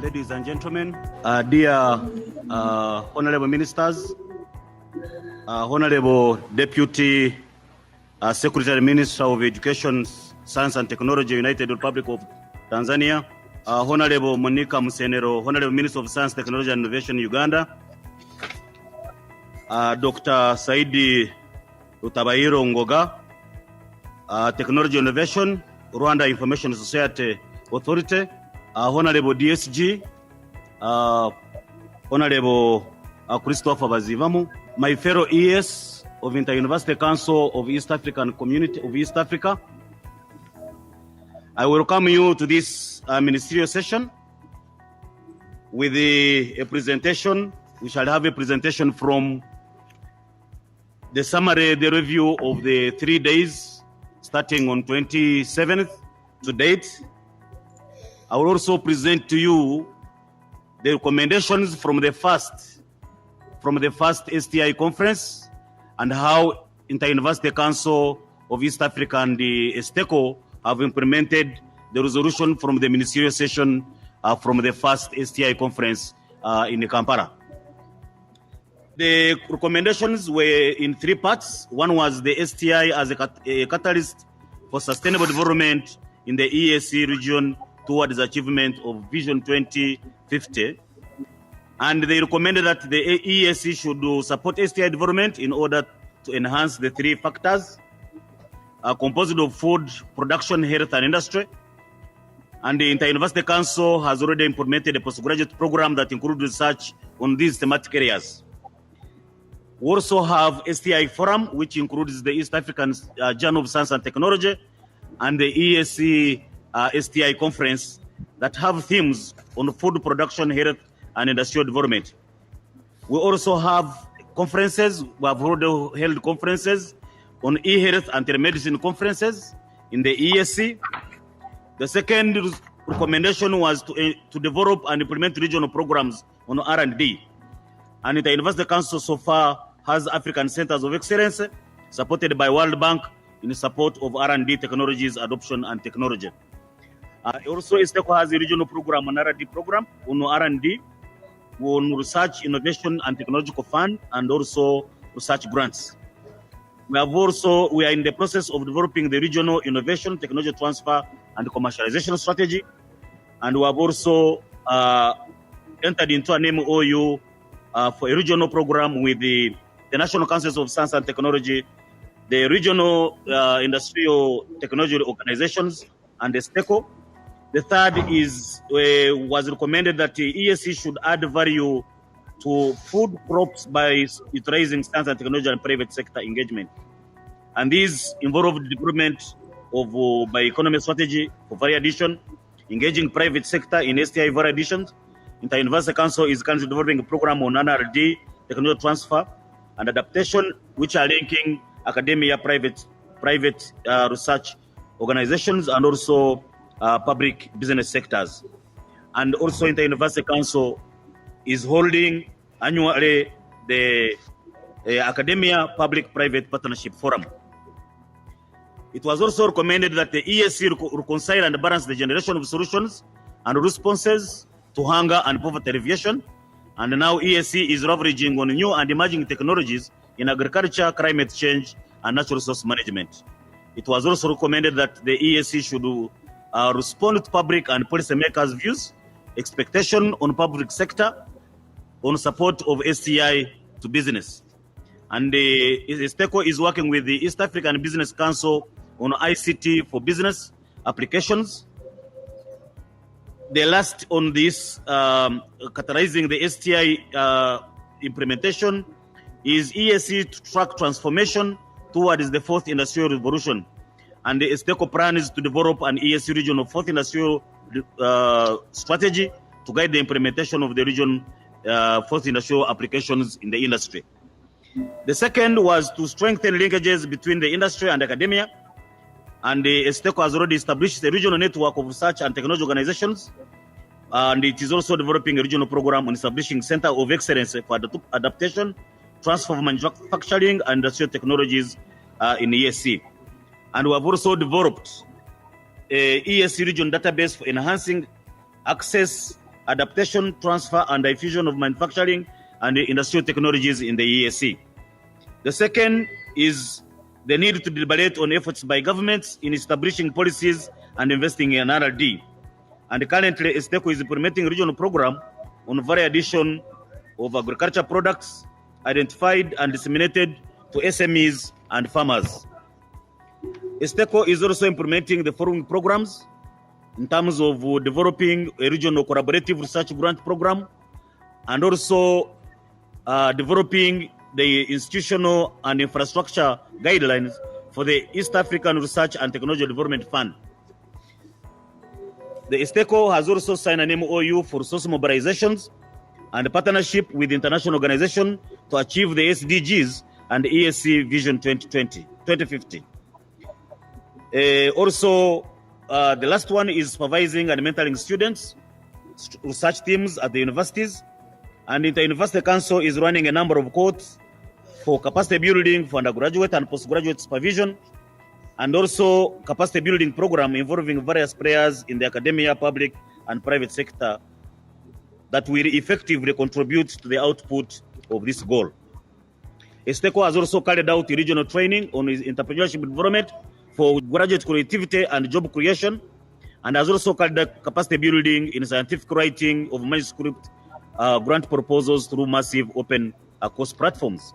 Ladies and gentlemen, dear honorable ministers, honorable deputy secretary minister of education, science and technology, United Republic of Tanzania, honorable Monica Musenero, honorable minister of science, technology and innovation, Uganda, Dr. Saidi Rutabairo Ngoga, technology innovation, Rwanda Information Society Authority, honorable DSG, honorable Christopher Bazivamu, my fellow ES of Inter-University Council of East African Community of East Africa. I welcome you to this ministerial session with a presentation. We shall have a presentation from the summary, the review of the 3 days starting on 27th to date. I will also present to you the recommendations from the first STI conference and how Inter-University Council of East Africa and the STECO have implemented the resolution from the ministerial session from the first STI conference in Kampala. The recommendations were in 3 parts. One was the STI as a catalyst for sustainable development in the EAC region towards the achievement of Vision 2050. And they recommended that the EAC should support STI development in order to enhance the 3 factors composed of food, production, health, and industry. And the Inter-University Council has already implemented a postgraduate program that includes research on these thematic areas. We also have STI Forum, which includes the East African Journal of Science and Technology and the EAC STI conference that have themes on food production, health, and industrial development. We also have conferences. We have already held conferences on e-health and telemedicine conferences in the EAC. The second recommendation was to develop and implement regional programs on R&D. And the University Council so far has African Centers of Excellence supported by World Bank in support of R&D technologies, adoption, and technology. Also, STECO has a regional program, an R&D program on R&D, on research, innovation, and technological fund, and also research grants. We are in the process of developing the regional innovation, technology transfer, and commercialization strategy. And we have also entered into an MOU for a regional program with the National Councils of Science and Technology, the regional industrial technology organizations, and the STECO. The third was recommended that the EAC should add value to food crops by utilizing science and technology and private sector engagement. And these involve the development of bioeconomy strategy for value addition, engaging private sector in STI value additions. Inter-University Council is currently developing a program on NRD, technology transfer, and adaptation, which are linking academia, private research organizations, and also public business sectors. And also Inter-University Council is holding annually the Academia Public-Private Partnership Forum. It was also recommended that the EAC reconcile and balance the generation of solutions and responses to hunger and poverty alleviation. And now EAC is leveraging on new and emerging technologies in agriculture, climate change, and natural resource management. It was also recommended that the EAC should respond to public and policymakers' views, expectation on public sector, on support of STI to business. And the STECO is working with the East African Business Council on ICT for business applications. The last on this, catalyzing the STI implementation, is EAC to track transformation towards the 4th industrial revolution. And the STECO plan is to develop an EAC region of 4th industrial strategy to guide the implementation of the region 4th industrial applications in the industry. The second was to strengthen linkages between the industry and academia. And the STECO has already established a regional network of research and technology organizations. And it is also developing a regional program on establishing Center of Excellence for Adaptation, Transfer of Manufacturing, and Industrial Technologies in EAC. And we have also developed a EAC region database for enhancing access adaptation, transfer, and diffusion of manufacturing and industrial technologies in the EAC. The second is the need to deliberate on efforts by governments in establishing policies and investing in R&D. And currently, ESTECO is implementing a regional program on variation of agriculture products identified and disseminated to SMEs and farmers. ESTECO is also implementing the following programs in terms of developing a regional collaborative research grant program and also developing the institutional and infrastructure guidelines for the East African Research and Technology Development Fund. The ESTECO has also signed an MOU for resource mobilizations and a partnership with international organizations to achieve the SDGs and EAC Vision 2050. Also, the last one is supervising and mentoring students, research teams at the universities, and the University Council is running a number of courses for capacity building for undergraduate and postgraduate supervision, and also capacity building program involving various players in the academia, public, and private sector that will effectively contribute to the output of this goal. ESTECO has also carried out regional training on entrepreneurship development for graduate creativity and job creation, and has also carried out capacity building in scientific writing of manuscript grant proposals through massive open course platforms.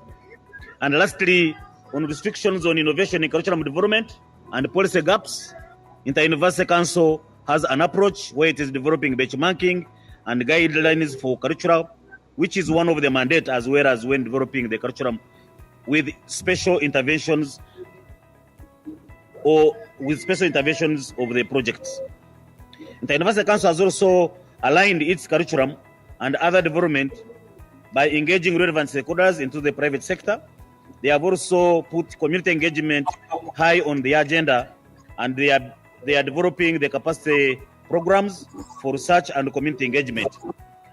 And lastly, on restrictions on innovation in curriculum development and policy gaps, Inter-University Council has an approach where it is developing benchmarking and guidelines for curriculum, which is one of the mandates, as well as when developing the curriculum with special interventions of the projects. Inter-University Council has also aligned its curriculum and other development by engaging relevant stakeholders into the private sector. They have also put community engagement high on the agenda, and they are developing the capacity programs for research and community engagement.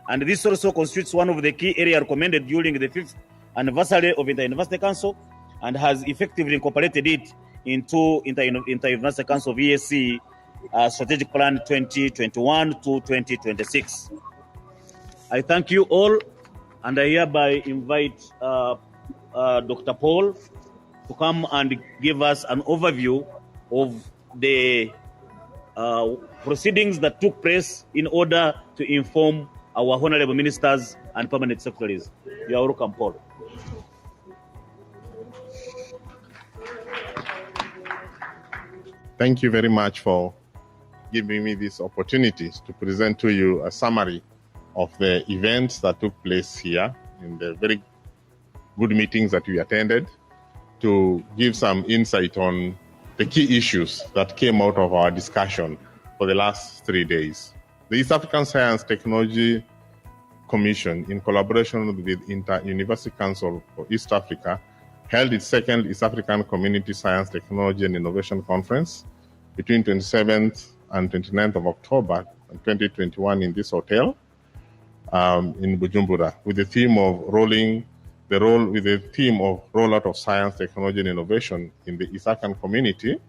And this also constitutes one of the key areas recommended during the 5th anniversary of Inter-University Council, and has effectively incorporated it into Inter-University Council of EAC Strategic Plan 2021 to 2026. I thank you all, and I hereby invite Dr. Paul to come and give us an overview of the proceedings that took place in order to inform our honorable ministers and permanent secretaries. You are welcome, Paul. Thank you very much for giving me this opportunity to present to you a summary of the events that took place here in the very good meetings that we attended, to give some insight on the key issues that came out of our discussion for the last 3 days. The East African Science Technology Commission, in collaboration with Inter-University Council for East Africa, held its second East African Community Science, Technology and Innovation Conference between 27th and 29th of October 2021 in this hotel in Bujumbura, with the theme of rollout of science, technology and innovation in the East African community,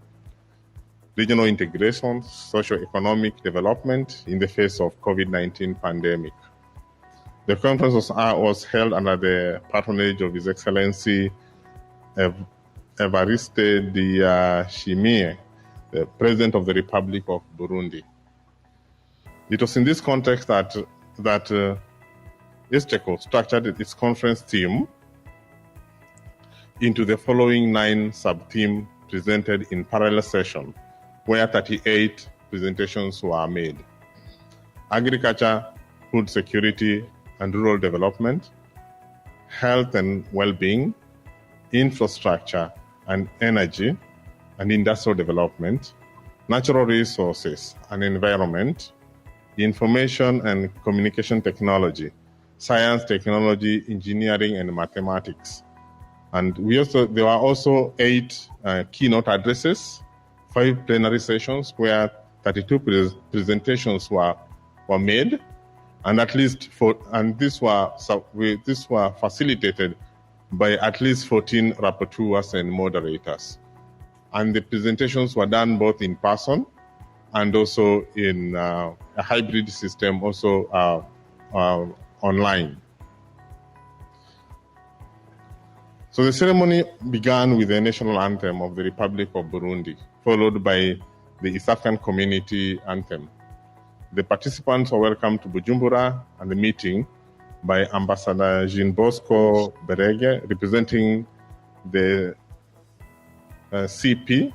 regional integration, socio-economic development in the face of COVID-19 pandemic. The conference was held under the patronage of His Excellency Evariste Ndayishimiye, the President of the Republic of Burundi. It was in this context that ESTECO structured its conference theme into the following 9 sub-themes presented in parallel session, where 38 presentations were made: agriculture, food security and rural development, health and well-being, infrastructure and energy and industrial development, natural resources and environment, information and communication technology, science, technology, engineering, and mathematics. And there were also 8 keynote addresses, 5 plenary sessions where 32 presentations were made, and these were facilitated by at least 14 rapporteurs and moderators. And the presentations were done both in person and also in a hybrid system, also online. So the ceremony began with the national anthem of the Republic of Burundi, followed by the East African Community anthem. The participants were welcomed to Bujumbura and the meeting by Ambassador Jean Bosco Berege, representing the CP,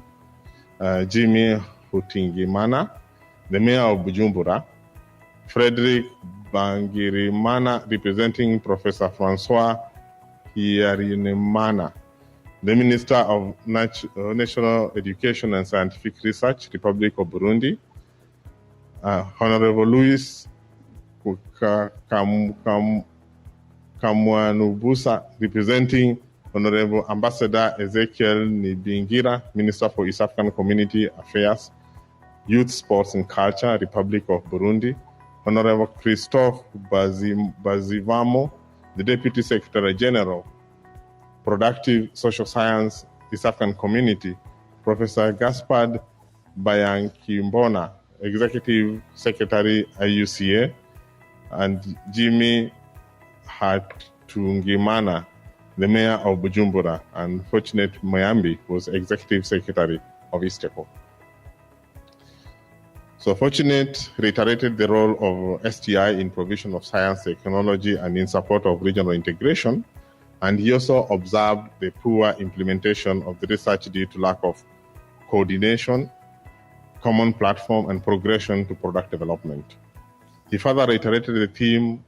Jimmy Hutingimana, the mayor of Bujumbura, Frederick Bangirimana, representing Professor Francois Hiarinemana, the Minister of National Education and Scientific Research, Republic of Burundi, Honorable Louis Kamwanubusa, representing Honorable Ambassador Ezekiel Nibingira, Minister for East African Community Affairs, Youth, Sports and Culture, Republic of Burundi, Honorable Christophe Bazivamo, the Deputy Secretary General, Productive Social Science, East African Community, Professor Gaspard Bayankimbona, Executive Secretary IUCA, and Jimmy Hatungimana, the Mayor of Bujumbura, and Fortunate Mayambi was Executive Secretary of ISTECO. So Fortunate reiterated the role of STI in provision of science, technology, and in support of regional integration. And he also observed the poor implementation of the research due to lack of coordination, common platform, and progression to product development. He further reiterated the theme,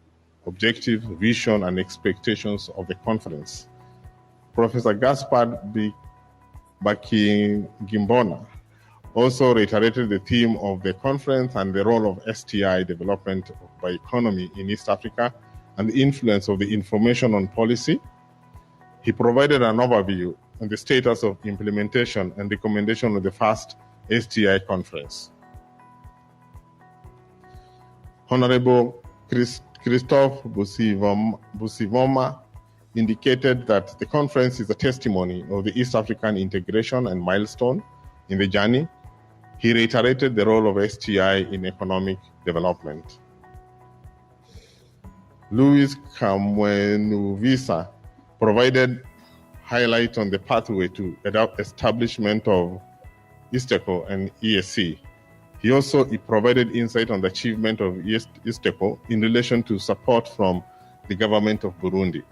objective, vision, and expectations of the conference. Professor Gaspard Bakingimbona also reiterated the theme of the conference and the role of STI development by economy in East Africa and the influence of the information on policy. He provided an overview on the status of implementation and recommendation of the first STI conference. Honorable Christophe Busivoma indicated that the conference is a testimony of the East African integration and milestone in the journey. He reiterated the role of STI in economic development. Louis Kamwenuvisa provided highlight on the pathway to establishment of ISTECO and EAC. He provided insight on the achievement of ISTECO in relation to support from the government of Burundi.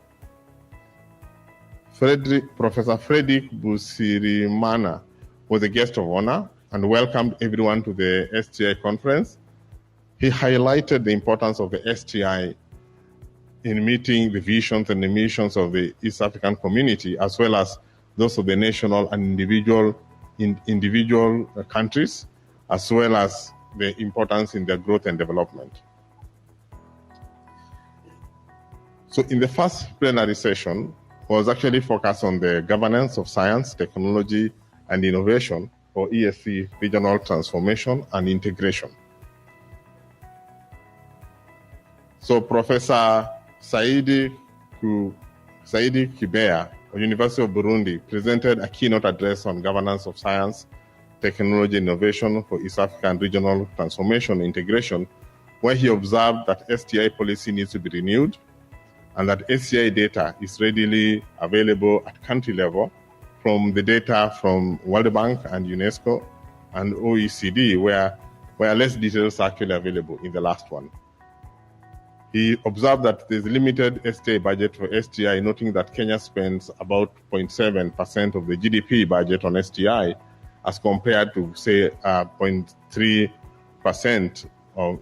Professor Frederick Busirimana was a guest of honor and welcomed everyone to the STI conference. He highlighted the importance of the STI in meeting the visions and the missions of the East African community, as well as those of the national and individual countries, as well as the importance in their growth and development. So in the first plenary session was actually focused on the governance of science, technology, and innovation, or EAC, regional transformation and integration. So Professor Saidi Kibea of University of Burundi presented a keynote address on governance of science, technology, innovation for East African regional transformation and integration, where he observed that STI policy needs to be renewed and that STI data is readily available at country level from the data from World Bank and UNESCO and OECD, where less details are actually available in the last one. He observed that there's limited STI budget for STI, noting that Kenya spends about 0.7% of the GDP budget on STI as compared to, say, 0.3%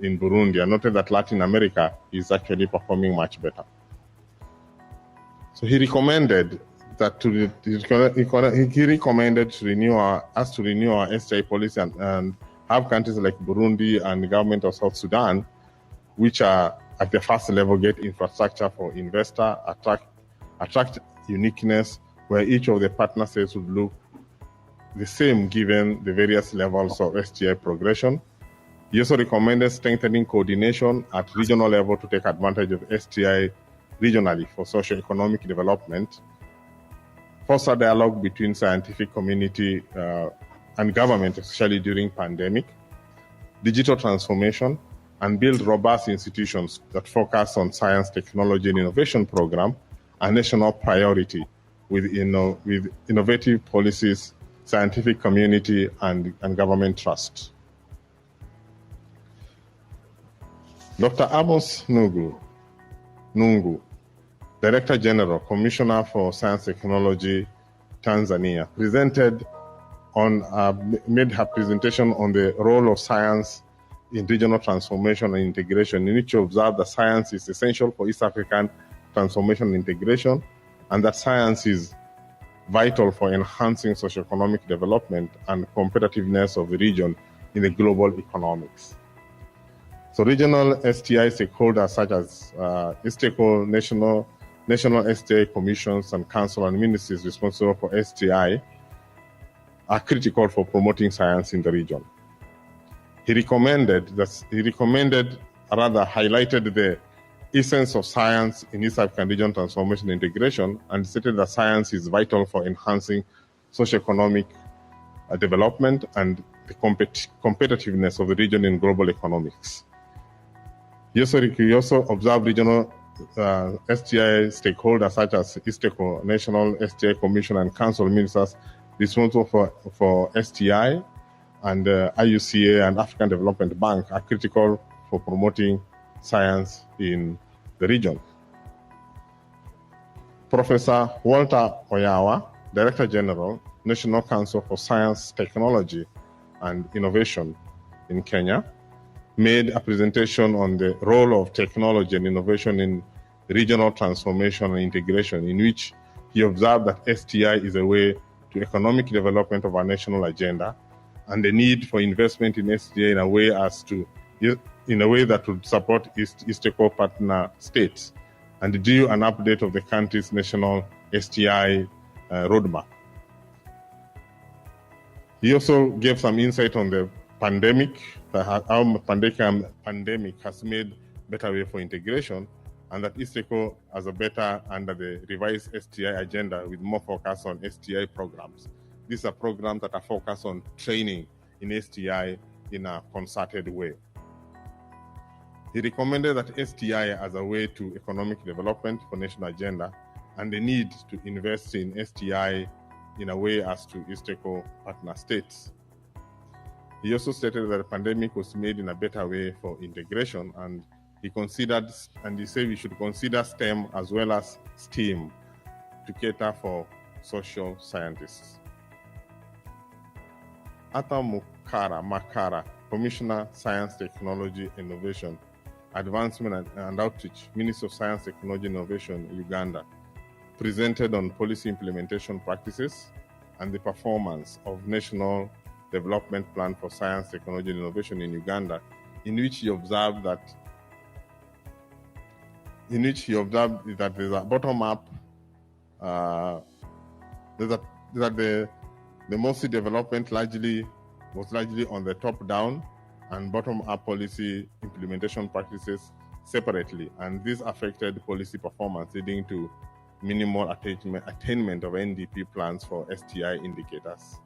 in Burundi. And noted that Latin America is actually performing much better. So he recommended that to renew our STI policy and have countries like Burundi and the government of South Sudan, which are at the first level, get infrastructure for investor, attract uniqueness, where each of the partner states would look the same given the various levels of STI progression. He also recommended strengthening coordination at regional level to take advantage of STI regionally for socio-economic development, foster dialogue between scientific community and government, especially during pandemic, digital transformation, and build robust institutions that focus on science, technology, and innovation program, a national priority with innovative policies, scientific community, and government trust. Dr. Amos Nungu, Director General, Commissioner for Science Technology, Tanzania, made her presentation on the role of science in regional transformation and integration, in which she observed that science is essential for East African transformation and integration, and that science is vital for enhancing socioeconomic development and competitiveness of the region in the global economics. So regional STI stakeholders such as ISTECO, national STI commissions and council and ministries responsible for STI are critical for promoting science in the region. He highlighted the essence of science in East African region transformation and integration, and stated that science is vital for enhancing socioeconomic development and the competitiveness of the region in global economics. He also observed regional STI stakeholders such as ISTECO, National STI Commission and Council Ministers responsible for STI, and IUCA and African Development Bank are critical for promoting science in the region. Professor Walter Oyawa, Director General, National Council for Science, Technology and Innovation in Kenya, made a presentation on the role of technology and innovation in regional transformation and integration, in which he observed that STI is a way to economic development of our national agenda, and the need for investment in STI in a way that would support ISTECO partner states, and do an update of the country's national STI roadmap. He also gave some insight on the pandemic, how pandemic has made better way for integration, and that ISTECO has a better under the revised STI agenda with more focus on STI programs. These are programs that are focused on training in STI in a concerted way. He recommended that STI as a way to economic development for national agenda, and the need to invest in STI in a way as to ISTECO partner states. He also stated that the pandemic was made in a better way for integration, and he said we should consider STEM as well as STEAM to cater for social scientists. Arthur Makara, Commissioner, Science, Technology, Innovation, Advancement and Outreach, Minister of Science, Technology, Innovation, Uganda, presented on policy implementation practices and the performance of National Development Plan for Science, Technology, and Innovation in Uganda, in which he observed that there's a bottom-up, that the mostly development was largely on the top-down and bottom-up policy implementation practices separately, and this affected policy performance, leading to minimal attainment of NDP plans for STI indicators.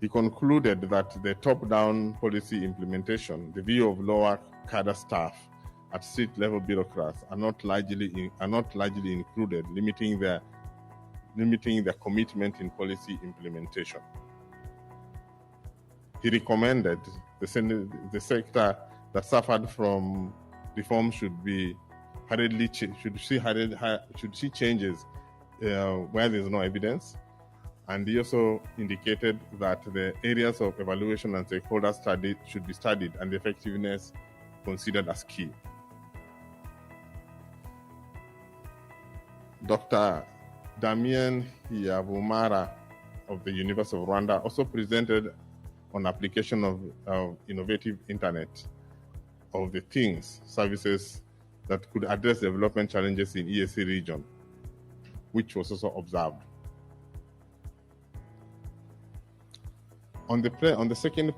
He concluded that the top-down policy implementation, the view of lower cadre staff at street-level bureaucrats are not largely included, limiting their commitment in policy implementation. He recommended the sector that suffered from reform should see changes where there is no evidence. And he also indicated that the areas of evaluation and stakeholder study should be studied and the effectiveness considered as key. Dr. Damien Yavumara of the University of Rwanda also presented on application of innovative Internet of the Things services that could address development challenges in EAC region, which was also observed. On the second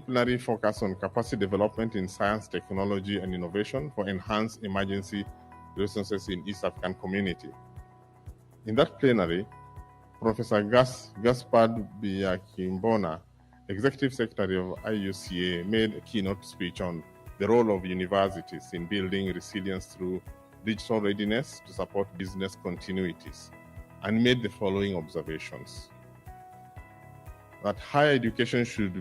plenary focused on capacity development in science, technology, and innovation for enhanced emergency responses in East African community. In that plenary, Professor Gaspard Biakimbona, Executive Secretary of IUCA made a keynote speech on the role of universities in building resilience through digital readiness to support business continuities, and made the following observations: that higher education should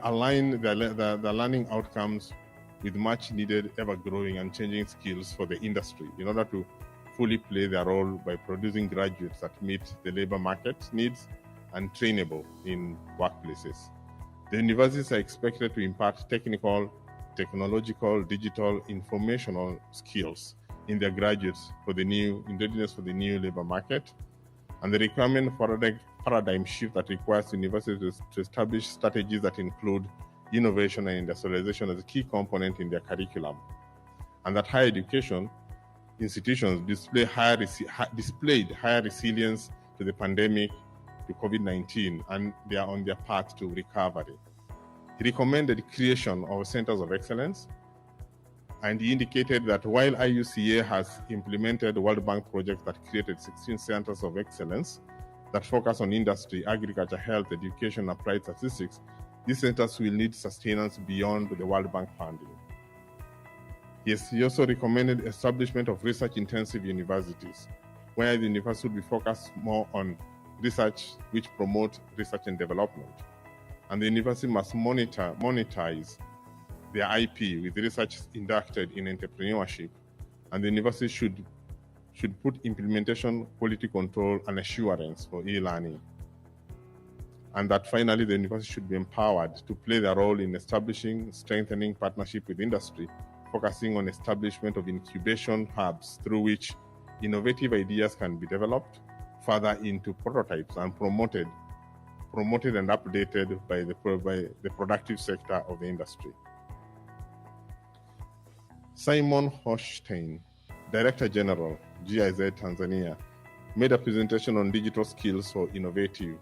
align the learning outcomes with much needed, ever-growing and changing skills for the industry in order to fully play their role by producing graduates that meet the labor market needs and trainable in workplaces. The universities are expected to impart technical, technological, digital, informational skills in their graduates in readiness for the new labor market, and the requirement for a paradigm shift that requires universities to establish strategies that include innovation and industrialization as a key component in their curriculum, and that higher education institutions displayed higher resilience to the pandemic, to COVID-19, and they are on their path to recovery. He recommended creation of centers of excellence, and he indicated that while IUCA has implemented World Bank projects that created 16 centers of excellence that focus on industry, agriculture, health, education, and applied statistics, these centers will need sustenance beyond the World Bank funding. He also recommended establishment of research-intensive universities, where the university will be focused more on research which promote research and development. And the university must monetize their IP with research inducted in entrepreneurship, and the university should put implementation, quality control, and assurance for e-learning. And that finally, the university should be empowered to play their role in establishing, strengthening partnership with industry, focusing on establishment of incubation hubs through which innovative ideas can be developed further into prototypes and promoted and updated by the productive sector of the industry. Simon Hochstein, Director General, GIZ Tanzania, made a presentation on digital skills for innovative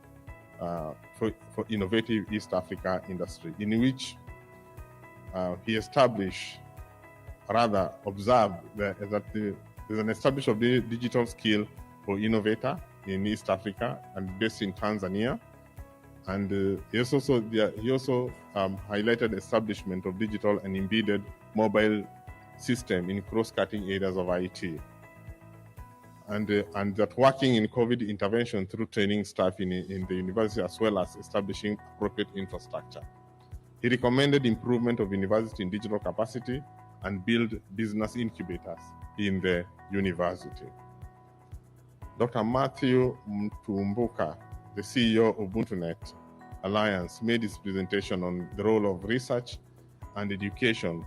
East Africa industry, in which he observed that there's an establishment of the digital skill for innovator in East Africa and based in Tanzania. And he also highlighted establishment of digital and embedded mobile system in cross-cutting areas of IT. And that working in COVID intervention through training staff in the university, as well as establishing appropriate infrastructure. He recommended improvement of university in digital capacity and build business incubators in the university. Dr. Matthew Mtumbuka, the CEO of UbuntuNet Alliance, made his presentation on the role of research and education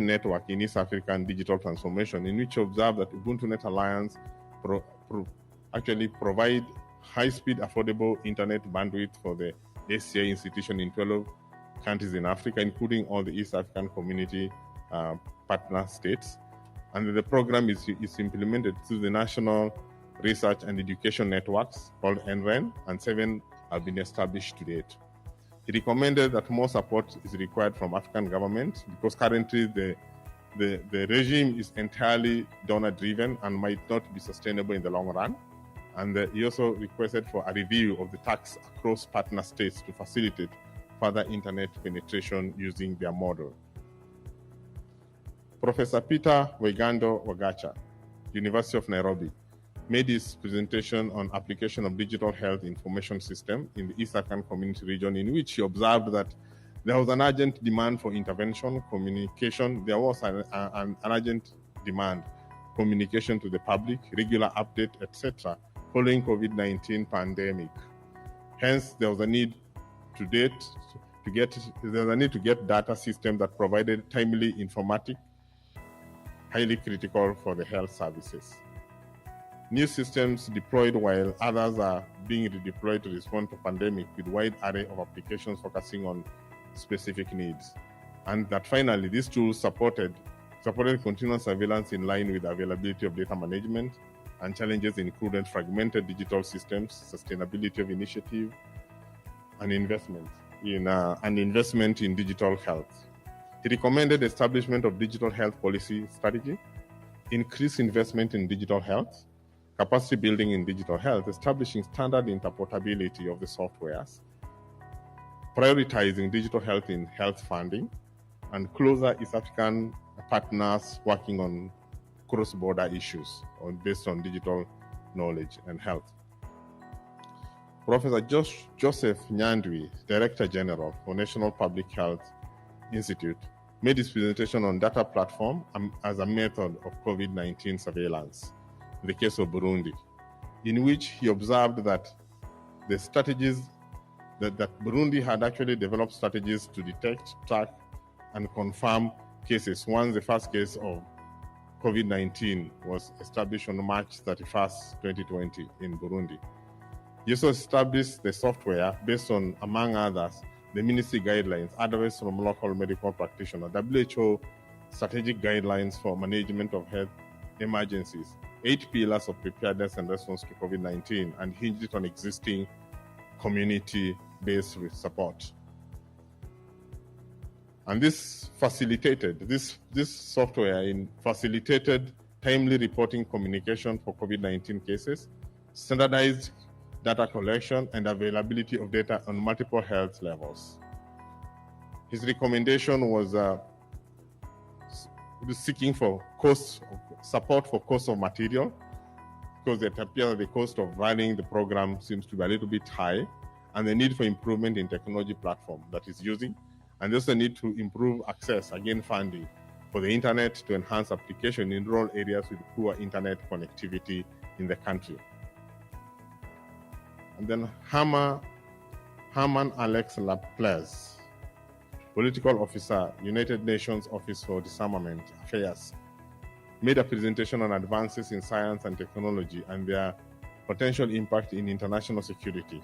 network in East African digital transformation, in which he observed that UbuntuNet Alliance actually provide high-speed, affordable internet bandwidth for the ACI institution in 12 countries in Africa, including all the East African community partner states. And the program is implemented through the National Research and Education Networks called NREN, and 7 have been established to date. He recommended that more support is required from African governments, because currently the regime is entirely donor-driven and might not be sustainable in the long run. And he also requested for a review of the tax across partner states to facilitate further internet penetration using their model. Professor Peter Wegando Wagacha, University of Nairobi, made his presentation on application of digital health information system in the East African community region, in which he observed that there was an urgent demand for intervention, communication. There was an urgent demand, communication to the public, regular update, etc., following COVID-19 pandemic. Hence, there was a need to get data system that provided timely informatic, highly critical for the health services. New systems deployed while others are being redeployed to respond to pandemic with wide array of applications focusing on specific needs. And that finally, these tools supported continuous surveillance in line with availability of data management and challenges included fragmented digital systems, sustainability of initiative, and investment in digital health. He recommended establishment of digital health policy strategy, increased investment in digital health, capacity building in digital health, establishing standard interoperability of the softwares, prioritizing digital health in health funding, and closer East African partners working on cross-border issues based on digital knowledge and health. Professor Joseph Nyandwi, Director General for National Public Health Institute, made his presentation on data platform as a method of COVID-19 surveillance in the case of Burundi, in which he observed that the strategies that Burundi had actually developed strategies to detect, track, and confirm cases once the first case of COVID-19 was established on March 31st, 2020 in Burundi. He also established the software based on, among others, the ministry guidelines, advice from local medical practitioners, WHO strategic guidelines for management of health emergencies, 8 pillars of preparedness and response to COVID-19, and hinged it on existing community-based support. And this facilitated, this software facilitated timely reporting communication for COVID-19 cases, standardized data collection and availability of data on multiple health levels. His recommendation was seeking for support for cost of material, because it appears the cost of running the program seems to be a little bit high, and the need for improvement in technology platform that is using, and also need to improve access, again funding, for the internet to enhance application in rural areas with poor internet connectivity in the country. And then Herman Alex Laplace, Political Officer, United Nations Office for Disarmament Affairs, made a presentation on advances in science and technology and their potential impact in international security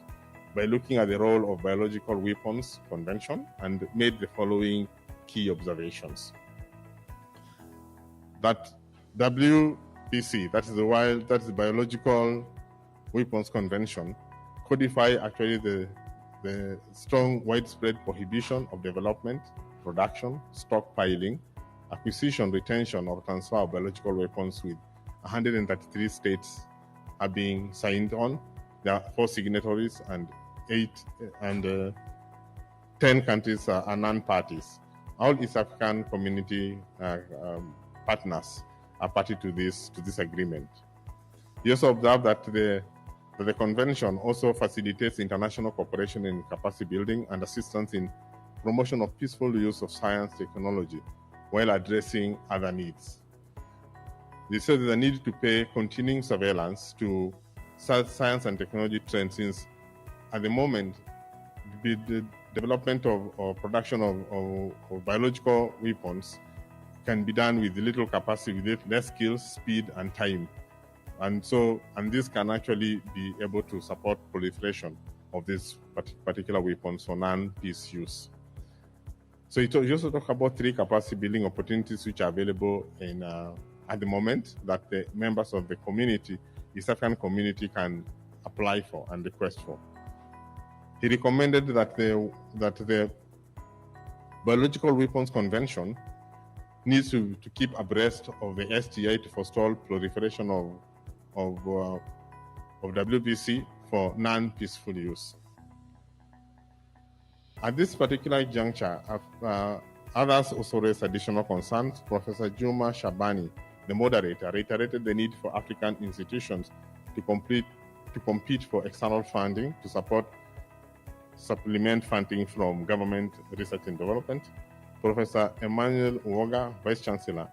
by looking at the role of Biological Weapons Convention, and made the following key observations. That WPC, that is the Biological Weapons Convention, codify actually the strong widespread prohibition of development, production, stockpiling, acquisition, retention, or transfer of biological weapons, with 133 states are being signed on. There are 4 signatories and 10 countries are non-parties. All East African community partners are party to this agreement. He also observed that the convention also facilitates international cooperation in capacity building and assistance in promotion of peaceful use of science technology while addressing other needs. They said there's a need to pay continuing surveillance to science and technology trends, since at the moment the development or production of biological weapons can be done with little capacity, with less skills, speed, and time. And this can actually be able to support proliferation of these particular weapons for non-peace use. So he also talked about 3 capacity building opportunities which are available in at the moment that the members of the community, East African community, can apply for and request for. He recommended that the Biological Weapons Convention needs to keep abreast of the STI to forestall proliferation of WPC for non-peaceful use. At this particular juncture, others also raised additional concerns. Professor Juma Shabani, the moderator, reiterated the need for African institutions to compete for external funding to supplement funding from government research and development. Professor Emmanuel Uwoga, Vice Chancellor,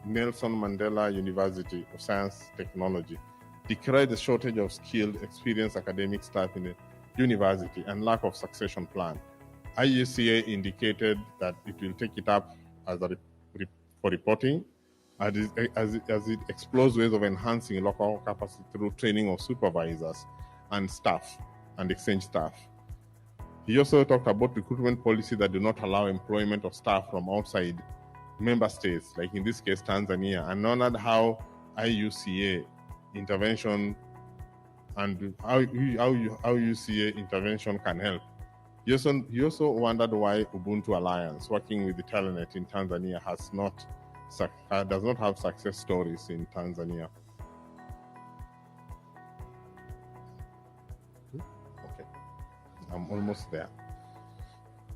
Nelson Mandela University of Science Technology, decried the shortage of skilled, experienced academic staff in the university and lack of succession plan. IUCA indicated that it will take it up for reporting as it explores ways of enhancing local capacity through training of supervisors and staff and exchange staff. He also talked about recruitment policy that do not allow employment of staff from outside member states, like in this case Tanzania, and honored how IUCA intervention and how UCA intervention can help. He also wondered why Ubuntu Alliance, working with the Telenet in Tanzania, does not have success stories in Tanzania. I'm almost there.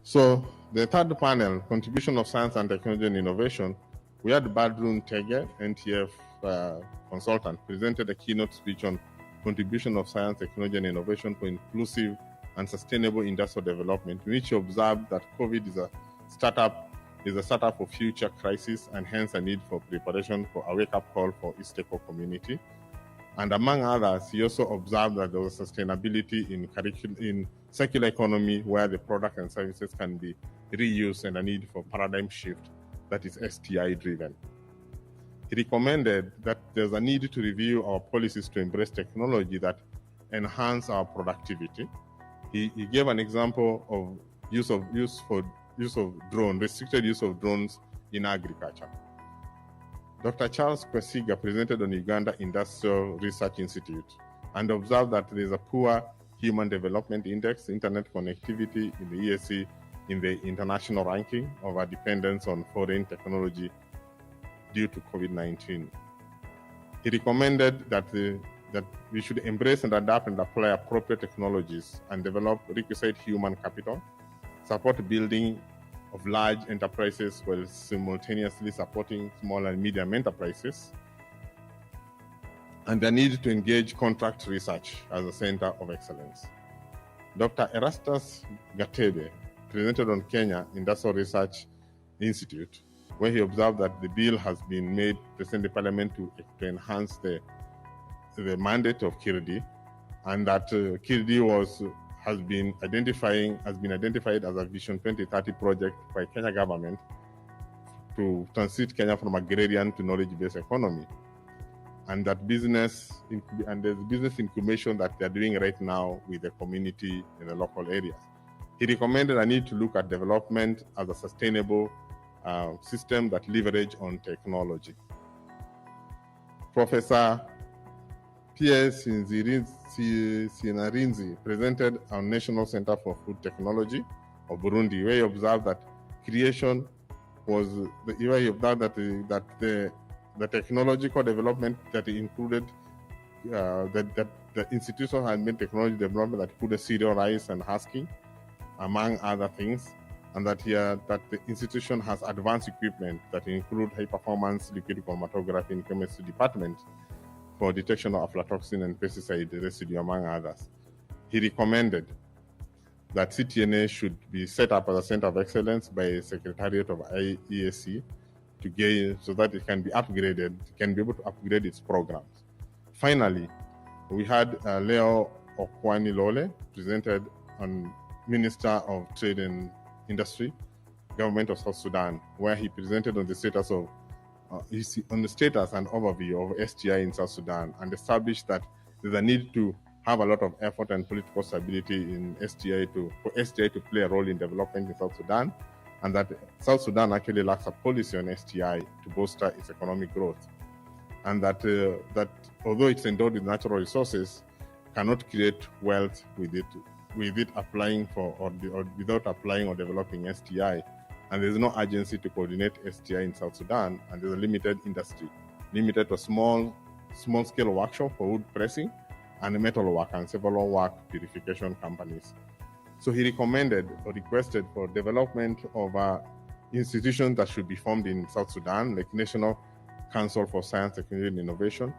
So the third panel, contribution of science and technology and innovation, we had Badrun Tege, NTF consultant, presented a keynote speech on contribution of science, technology and innovation for inclusive and sustainable industrial development, in which he observed that COVID is a startup for future crisis and hence a need for preparation for a wake-up call for its stakeholder community. And among others, he also observed that there was sustainability in circular economy where the product and services can be reused and a need for paradigm shift that is STI driven. He recommended that there's a need to review our policies to embrace technology that enhance our productivity. He gave an example of restricted use of drones in agriculture. Dr. Charles Kwesiga presented on Uganda Industrial Research Institute and observed that there is a poor Human Development Index, internet connectivity in the EAC in the international ranking of our dependence on foreign technology due to COVID-19. He recommended that we should embrace and adapt and apply appropriate technologies and develop requisite human capital, support building of large enterprises while simultaneously supporting small and medium enterprises, and the need to engage contract research as a center of excellence. Dr. Erastus Gatebe presented on Kenya Industrial Research Institute, where he observed that the bill has been made present the parliament to enhance the mandate of KIRDI, and that KIRDI has been identified as a Vision 2030 project by Kenya government to transit Kenya from agrarian to knowledge-based economy, and that there's business incubation that they're doing right now with the community in the local areas. He recommended a need to look at development as a sustainable system that leverage on technology. Professor Pierre Sinarinzi presented on National Center for Food Technology of Burundi, where he observed that the technological development that included that the institution had made technology development that included cereal, rice, and husking, among other things, and that the institution has advanced equipment that include high-performance liquid chromatography in chemistry department for detection of aflatoxin and pesticide residue, among others. He recommended that CTNA should be set up as a center of excellence by a secretariat of EAC so that it can be upgraded, can be able to upgrade its programs. Finally, we had Leo Okwani Lole presented on Minister of Trade and Industry, Government of South Sudan, where he presented on the status and overview of STI in South Sudan, and established that there's a need to have a lot of effort and political stability in for STI to play a role in development in South Sudan, and that South Sudan actually lacks a policy on STI to bolster its economic growth, and that although it's endowed with natural resources, cannot create wealth with it applying for or without applying or developing STI. And there's no agency to coordinate STI in South Sudan, and there's a limited industry, limited to small-scale workshop for wood pressing and metal work and several work purification companies. So he recommended or requested for development of institutions that should be formed in South Sudan, like National Council for Science, Technology and Innovation,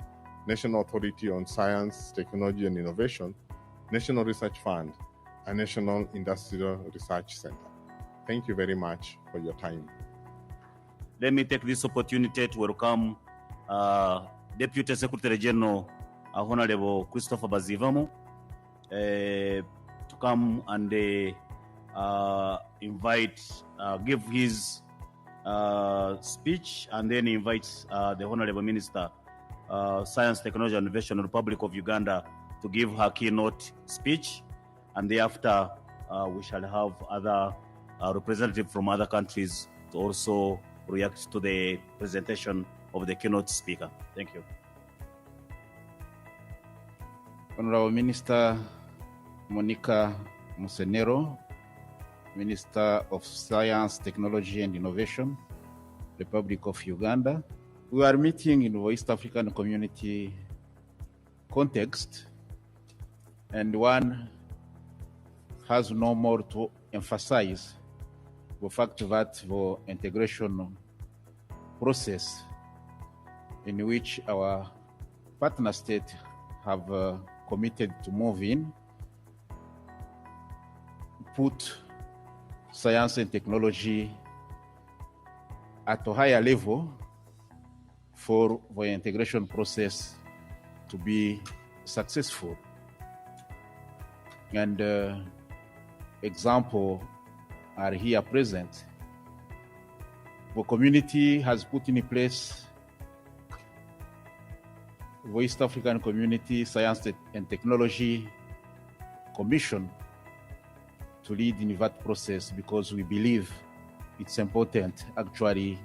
National Authority on Science, Technology and Innovation, National Research Fund, and National Industrial Research Center. Thank you very much for your time. Let me take this opportunity to welcome Deputy Secretary General Honorable Christopher Bazivamo to come and give his speech, and then invites the Honorable Minister, Science, Technology and Innovation of the Republic of Uganda to give her keynote speech, and thereafter we shall have other representatives from other countries to also react to the presentation of the keynote speaker. Thank you. Honorable Minister Monica Musenero, Minister of Science, Technology and Innovation, Republic of Uganda. We are meeting in the East African community context, and one has no more to emphasize the fact that the integration process in which our partner states have committed to move in, put science and technology at a higher level for the integration process to be successful. And examples are here present. The community has put in place the East African Community Science and Technology Commission to lead in that process, because we believe it's important. Actually,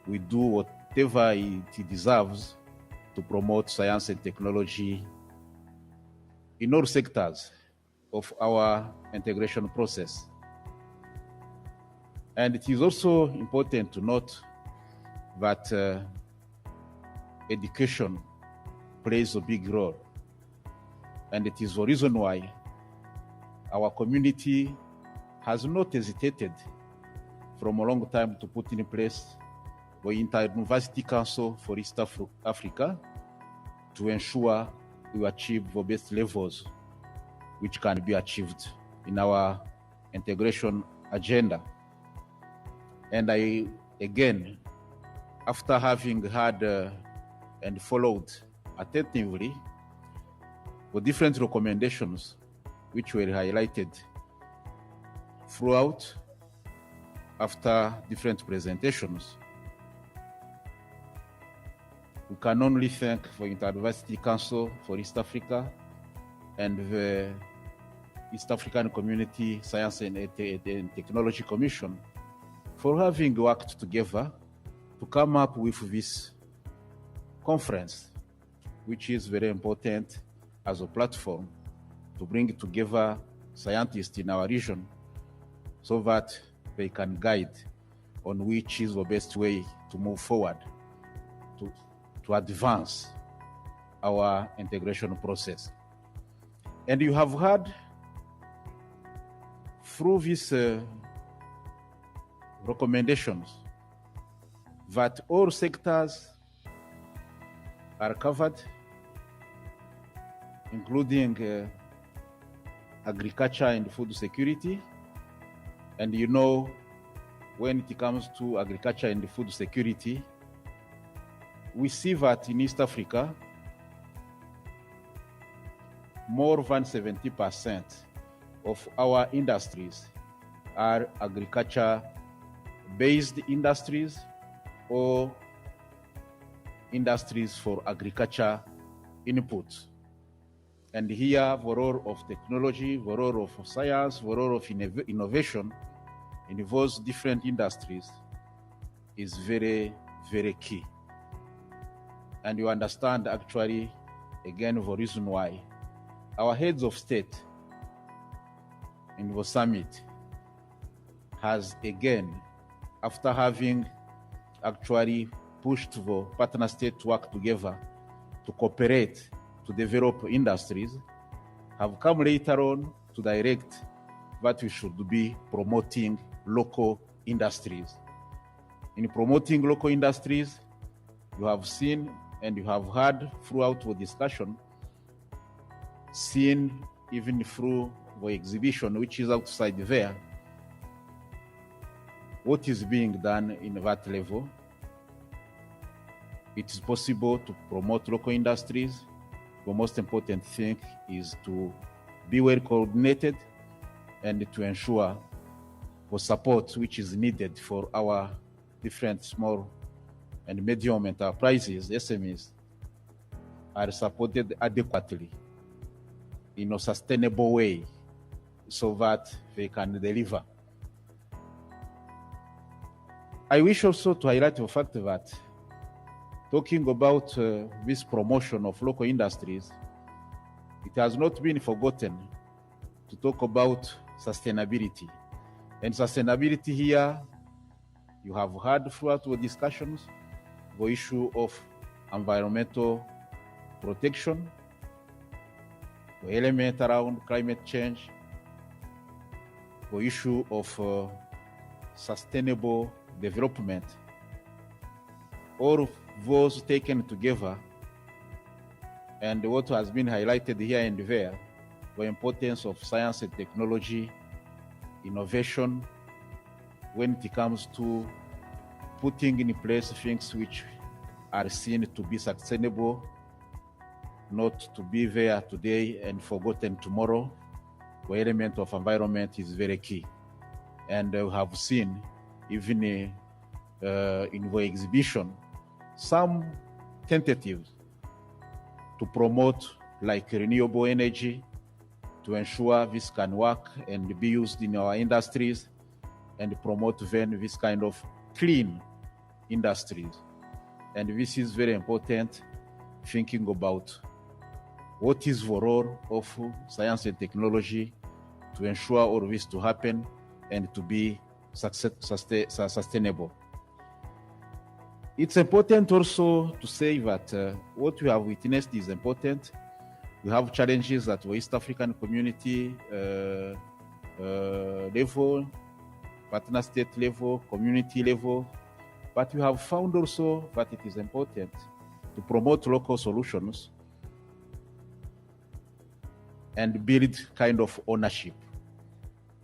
we do whatever it deserves to promote science and technology in all sectors of our integration process. And it is also important to note that education plays a big role. And it is the reason why our community has not hesitated from a long time to put in place the Inter-University Council for East Africa to ensure we achieve the best levels which can be achieved in our integration agenda. And I, again, after having had and followed attentively the different recommendations which were highlighted throughout after different presentations, we can only thank the Inter-University Council for East Africa and the East African Community Science and Technology Commission for having worked together to come up with this conference, which is very important as a platform to bring together scientists in our region so that they can guide on which is the best way to move forward to advance our integration process. And you have heard through these recommendations that all sectors are covered, including agriculture and food security. And you know, when it comes to agriculture and food security, we see that in East Africa, more than 70% of our industries are agriculture-based industries or industries for agriculture inputs. And here, the role of technology, the role of science, the role of innovation in those different industries is very, very key. And you understand, actually, again, the reason why our heads of state in the summit has, again, after having actually pushed the partner state to work together to cooperate to develop industries, have come later on to direct that we should be promoting local industries. In promoting local industries, you have seen and you have heard throughout the discussion, seen even through the exhibition which is outside there, what is being done in that level. It is possible to promote local industries. The most important thing is to be well coordinated and to ensure the support which is needed for our different small and medium enterprises, SMEs, are supported adequately in a sustainable way so that they can deliver. I wish also to highlight the fact that talking about this promotion of local industries, it has not been forgotten to talk about sustainability. And sustainability here, you have heard throughout the discussions, the issue of environmental protection, the element around climate change, the issue of sustainable development. All of those taken together, and what has been highlighted here and there, the importance of science and technology, innovation, when it comes to putting in place things which are seen to be sustainable, not to be there today and forgotten tomorrow. The element of environment is very key. And we have seen, even in the exhibition, some tentatives to promote like renewable energy, to ensure this can work and be used in our industries, and promote then this kind of clean industries. And this is very important, thinking about what is the role of science and technology to ensure all this to happen and to be sustainable. It's important also to say that what we have witnessed is important. We have challenges at the East African community level, partner state level, community level, but we have found also that it is important to promote local solutions and build kind of ownership.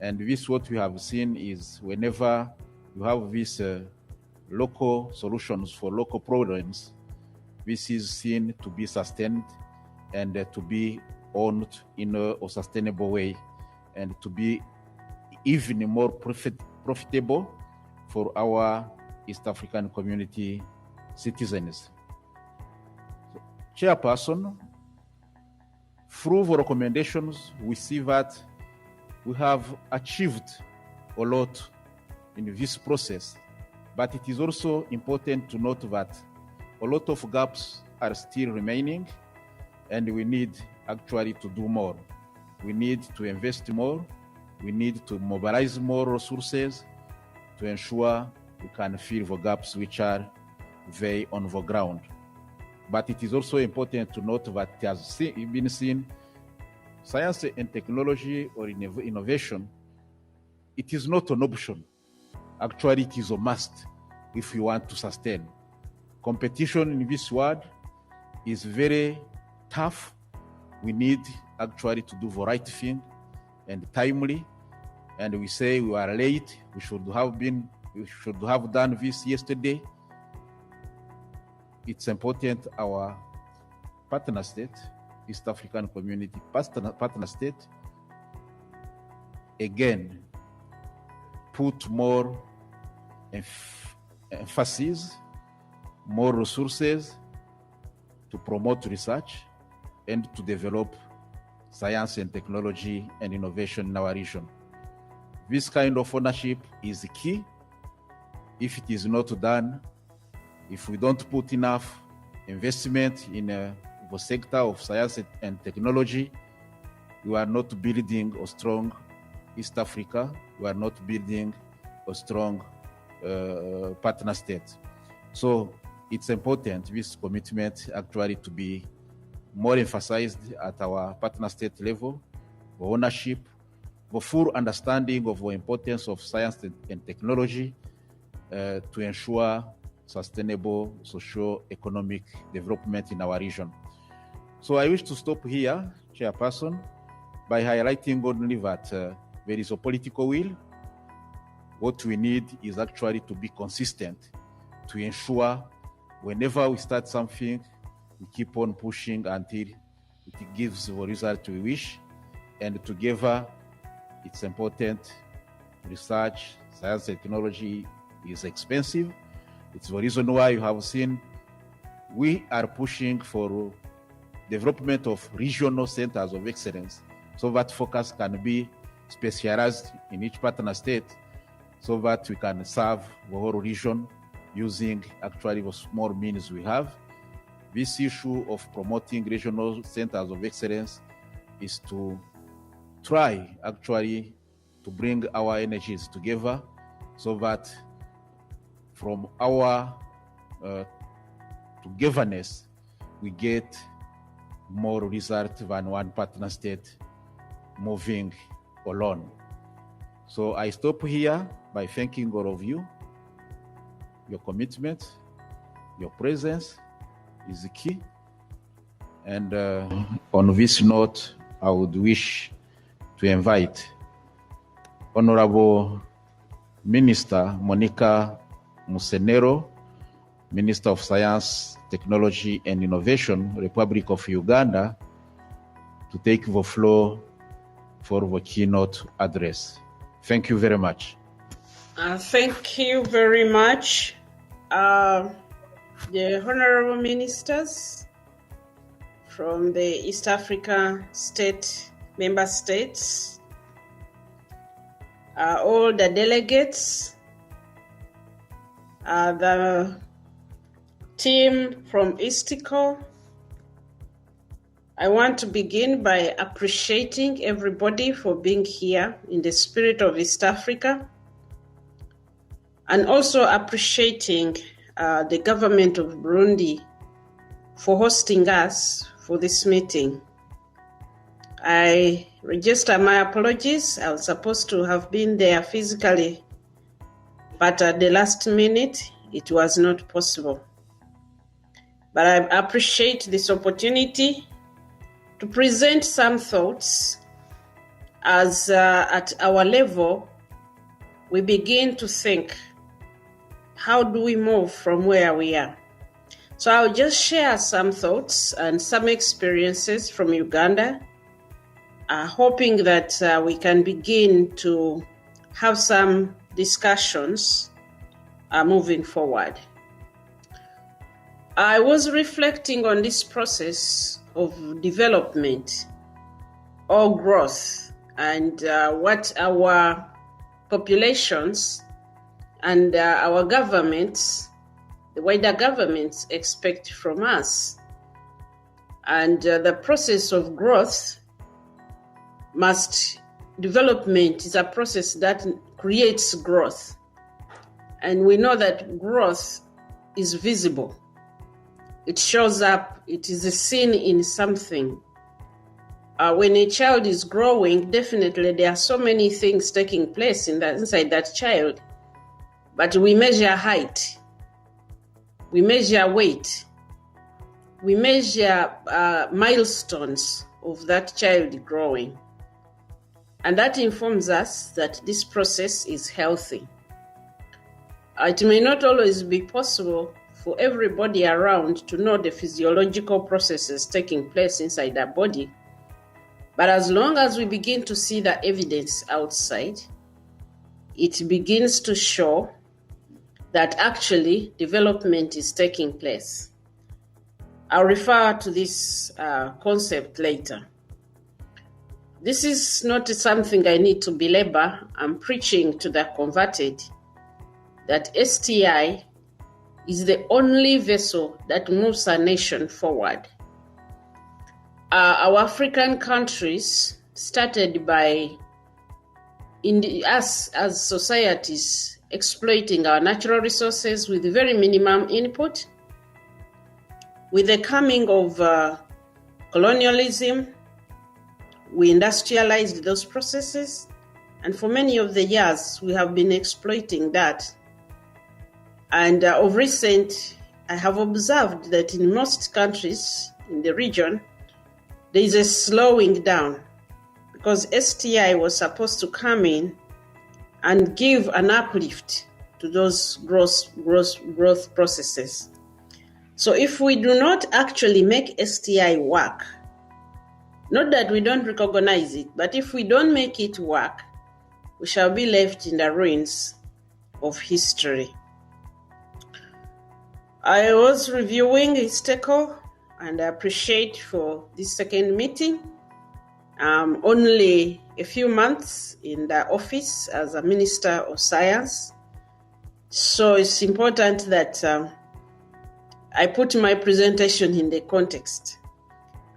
And this, what we have seen is whenever you have these local solutions for local problems, this is seen to be sustained and to be owned in a sustainable way, and to be even more profitable for our East African community citizens. So, Chairperson, through the recommendations, we see that we have achieved a lot in this process, but it is also important to note that a lot of gaps are still remaining, and we need actually to do more. We need to invest more. We need to mobilize more resources to ensure we can fill the gaps which are there on the ground. But it is also important to note that it has been seen, science and technology or innovation, it is not an option. Actually, it is a must if we want to sustain. Competition in this world is very tough. We need actually to do the right thing and timely. And we say we are late. We should have done this yesterday. It's important our partner state, East African community partner state, again, put more emphasis, more resources to promote research and to develop science and technology and innovation in our region. This kind of ownership is key. If it is not done, if we don't put enough investment in the sector of science and technology, we are not building a strong East Africa. We are not building a strong partner state. So it's important, this commitment actually, to be more emphasized at our partner state level, the ownership, the full understanding of the importance of science and technology to ensure sustainable socio-economic development in our region. So I wish to stop here, Chairperson, by highlighting only that there is a political will. What we need is actually to be consistent, to ensure whenever we start something, we keep on pushing until it gives the result we wish. And together, it's important. Research, science, and technology is expensive. It's the reason why you have seen we are pushing for development of regional centers of excellence, so that focus can be specialized in each partner state, so that we can serve the whole region using actually the small means we have. This issue of promoting regional centers of excellence is to try actually to bring our energies together, so that from our togetherness we get more result than one partner state moving alone. So I stop here by thanking all of you. Your commitment, your presence is key. And on this note, I would wish to invite Honorable Minister Monica Musenero, Minister of Science, Technology and Innovation, Republic of Uganda, to take the floor for the keynote address. Thank you very much. Thank you very much, the honorable ministers from the East Africa member states, all the delegates, the team from ISTICO. I want to begin by appreciating everybody for being here in the spirit of East Africa, and also appreciating the government of Burundi for hosting us for this meeting. I register my apologies. I was supposed to have been there physically, but at the last minute, it was not possible. But I appreciate this opportunity to present some thoughts as at our level, we begin to think, how do we move from where we are? So I'll just share some thoughts and some experiences from Uganda, hoping that we can begin to have some discussions moving forward. I was reflecting on this process of development or growth and what our populations and our governments, the wider governments, expect from us. And the process of growth development is a process that creates growth. And we know that growth is visible. It shows up, it is seen in something. When a child is growing, definitely there are so many things taking place inside that child. But we measure height, we measure weight, we measure milestones of that child growing. And that informs us that this process is healthy. It may not always be possible for everybody around to know the physiological processes taking place inside our body. But as long as we begin to see the evidence outside, it begins to show that actually development is taking place. I'll refer to this concept later. This is not something I need to belabor. I'm preaching to the converted that STI is the only vessel that moves a nation forward. Our African countries started by us as societies exploiting our natural resources with very minimum input. With the coming of colonialism, we industrialized those processes, and for many of the years we have been exploiting that. And of recent, I have observed that in most countries in the region, there is a slowing down because STI was supposed to come in and give an uplift to those growth processes. So if we do not actually make STI work, not that we don't recognize it, but if we don't make it work, we shall be left in the ruins of history. I was reviewing ISTECO, and I appreciate for this second meeting. Only a few months in the office as a Minister of Science. So it's important that I put my presentation in the context.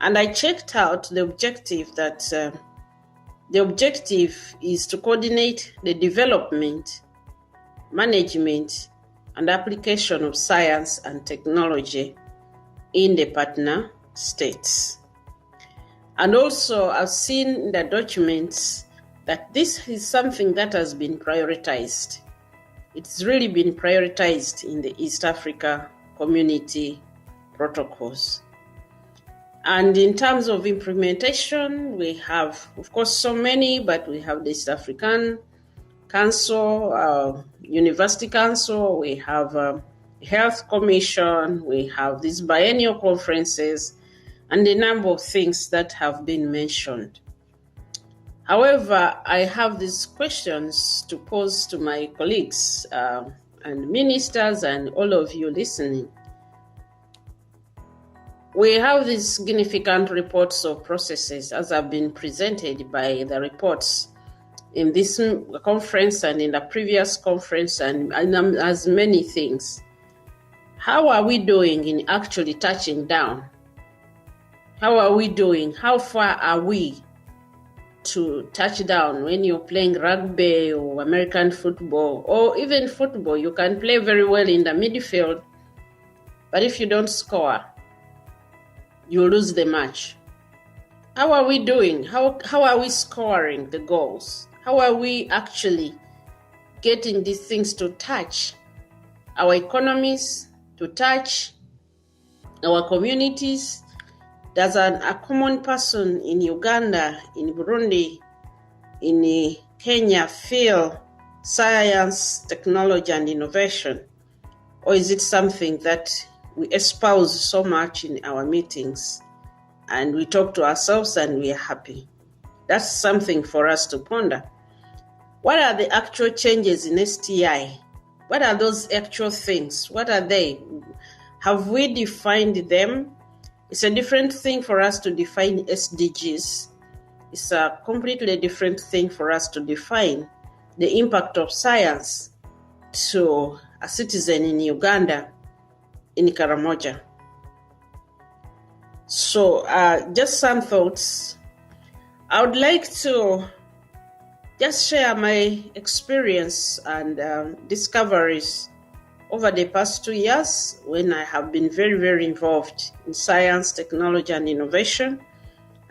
And I checked out the objective that the objective is to coordinate the development, management, and application of science and technology in the partner states. And also I've seen in the documents that this is something that has been prioritized. It's really been prioritized in the East Africa Community protocols. And in terms of implementation, we have, of course, so many, but we have the East African Council, University Council, we have Health Commission, we have these biennial conferences, and a number of things that have been mentioned. However, I have these questions to pose to my colleagues and ministers and all of you listening. We have these significant reports of processes as have been presented by the reports in this conference and in the previous conference and as many things. How are we doing in actually touching down? How are we doing? How far are we to touch down? When you're playing rugby or American football or even football, you can play very well in the midfield, but if you don't score, you lose the match. How are we doing? How are we scoring the goals? How are we actually getting these things to touch our economies, to touch our communities? Does a common person in Uganda, in Burundi, in Kenya feel science, technology, and innovation? Or is it something that we espouse so much in our meetings and we talk to ourselves and we are happy? That's something for us to ponder. What are the actual changes in STI? What are those actual things? What are they? Have we defined them? It's a different thing for us to define SDGs. It's a completely different thing for us to define the impact of science to a citizen in Uganda, in Karamoja. So just some thoughts. I would like to just share my experience and discoveries over the past 2 years when I have been very, very involved in science, technology, and innovation,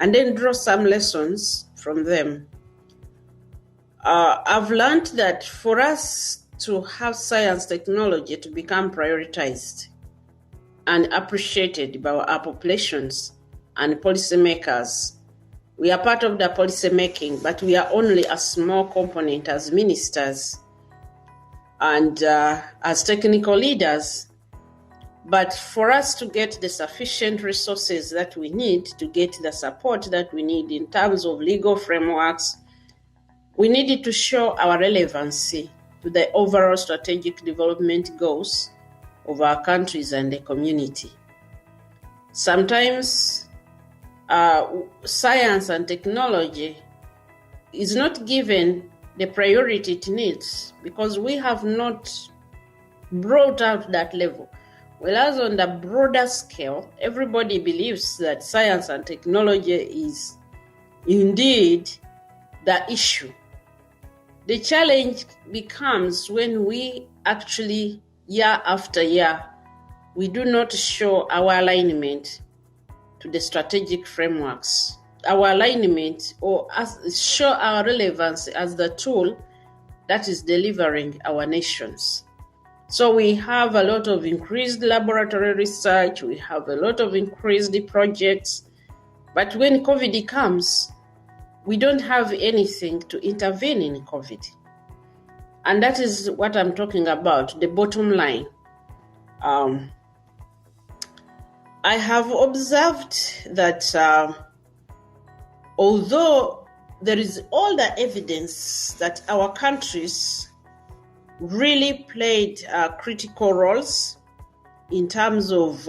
and then draw some lessons from them. I've learned that for us to have science technology to become prioritized and appreciated by our populations and policymakers, we are part of the policy making, but we are only a small component as ministers and as technical leaders. But for us to get the sufficient resources that we need, to get the support that we need in terms of legal frameworks, we needed to show our relevancy to the overall strategic development goals of our countries and the community. Sometimes science and technology is not given the priority it needs because we have not brought out that level. Whereas on the broader scale, everybody believes that science and technology is indeed the issue. The challenge becomes when we actually, year after year, we do not show our alignment to the strategic frameworks, our alignment or show our relevance as the tool that is delivering our nations. So we have a lot of increased laboratory research, we have a lot of increased projects, but when COVID comes, we don't have anything to intervene in COVID. And that is what I'm talking about, the bottom line. I have observed that although there is all the evidence that our countries really played critical roles in terms of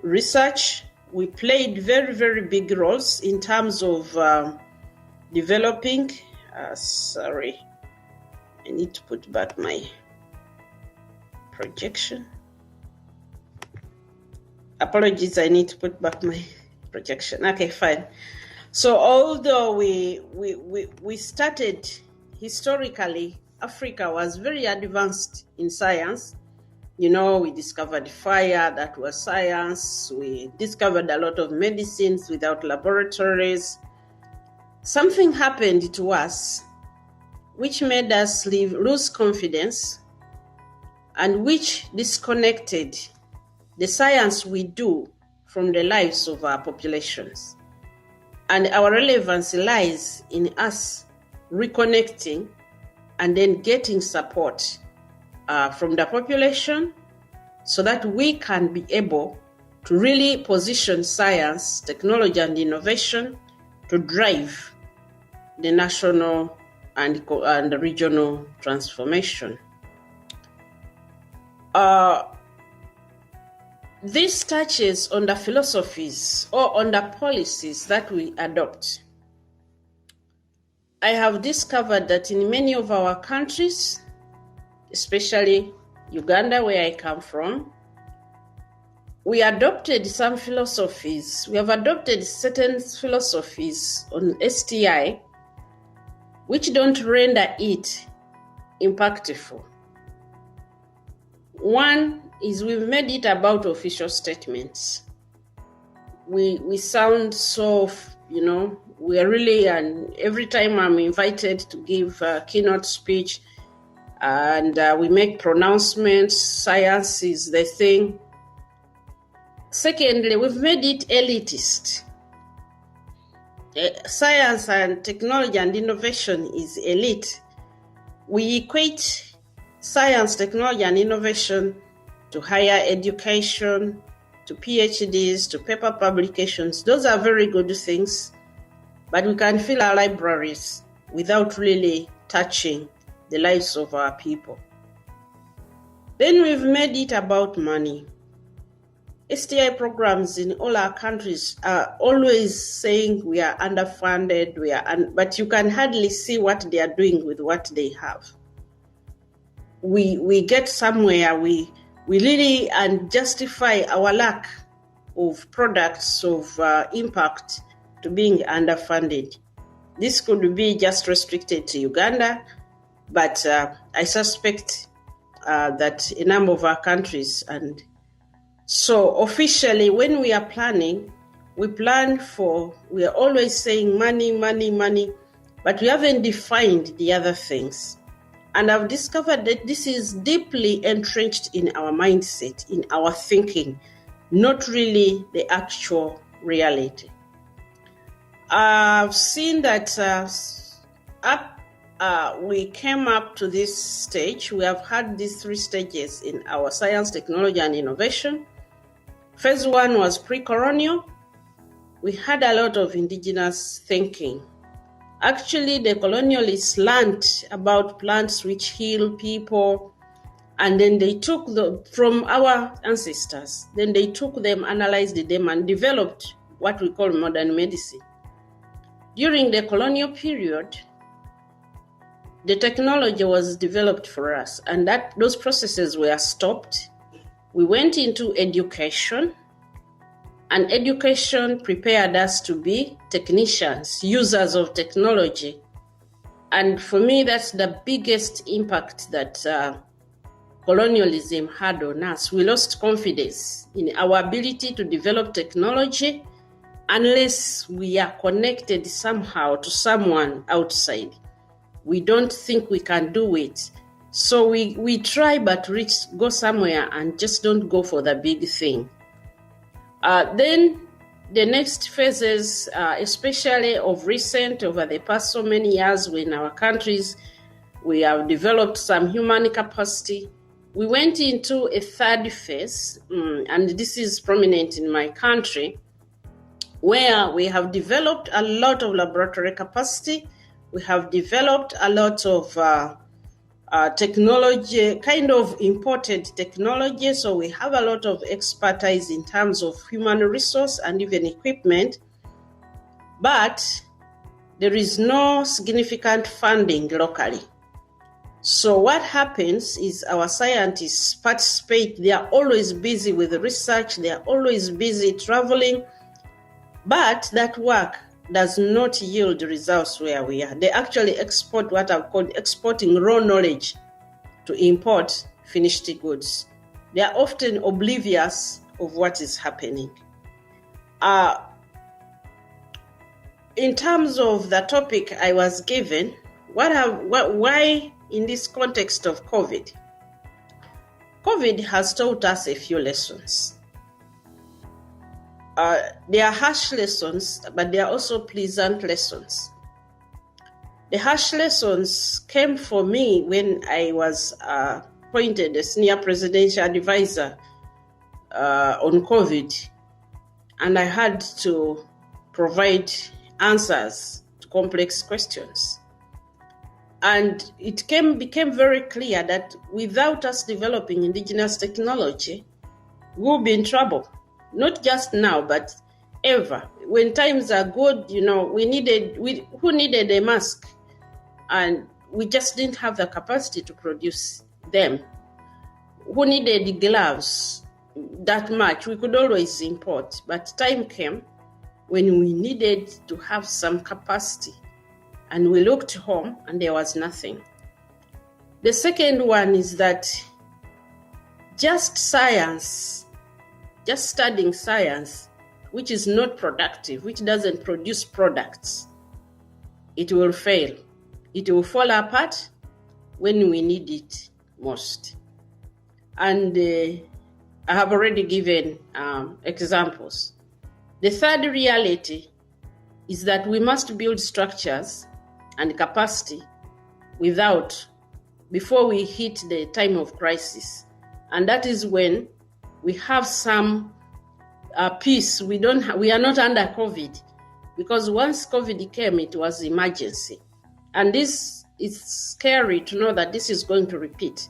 research, we played very, very big roles in terms of developing. Sorry, I need to put back my projection. Apologies, I need to put back my projection. Okay, fine. So although we started historically, Africa was very advanced in science We discovered fire, that was science. We discovered a lot of medicines without laboratories. Something happened to us which made us lose confidence and which disconnected the science we do from the lives of our populations. And our relevance lies in us reconnecting and then getting support from the population so that we can be able to really position science, technology, and innovation to drive the national and the regional transformation. This touches on the philosophies or on the policies that we adopt. I have discovered that in many of our countries, especially Uganda, where I come from, we adopted some philosophies. We have adopted certain philosophies on STI which don't render it impactful. One is we've made it about official statements. We sound so, we are really, and every time I'm invited to give a keynote speech and we make pronouncements, science is the thing. Secondly, we've made it elitist. Science and technology and innovation is elite. We equate science, technology, and innovation to higher education, to PhDs, to paper publications. Those are very good things, but we can fill our libraries without really touching the lives of our people. Then we've made it about money. STI programs in all our countries are always saying we are underfunded, but you can hardly see what they are doing with what they have. We get somewhere, we really justify our lack of products of impact to being underfunded. This could be just restricted to Uganda, but I suspect that a number of our countries. And so officially, when we are planning, we are always saying money, money, money, but we haven't defined the other things. And I've discovered that this is deeply entrenched in our mindset, in our thinking, not really the actual reality. I've seen that we came up to this stage. We have had these 3 stages in our science, technology, and innovation. Phase 1 was pre-colonial. We had a lot of indigenous thinking. Actually, the colonialists learned about plants which heal people, and then they took from our ancestors. Then they took them, analyzed them, and developed what we call modern medicine. During the colonial period, the technology was developed for us, and those processes were stopped. We went into education, and education prepared us to be technicians, users of technology. And for me, that's the biggest impact that colonialism had on us. We lost confidence in our ability to develop technology unless we are connected somehow to someone outside. We don't think we can do it. So we try but go somewhere and just don't go for the big thing. Then the next phases, especially of recent, over the past so many years, in our countries, we have developed some human capacity. We went into a 3rd phase, and this is prominent in my country, where we have developed a lot of laboratory capacity. We have developed a lot of technology, kind of imported technology. So we have a lot of expertise in terms of human resource and even equipment. But there is no significant funding locally. So what happens is our scientists participate. They are always busy with research. They are always busy traveling. But that work does not yield results where we are. They actually export what I've called exporting raw knowledge to import finished goods. They are often oblivious of what is happening. In terms of the topic I was given, why in this context of COVID? COVID has taught us a few lessons. They are harsh lessons, but they are also pleasant lessons. The harsh lessons came for me when I was appointed as senior presidential advisor on COVID, and I had to provide answers to complex questions. And it became very clear that without us developing indigenous technology, we'll be in trouble. Not just now, but ever. When times are good, who needed a mask? And we just didn't have the capacity to produce them. Who needed gloves that much? We could always import. But time came when we needed to have some capacity. And we looked home and there was nothing. The second one is that just studying science, which is not productive, which doesn't produce products, it will fail. It will fall apart when we need it most. And I have already given examples. The third reality is that we must build structures and capacity before we hit the time of crisis. And that is when we have some peace. We are not under COVID, because once COVID came, it was emergency. And this is scary to know that this is going to repeat.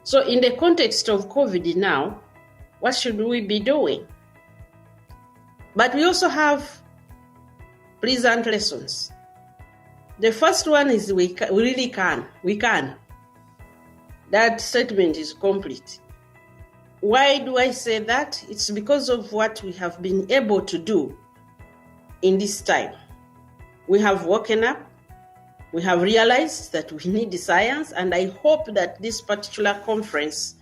So in the context of COVID now, what should we be doing? But we also have pleasant lessons. The first one is we really can. We can. That statement is complete. Why do I say that? It's because of what we have been able to do in this time. We have woken up. We have realized that we need science, and I hope that this particular conference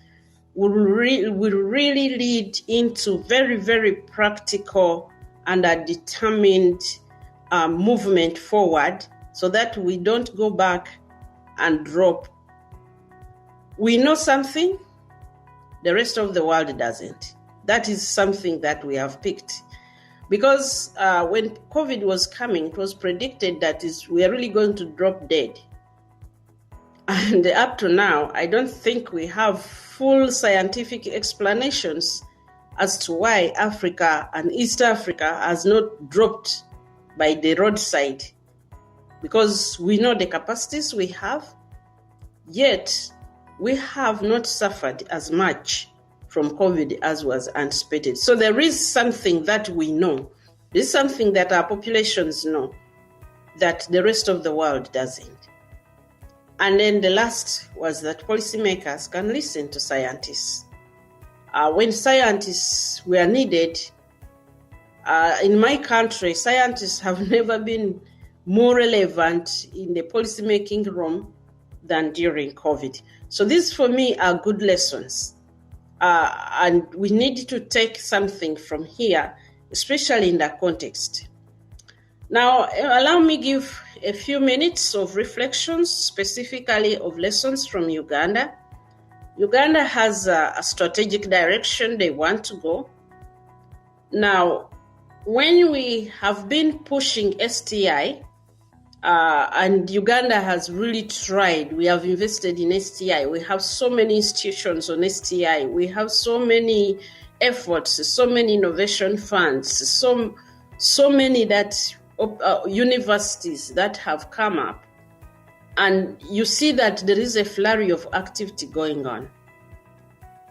will really lead into very, very practical and a determined movement forward, so that we don't go back and drop. We know something, the rest of the world doesn't. That is something that we have picked. Because when COVID was coming, it was predicted that we are really going to drop dead. And up to now, I don't think we have full scientific explanations as to why Africa and East Africa has not dropped by the roadside. Because we know the capacities we have, yet we have not suffered as much from COVID as was anticipated. So there is something that we know. There's something that our populations know that the rest of the world doesn't. And then the last was that policymakers can listen to scientists. When scientists were needed, in my country, scientists have never been more relevant in the policymaking room than during COVID. So these for me are good lessons. And we need to take something from here, especially in that context. Now, allow me give a few minutes of reflections, specifically of lessons from Uganda. Uganda has a strategic direction they want to go. Now, when we have been pushing STI, and Uganda has really tried. We have invested in STI. We have so many institutions on STI. We have so many efforts, so many innovation funds, so many universities that have come up. And you see that there is a flurry of activity going on.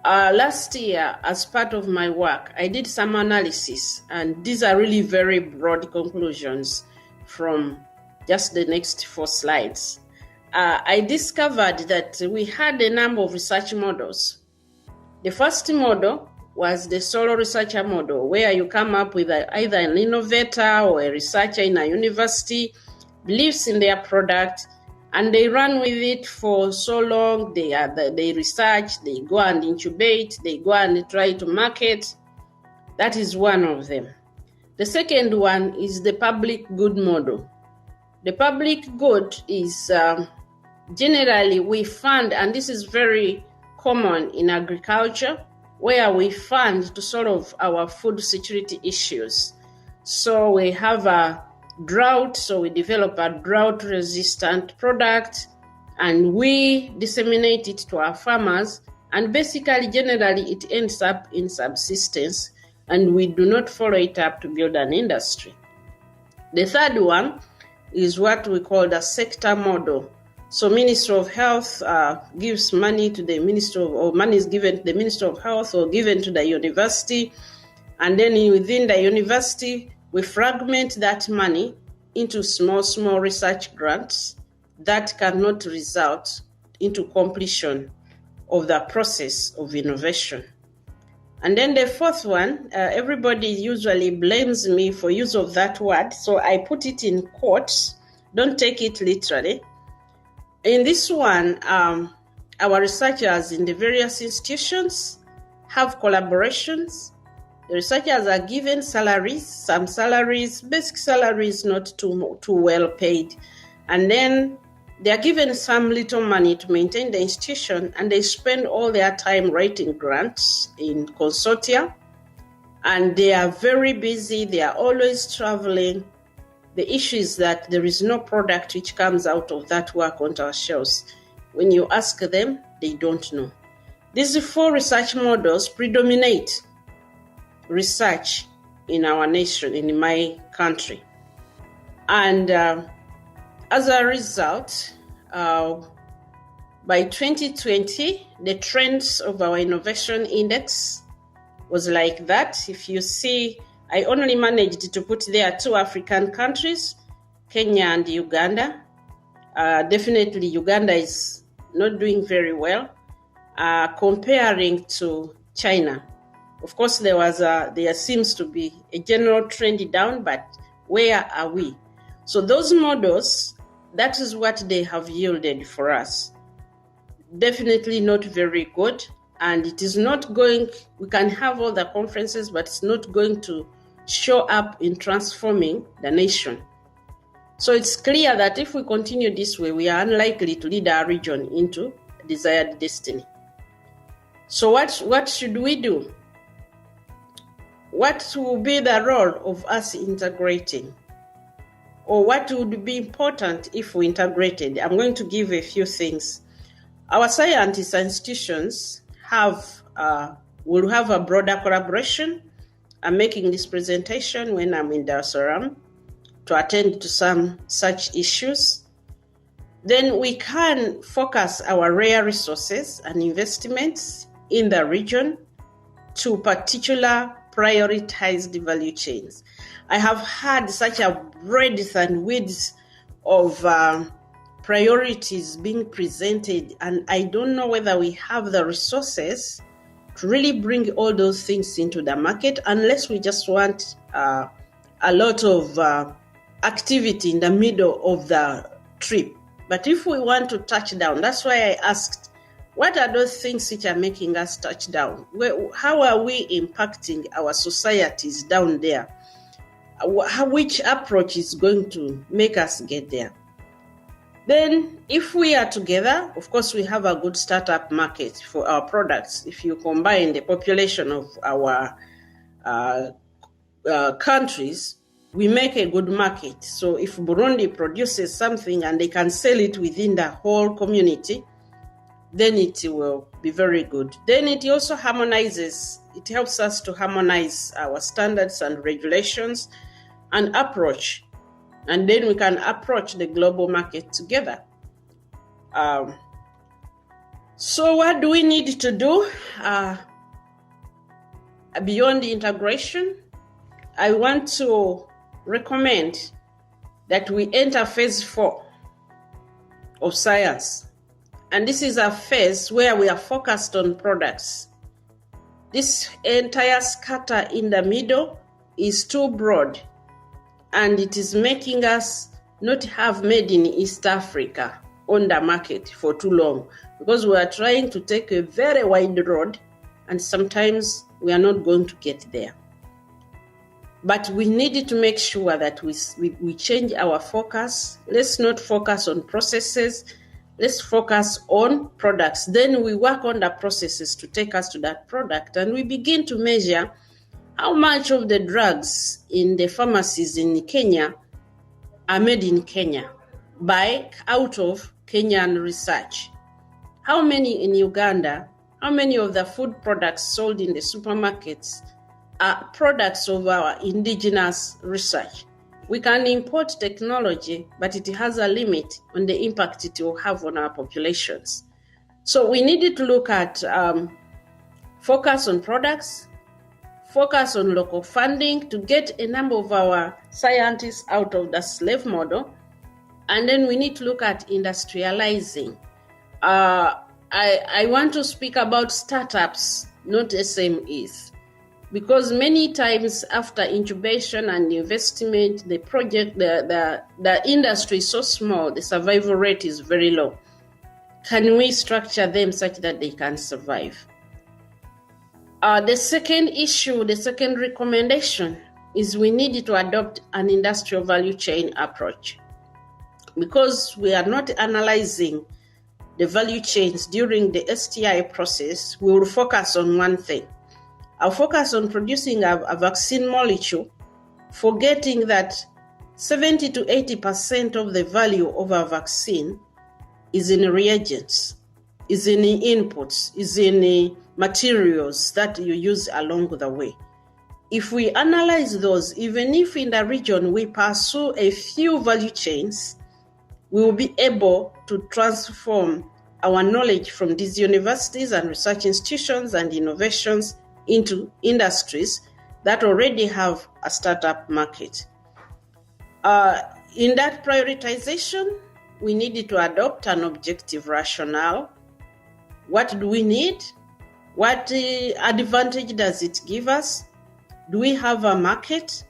Last year, as part of my work, I did some analysis, and these are really very broad conclusions from just the next 4 slides. I discovered that we had a number of research models. The first model was the solo researcher model, where you come up with either an innovator or a researcher in a university, believes in their product, And they run with it for so long. They research, they go and incubate, they go and try to market. That is one of them. The second one is the public good model. The public good is generally we fund, and this is very common in agriculture, where we fund to solve our food security issues. So we have a drought, so we develop a drought-resistant product, and we disseminate it to our farmers, and basically, generally, it ends up in subsistence, and we do not follow it up to build an industry. The third one is what we call the sector model. So Ministry of Health gives money to the Ministry of, or money is given to the Ministry of Health or given to the university, and then within the university, we fragment that money into small research grants that cannot result into completion of the process of innovation. And then the fourth one, everybody usually blames me for use of that word, so I put it in quotes. Don't take it literally. In this one, our researchers in the various institutions have collaborations. The researchers are given salaries, some salaries, basic salaries not too well paid. And then they are given some little money to maintain the institution, and they spend all their time writing grants in consortia. And they are very busy, they are always traveling. The issue is that there is no product which comes out of that work onto our shelves. When you ask them, they don't know. These four research models predominate research in our nation, in my country. And as a result, by 2020, the trends of our innovation index was like that. If you see, I only managed to put there 2 African countries, Kenya and Uganda. Definitely Uganda is not doing very well comparing to China. Of course, there seems to be a general trend down, but where are we? So those models, that is what they have yielded for us. Definitely not very good, and it is not going, we can have all the conferences, but it's not going to show up in transforming the nation. So it's clear that if we continue this way, we are unlikely to lead our region into a desired destiny. So what should we do? What will be the role of us integrating? Or what would be important if we integrated? I'm going to give a few things. Our scientists and institutions will have a broader collaboration. I'm making this presentation when I'm in Dar es Salaam to attend to some such issues. Then we can focus our rare resources and investments in the region to particular prioritized value chains. I have had such a breadth and width of priorities being presented, and I don't know whether we have the resources to really bring all those things into the market, unless we just want a lot of activity in the middle of the trip. But if we want to touch down, that's why I asked, what are those things which are making us touch down? How are we impacting our societies down there? Which approach is going to make us get there? Then, if we are together, of course, we have a good startup market for our products. If you combine the population of our countries, we make a good market. So if Burundi produces something and they can sell it within the whole community, then it will be very good. Then it also harmonizes. It helps us to harmonize our standards and regulations and approach. And then we can approach the global market together. So what do we need to do beyond the integration? I want to recommend that we enter phase 4 of science. And this is a phase where we are focused on products. This entire scatter in the middle is too broad, and it is making us not have made in East Africa. on the market for too long, because we are trying to take a very wide road and sometimes we are not going to get there. But we needed to make sure that we change our focus. Let's not focus on processes. Let's focus on products. Then we work on the processes to take us to that product. And we begin to measure how much of the drugs in the pharmacies in Kenya are made in Kenya out of Kenyan research. How many in Uganda, how many of the food products sold in the supermarkets are products of our indigenous research? We can import technology, but it has a limit on the impact it will have on our populations. So we needed to look at focus on products, focus on local funding to get a number of our scientists out of the slave model. And then we need to look at industrializing. I want to speak about startups, not SMEs, because many times after incubation and investment, the project, the industry is so small, the survival rate is very low. Can we structure them such that they can survive? The second issue, the second recommendation is we need to adopt an industrial value chain approach. Because we are not analyzing the value chains during the STI process, we will focus on one thing. I'll focus on producing a vaccine molecule, forgetting that 70 to 80% of the value of a vaccine is in reagents, is in inputs, is in materials that you use along the way. If we analyze those, even if in the region we pursue a few value chains, we will be able to transform our knowledge from these universities and research institutions and innovations into industries that already have a startup market. In that prioritization, we needed to adopt an objective rationale. What do we need? What advantage does it give us? Do we have a market?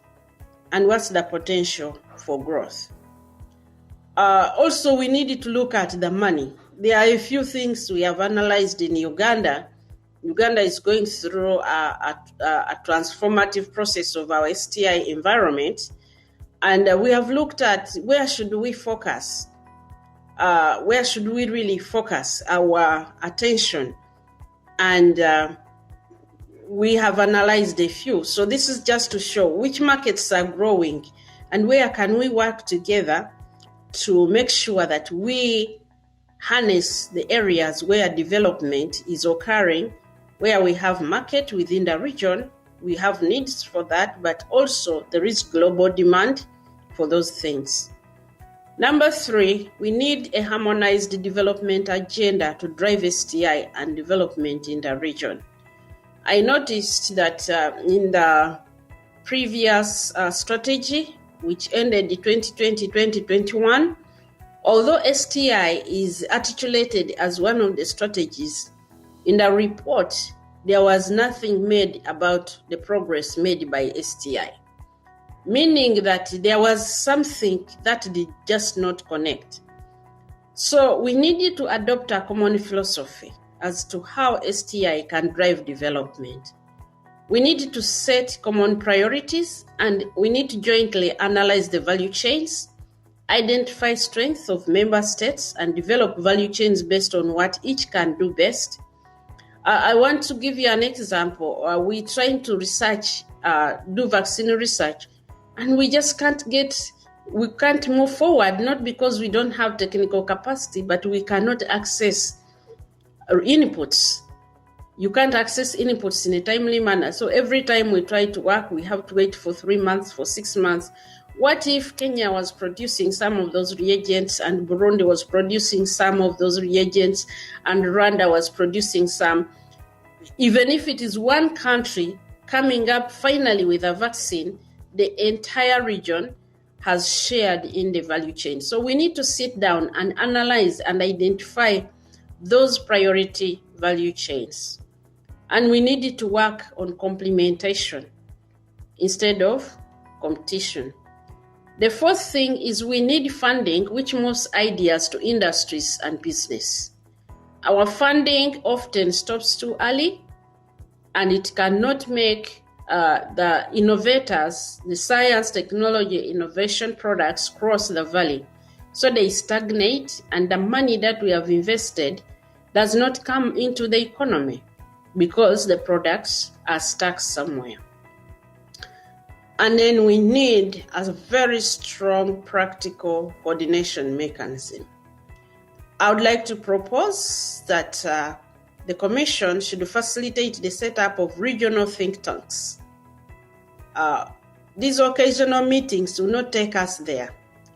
And what's the potential for growth? Also, we needed to look at the money. There are a few things we have analyzed in Uganda. Uganda is going through a transformative process of our STI environment. And we have looked at where should we focus? Where should we really focus our attention? And we have analyzed a few. So this is just to show which markets are growing and where can we work together to make sure that we harness the areas where development is occurring, where we have market within the region, we have needs for that, but also there is global demand for those things. Number 3, we need a harmonized development agenda to drive STI and development in the region. I noticed that in the previous strategy, which ended in 2020-2021, although STI is articulated as one of the strategies, in the report, there was nothing made about the progress made by STI, meaning that there was something that did just not connect. So we needed to adopt a common philosophy as to how STI can drive development. We need to set common priorities, and we need to jointly analyze the value chains, identify strengths of member states, and develop value chains based on what each can do best. I want to give you an example. We're trying to do vaccine research, and we just can't move forward, not because we don't have technical capacity, but we cannot access inputs. You can't access inputs in a timely manner. So every time we try to work, we have to wait for 3 months, for 6 months. What if Kenya was producing some of those reagents and Burundi was producing some of those reagents and Rwanda was producing some? Even if it is one country coming up finally with a vaccine, the entire region has shared in the value chain. So we need to sit down and analyze and identify those priority value chains. And we needed to work on complementation instead of competition. The fourth thing is we need funding which moves ideas to industries and business. Our funding often stops too early, and it cannot make the innovators, the science, technology, innovation products cross the valley. So they stagnate, and the money that we have invested does not come into the economy because the products are stuck somewhere. And then we need a very strong practical coordination mechanism. I would like to propose that the Commission should facilitate the setup of regional think tanks. These occasional meetings do not take us there,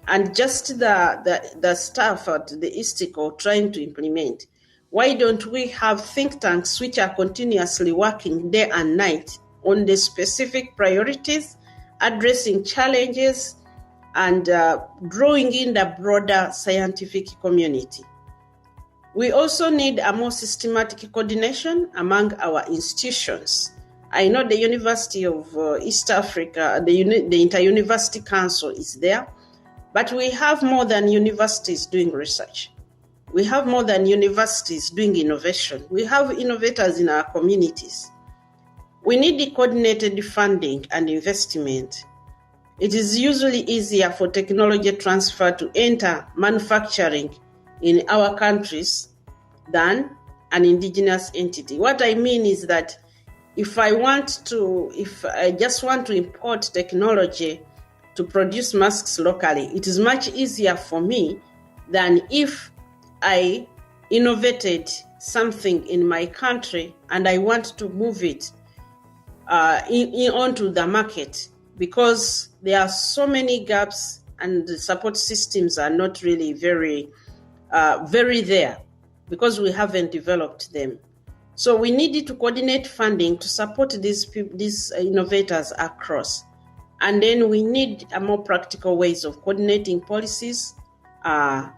and just the staff at the ISTICO trying to implement. Why don't we have think tanks which are continuously working day and night on the specific priorities, addressing challenges, and drawing in the broader scientific community? We also need a more systematic coordination among our institutions. I know the University of East Africa, the Inter-University Council is there, but we have more than universities doing research. We have more than universities doing innovation. We have innovators in our communities. We need the coordinated funding and investment. It is usually easier for technology transfer to enter manufacturing in our countries than an indigenous entity. What I mean is that if I just want to import technology to produce masks locally, it is much easier for me than if I innovated something in my country and I want to move it onto the market, because there are so many gaps and the support systems are not really very there because we haven't developed them. So we needed to coordinate funding to support these innovators across. And then we need a more practical ways of coordinating policies and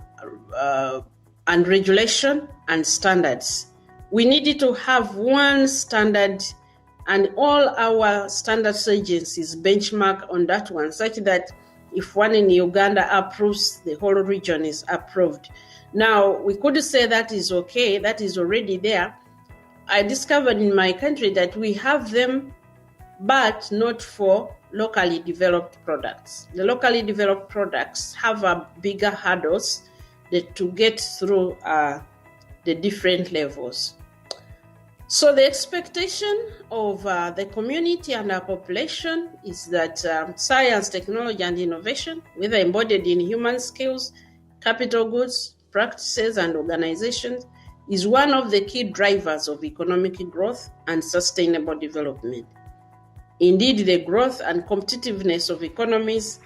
regulation and standards. We needed to have one standard and all our standards agencies benchmark on that one, such that if one in Uganda approves, the whole region is approved. Now, we could say that is okay, that is already there. I discovered in my country that we have them, but not for locally developed products. The locally developed products have a bigger hurdles to get through the different levels. So the expectation of the community and our population is that science, technology, and innovation, whether embodied in human skills, capital goods, practices, and organizations, is one of the key drivers of economic growth and sustainable development. Indeed, the growth and competitiveness of economies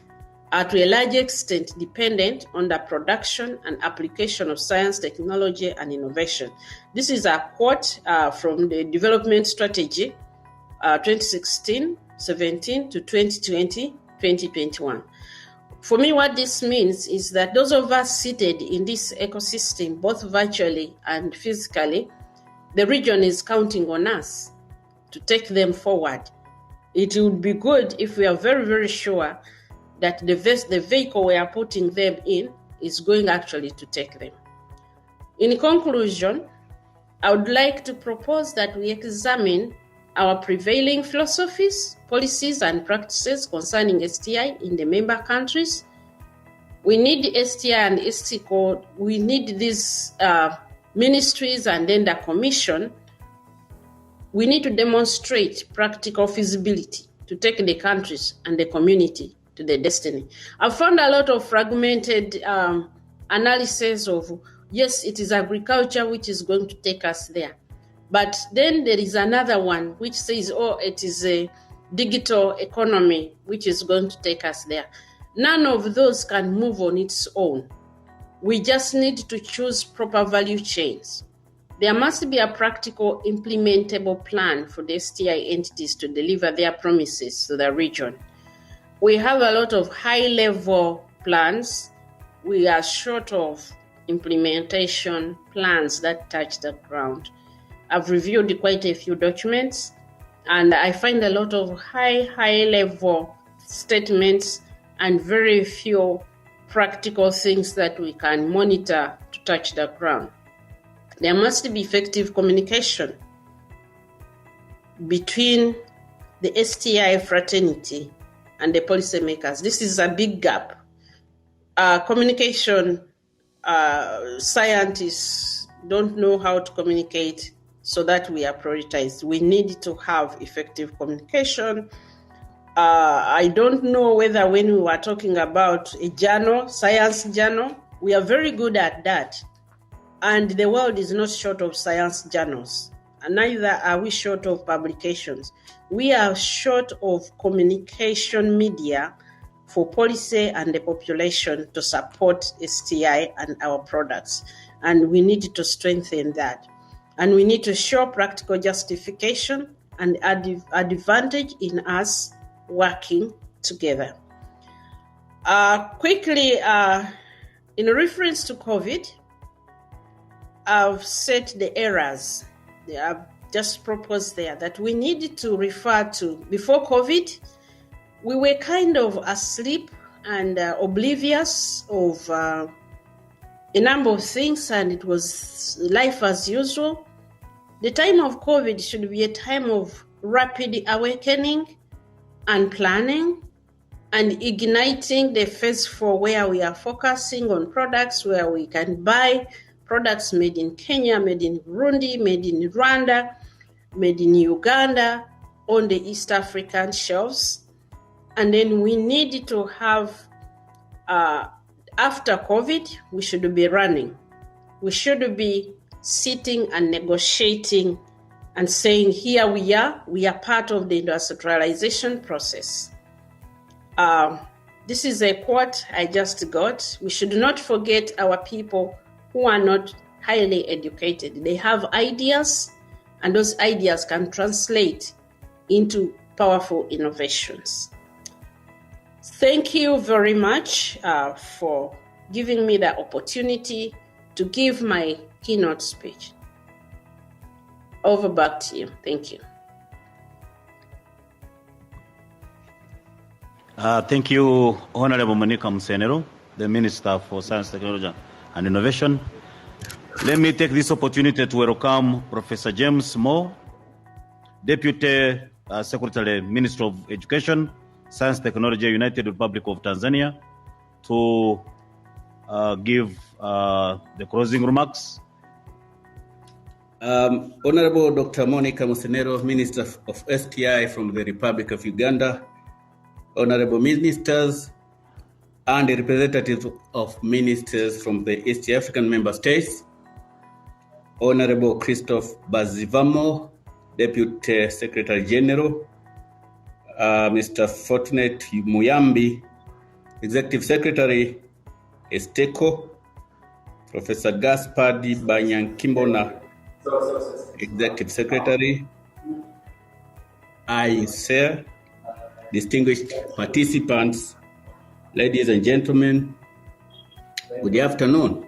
are to a large extent dependent on the production and application of science, technology, and innovation. This is a quote from the Development Strategy 2016-17 to 2020-2021. For me, what this means is that those of us seated in this ecosystem, both virtually and physically, the region is counting on us to take them forward. It would be good if we are very, very sure that the vehicle we are putting them in is going actually to take them. In conclusion, I would like to propose that we examine our prevailing philosophies, policies, and practices concerning STI in the member countries. We need STI and STICO. We need these ministries and then the commission. We need to demonstrate practical feasibility to take the countries and the community to their destiny. I've found a lot of fragmented analysis of, yes, it is agriculture which is going to take us there. But then there is another one which says, oh, it is a digital economy which is going to take us there. None of those can move on its own. We just need to choose proper value chains. There must be a practical, implementable plan for the STI entities to deliver their promises to the region. We have a lot of high-level plans. We are short of implementation plans that touch the ground. I've reviewed quite a few documents, and I find a lot of high-level statements and very few practical things that we can monitor to touch the ground. There must be effective communication between the STI fraternity and the policymakers. This is a big gap. Communication, scientists don't know how to communicate so that we are prioritized. We need to have effective communication. I don't know whether when we were talking about a journal, science journal, we are very good at that. And the world is not short of science journals. And neither are we short of publications. We are short of communication media for policy and the population to support STI and our products. And we need to strengthen that. And we need to show practical justification and advantage in us working together. Quickly, in reference to COVID, I've set the errors. I've just proposed there that we need to refer to. Before COVID, we were kind of asleep and oblivious of a number of things, and it was life as usual. The time of COVID should be a time of rapid awakening and planning and igniting the phase 4, where we are focusing on products where we can buy products made in Kenya, made in Burundi, made in Rwanda, made in Uganda, on the East African shelves. And then we need to have, after COVID, we should be running. We should be sitting and negotiating and saying, here we are part of the industrialization process. This is a quote I just got. We should not forget our people who are not highly educated. They have ideas, and those ideas can translate into powerful innovations. Thank you very much for giving me the opportunity to give my keynote speech. Over back to you. Thank you. Thank you, Honorable Monica Musenero, the Minister for Science, Technology and Innovation. Let me take this opportunity to welcome Professor James Moore, Deputy Secretary, Minister of Education, Science, Technology, United Republic of Tanzania, to give the closing remarks. Honorable Dr. Monica Musenero, Minister of STI from the Republic of Uganda, Honorable Ministers, and the representatives of ministers from the East African member states, Honorable Christophe Bazivamo, Deputy Secretary General, Mr. Fortunate Muyambi, Executive Secretary, Esteco, Professor Gaspard Banyankimbona, Executive Secretary, ICER, distinguished participants, ladies and gentlemen, good afternoon.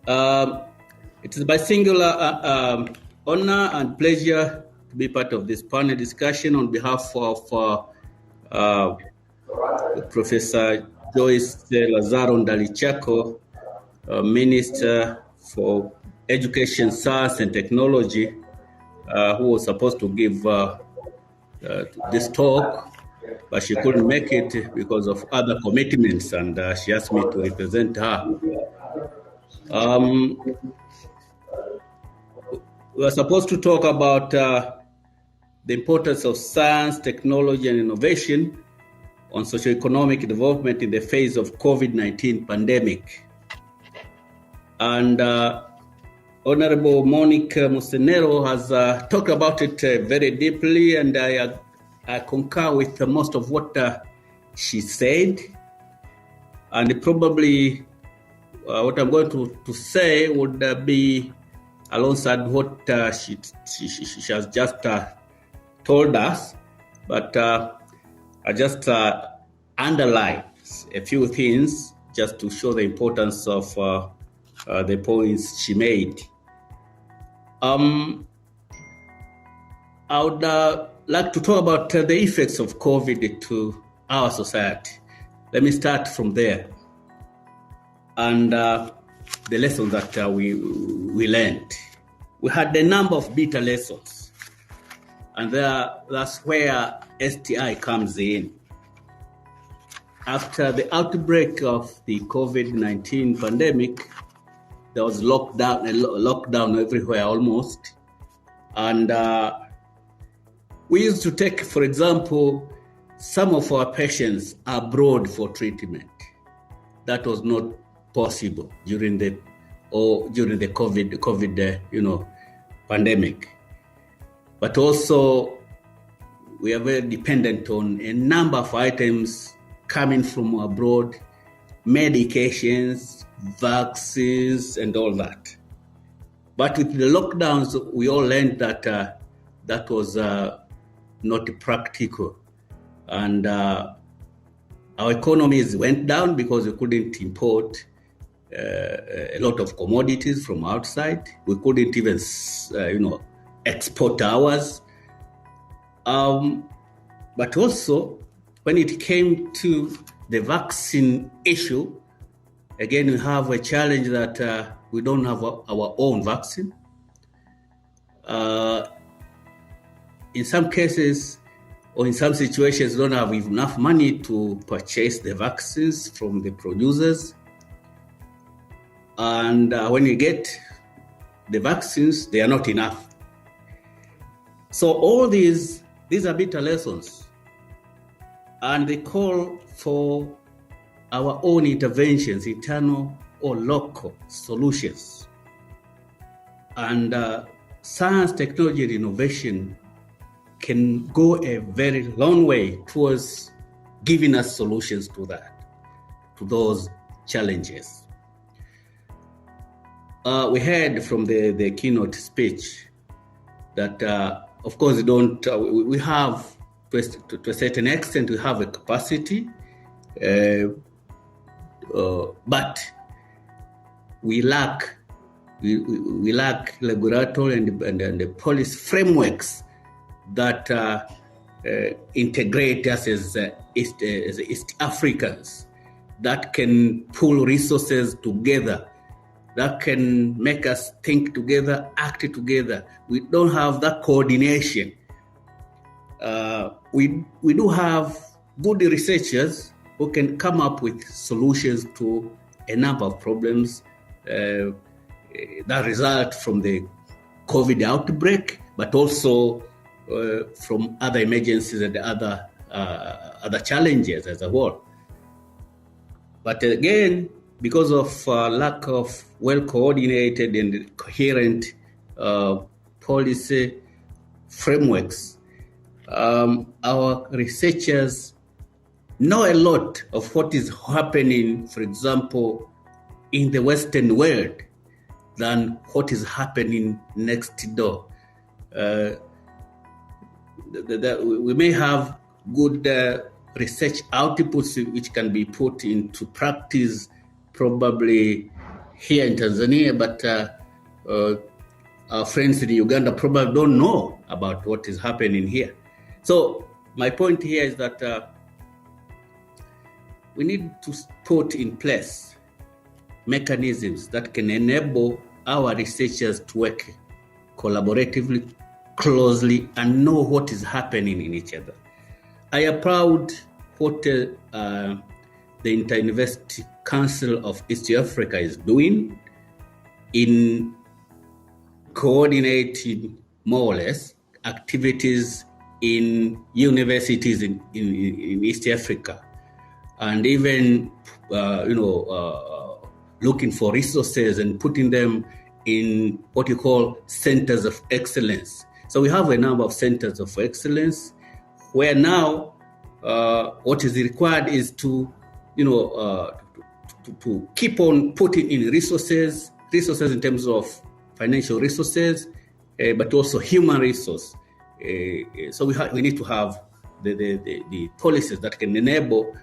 It is my singular honor and pleasure to be part of this panel discussion on behalf of Professor Joyce Lazaro Ndalichako, Minister for Education, Science and Technology, who was supposed to give this talk, but she couldn't make it because of other commitments, and she asked me to represent her. We are supposed to talk about the importance of science, technology, and innovation on socioeconomic development in the phase of COVID-19 pandemic. And Honorable Monica Musenero has talked about it very deeply, and I concur with most of what she said. And probably what I'm going to say would be alongside what she has just told us, but I just underline a few things just to show the importance of the points she made. I would like to talk about the effects of COVID to our society. Let me start from there. And the lessons that we learned. We had a number of bitter lessons. And that's where STI comes in. After the outbreak of the COVID-19 pandemic, there was lockdown everywhere almost. And we used to take, for example, some of our patients abroad for treatment. That was not possible during the COVID pandemic. But also, we are very dependent on a number of items coming from abroad, medications, vaccines, and all that. But with the lockdowns, we all learned that that was not practical. And our economies went down because we couldn't import a lot of commodities from outside. We couldn't even, export ours. But also, when it came to the vaccine issue, again, we have a challenge that we don't have our own vaccine. In some cases, or in some situations, we don't have enough money to purchase the vaccines from the producers. And when you get the vaccines, they are not enough. So all these are bitter lessons. And they call for our own interventions, internal or local solutions. And science, technology, and innovation can go a very long way towards giving us solutions to those challenges. We heard from the keynote speech that, of course, we have, to a certain extent, we have a capacity, but we lack regulatory and policy frameworks that integrate us as East Africans, that can pull resources together, that can make us think together, act together. We don't have that coordination. We do have good researchers who can come up with solutions to a number of problems that result from the COVID outbreak, but also from other emergencies and other challenges as a whole. But again, because of lack of well-coordinated and coherent policy frameworks, our researchers know a lot of what is happening, for example, in the Western world than what is happening next door. We may have good research outputs which can be put into practice probably here in Tanzania, but our friends in Uganda probably don't know about what is happening here. So my point here is that we need to put in place mechanisms that can enable our researchers to work collaboratively, closely, and know what is happening in each other. I applaud what the Inter-University Council of East Africa is doing in coordinating more or less activities in universities in East Africa, and even looking for resources and putting them in what you call centers of excellence. So we have a number of centers of excellence where now what is required is to keep on putting in resources in terms of financial resources, but also human resource. So we need to have the policies that can enable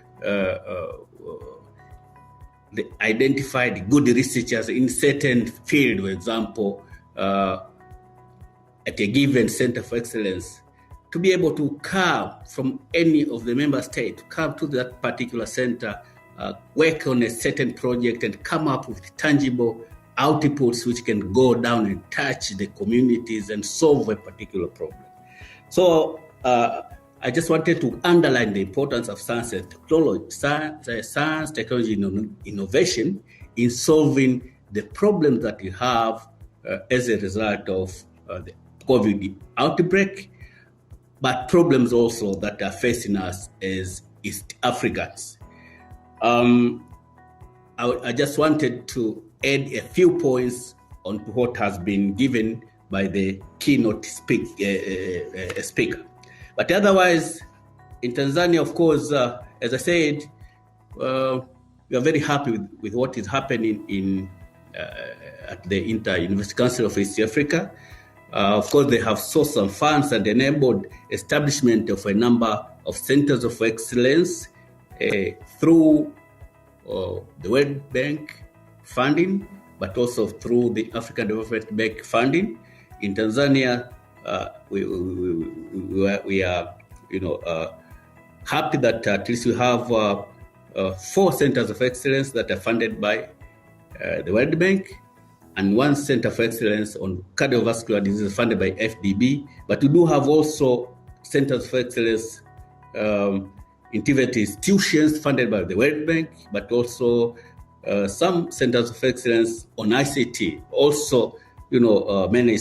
the identified good researchers in certain field, for example, at a given center of excellence, to be able to come from any of the member states, come to that particular center, work on a certain project and come up with tangible outputs which can go down and touch the communities and solve a particular problem. So I just wanted to underline the importance of science and technology, science, technology, and innovation in solving the problems that we have as a result of the COVID outbreak, but problems also that are facing us as East Africans. I just wanted to add a few points on what has been given by the keynote speaker. But otherwise, in Tanzania, of course, as I said, we are very happy with what is happening at the Inter-University Council of East Africa. Of course, they have sourced some funds and enabled establishment of a number of centers of excellence through the World Bank funding, but also through the African Development Bank funding. In Tanzania, we are, happy that at least we have 4 centers of excellence that are funded by the World Bank, and 1 center of excellence on cardiovascular disease funded by FDB. But we do have also centers of excellence in TVET institutions funded by the World Bank, but also some centers of excellence on ICT, also, many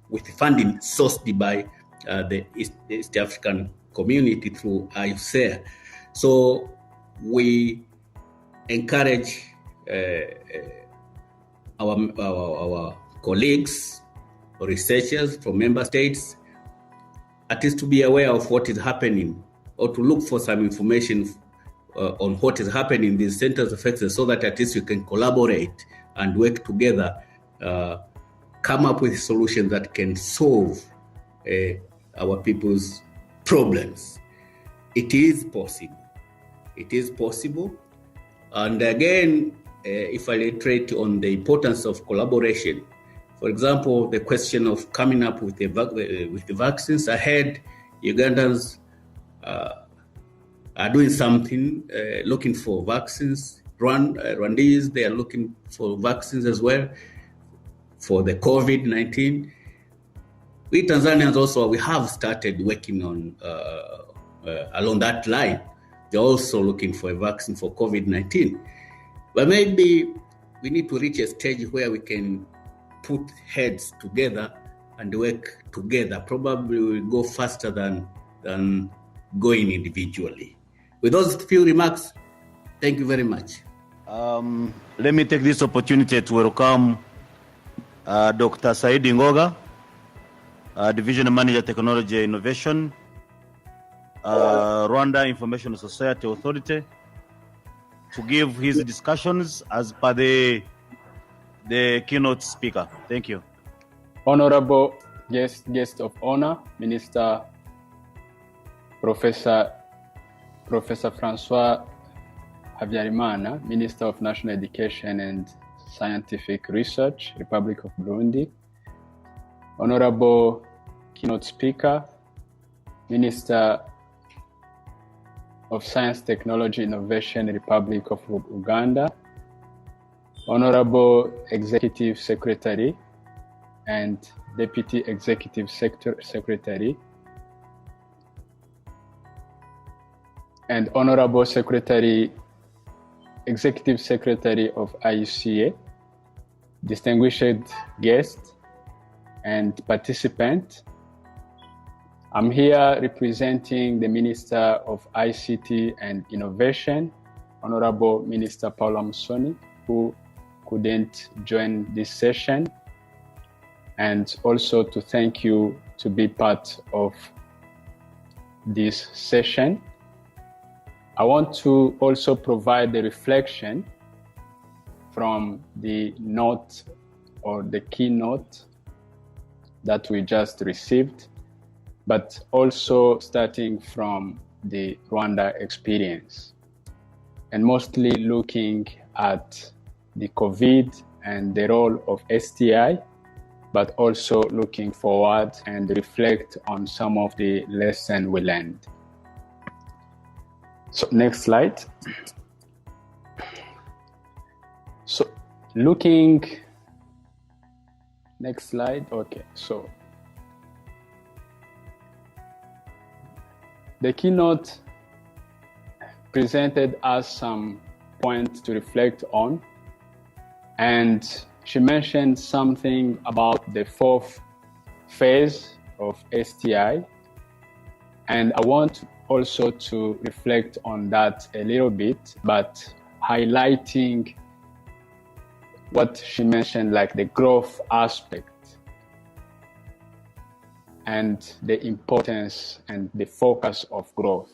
with funding sourced by the East African community through IUCER. So we encourage our colleagues or researchers from member states at least to be aware of what is happening, or to look for some information on what is happening in these centers of excellence, so that at least we can collaborate and work together, come up with solutions that can solve our people's problems. It is possible. It is possible. And again, if I reiterate on the importance of collaboration, for example, the question of coming up with the vaccines ahead, Ugandans are doing something, looking for vaccines. Rwandese, they are looking for vaccines as well for the COVID-19. We Tanzanians also, we have started working on along that line. They're also looking for a vaccine for COVID-19. But maybe we need to reach a stage where we can put heads together and work together. Probably we'll go faster than going individually. With those few remarks, thank you very much. Let me take this opportunity to welcome Dr. Saidi Ngoga, Division Manager, Technology and Innovation, Rwanda Information Society Authority, to give his discussions as per the keynote speaker. Thank you. Honorable guest of honor, Minister Professor Francois Habyarimana, Minister of National Education and Scientific Research, Republic of Burundi. Honorable keynote speaker, Minister of Science, Technology, Innovation, Republic of Uganda. Honorable Executive Secretary and Deputy Executive Secretary, and Honorable Executive Secretary of IUCA, distinguished guest and participant. I'm here representing the Minister of ICT and Innovation, Honorable Minister Paula Musoni, who couldn't join this session, and also to thank you to be part of this session. I want to also provide the reflection from the note or the keynote that we just received, but also starting from the Rwanda experience, and mostly looking at the COVID and the role of STI but also looking forward and reflect on some of the lessons we learned. So next slide. So next slide. Okay, so the keynote presented us some points to reflect on, and she mentioned something about the fourth phase of STI, and I want also to reflect on that a little bit, but highlighting what she mentioned, like the growth aspect and the importance and the focus of growth.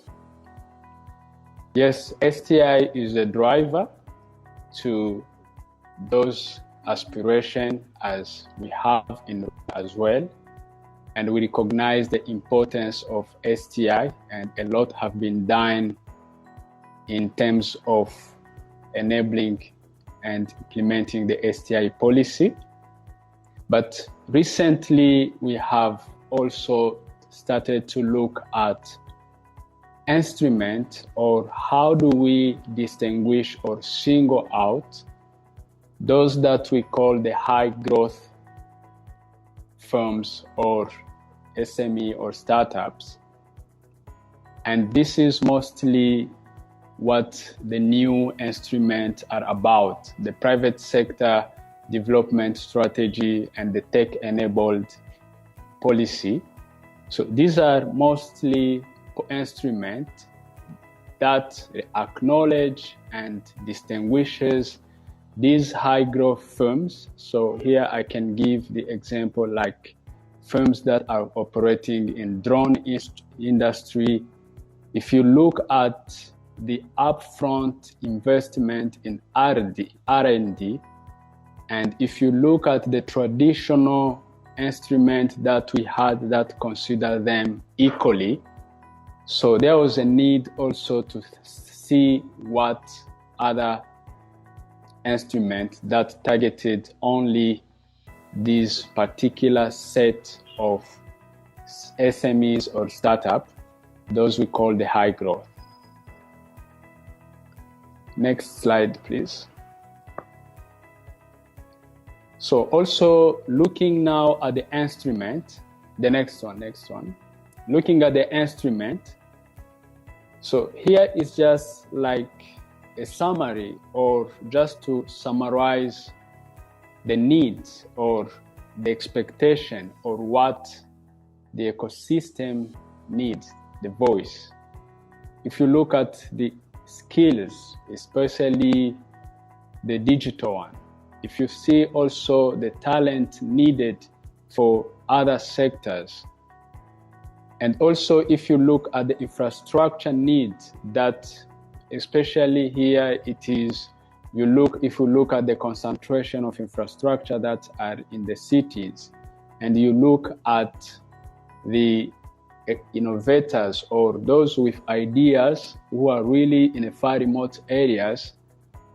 Yes, STI is a driver to those aspirations as we have in as well. And we recognize the importance of STI, and a lot have been done in terms of enabling and implementing the STI policy. But recently, we have also started to look at instruments, or how do we distinguish or single out those that we call the high growth firms or SME or startups. And this is mostly what the new instruments are about, the private sector development strategy and the tech-enabled policy. So these are mostly instruments that acknowledge and distinguishes these high growth firms. So here I can give the example like firms that are operating in drone industry. If you look at the upfront investment in R&D, and if you look at the traditional instrument that we had that consider them equally, so there was a need also to see what other instrument that targeted only this particular set of SMEs or startup, those we call the high growth. Next slide, please. So also looking now at the instrument, the next one. Looking at the instrument. So here is just like a summary, or just to summarize the needs or the expectation or what the ecosystem needs, the voice. If you look at the skills, especially the digital one, if you see also the talent needed for other sectors, and also if you look at the infrastructure needs, that especially here it is, if you look at the concentration of infrastructure that are in the cities, and you look at the innovators or those with ideas who are really in a far remote areas,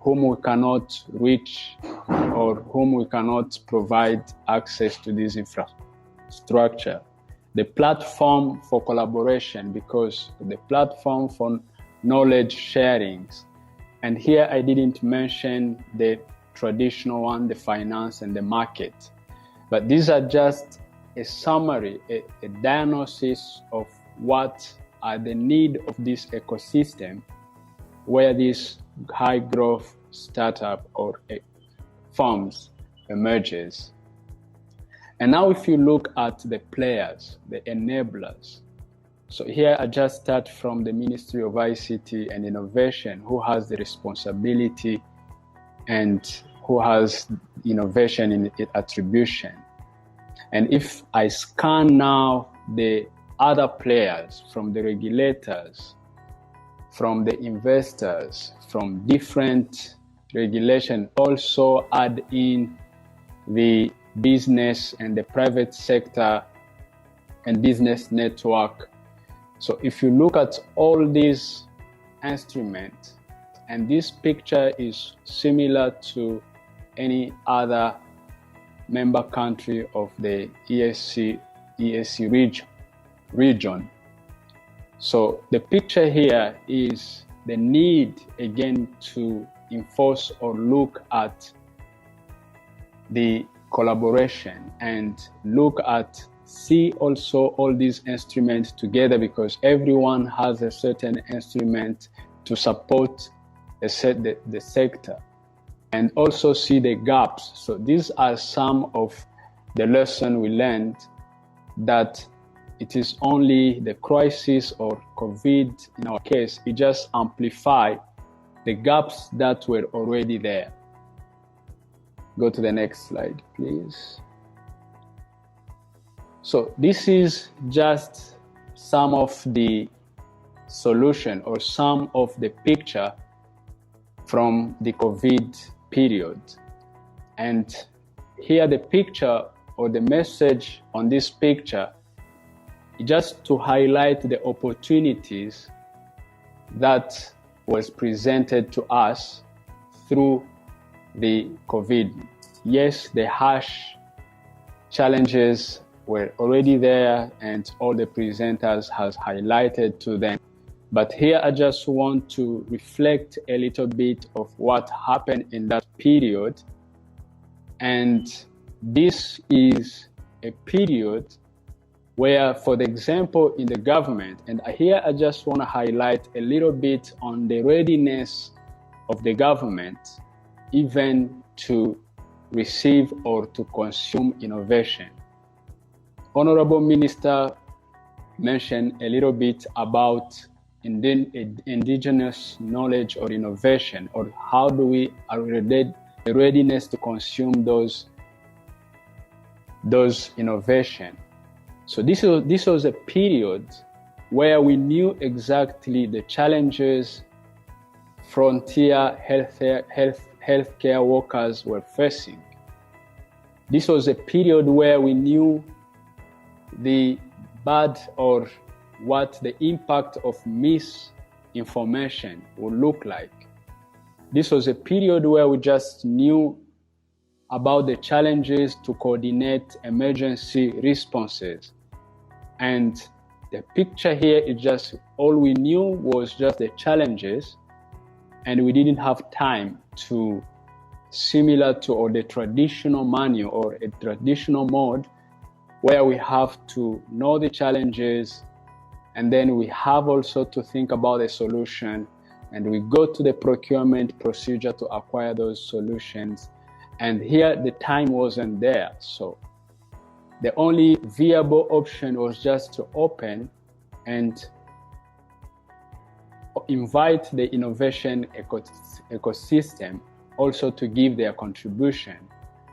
whom we cannot reach or whom we cannot provide access to this infrastructure. The platform for collaboration, because the platform for knowledge sharings. And here I didn't mention the traditional one, the finance and the market. But these are just a summary, a diagnosis of what are the needs of this ecosystem where this high growth startup or firms emerges. And now if you look at the players, the enablers, so here I just start from the Ministry of ICT and Innovation, who has the responsibility and who has innovation in its attribution. And if I scan now the other players, from the regulators, from the investors, from different regulation, also add in the business and the private sector and business network. So if you look at all these instruments, and this picture is similar to any other member country of the EAC region. So the picture here is the need again to enforce or look at the collaboration and look at, see also all these instruments together, because everyone has a certain instrument to support the sector, and also see the gaps. So these are some of the lessons we learned, that it is only the crisis or COVID in our case, it just amplified the gaps that were already there. Go to the next slide, please. So this is just some of the solution or some of the picture from the COVID period. And here the picture or the message on this picture is just to highlight the opportunities that was presented to us through the COVID. Yes, the harsh challenges were already there and all the presenters has highlighted to them. But here I just want to reflect a little bit of what happened in that period. And this is a period where, for the example, in the government, and here I just want to highlight a little bit on the readiness of the government, even to receive or to consume innovation. Honorable Minister mentioned a little bit about indigenous knowledge or innovation, or how do we are the readiness to consume those innovation. So this was a period where we knew exactly the challenges frontier healthcare workers were facing. This was a period where we knew the bad or what the impact of misinformation would look like. This was a period where we just knew about the challenges to coordinate emergency responses. And the picture here is just, all we knew was just the challenges, and we didn't have time to, similar to or the traditional manual or a traditional mode, where we have to know the challenges, and then we have also to think about a solution, and we go to the procurement procedure to acquire those solutions. And here the time wasn't there. So the only viable option was just to open and invite the innovation ecosystem also to give their contribution.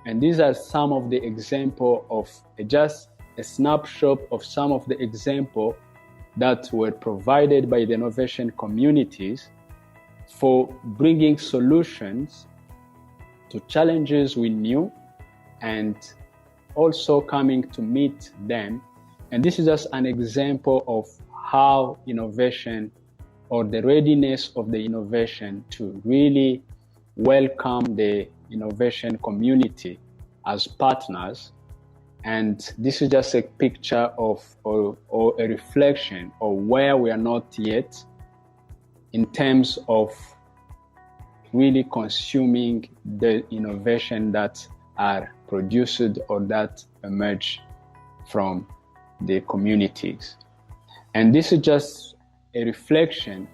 And these are some of the example of just a snapshot of some of the example that were provided by the innovation communities for bringing solutions to challenges we knew and also coming to meet them. And this is just an example of how innovation or the readiness of the innovation to really welcome the innovation community as partners. And this is just a picture of or a reflection of where we are not yet in terms of really consuming the innovation that are produced or that emerge from the communities. And this is just a reflection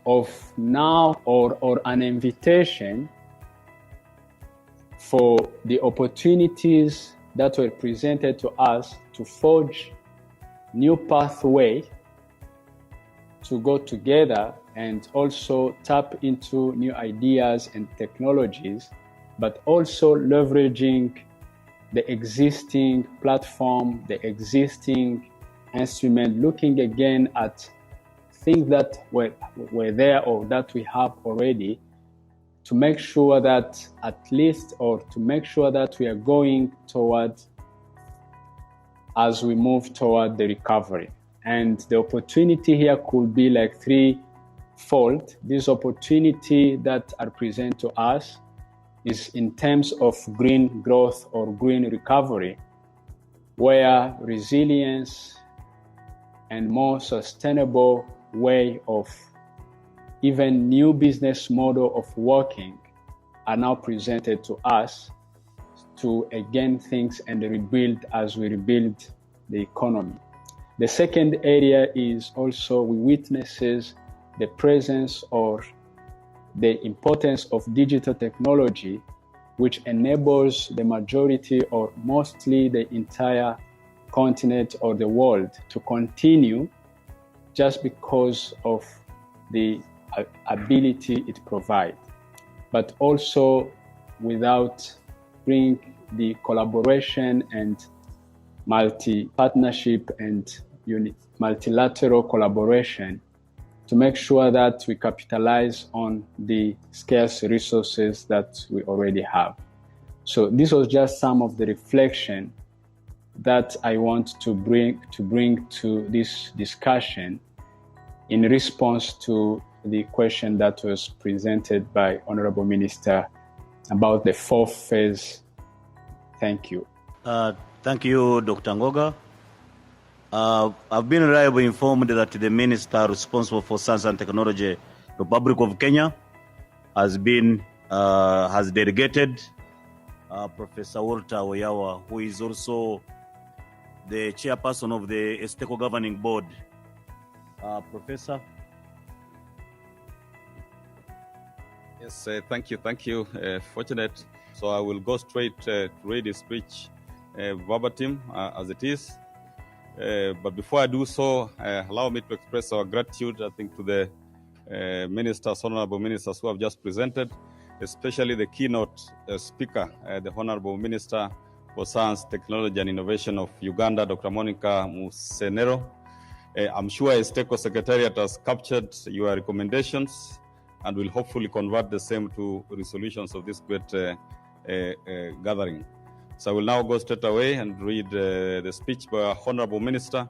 of now or an invitation for the opportunities that were presented to us to forge new pathway to go together and also tap into new ideas and technologies, but also leveraging the existing platform, the existing instrument, looking again at things that were there or that we have already, to make sure that at least, or to make sure that we are going toward, as we move toward the recovery. And the opportunity here could be like threefold. This opportunity that are present to us is in terms of green growth or green recovery, where resilience and more sustainable way of even new business model of working are now presented to us to again things and rebuild as we rebuild the economy. The second area is also we witnesses the presence or the importance of digital technology, which enables the majority or mostly the entire continent or the world to continue just because of the ability it provides, but also without bring the collaboration and multi-partnership and multilateral collaboration to make sure that we capitalize on the scarce resources that we already have. So this was just some of the reflection that I want to bring to this discussion in response to the question that was presented by Honorable Minister about the fourth phase. Thank you. Thank you, Dr. Ngoga. I've been reliably informed that the Minister responsible for Science and Technology, Republic of Kenya, has delegated Professor Walter Oyawa, who is also the chairperson of the ESTECO Governing Board. Professor? Yes, thank you. Fortunate. So I will go straight to read the speech verbatim as it is. But before I do so, allow me to express our gratitude, I think, to the honorable ministers who have just presented, especially the keynote speaker, the Honorable Minister for Science, Technology and Innovation of Uganda, Dr. Monica Musenero. I'm sure ESTECO Secretariat has captured your recommendations and will hopefully convert the same to resolutions of this great gathering. So I will now go straight away and read the speech by our Honorable Minister,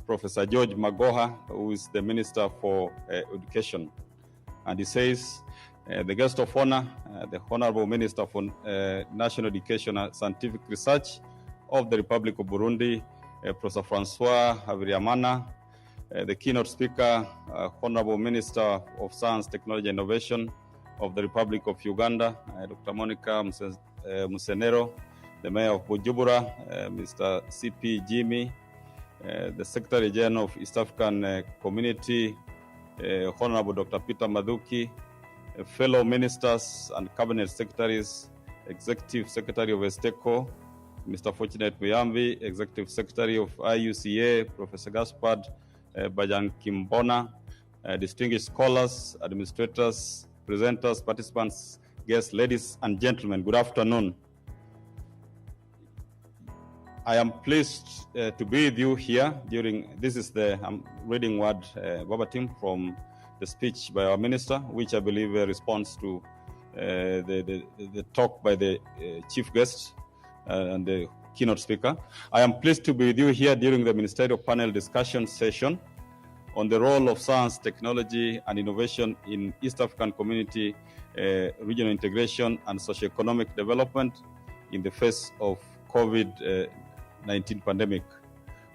Professor George Magoha, who is the Minister for Education. And he says, the guest of honor, the Honorable Minister for National Education and Scientific Research of the Republic of Burundi, Professor Francois Haviriamana, the keynote speaker, Honorable Minister of Science, Technology and Innovation of the Republic of Uganda, Dr. Monica Musenero, the Mayor of Bujumbura, Mr. C.P. Jimmy, the Secretary General of East African Community, Honorable Dr. Peter Mathuki, fellow ministers and cabinet secretaries, Executive Secretary of ESTECO, Mr. Fortunate Muyambi, Executive Secretary of IUCA, Professor Gaspard Bajan Kimbona, distinguished scholars, administrators, presenters, participants, guests, ladies and gentlemen, good afternoon. I am pleased to be with you here I'm reading word verbatim from the speech by our minister, which I believe responds to the talk by the chief guest and the keynote speaker. I am pleased to be with you here during the ministerial panel discussion session on the role of science, technology, and innovation in East African community, regional integration, and socioeconomic development in the face of COVID-19 pandemic.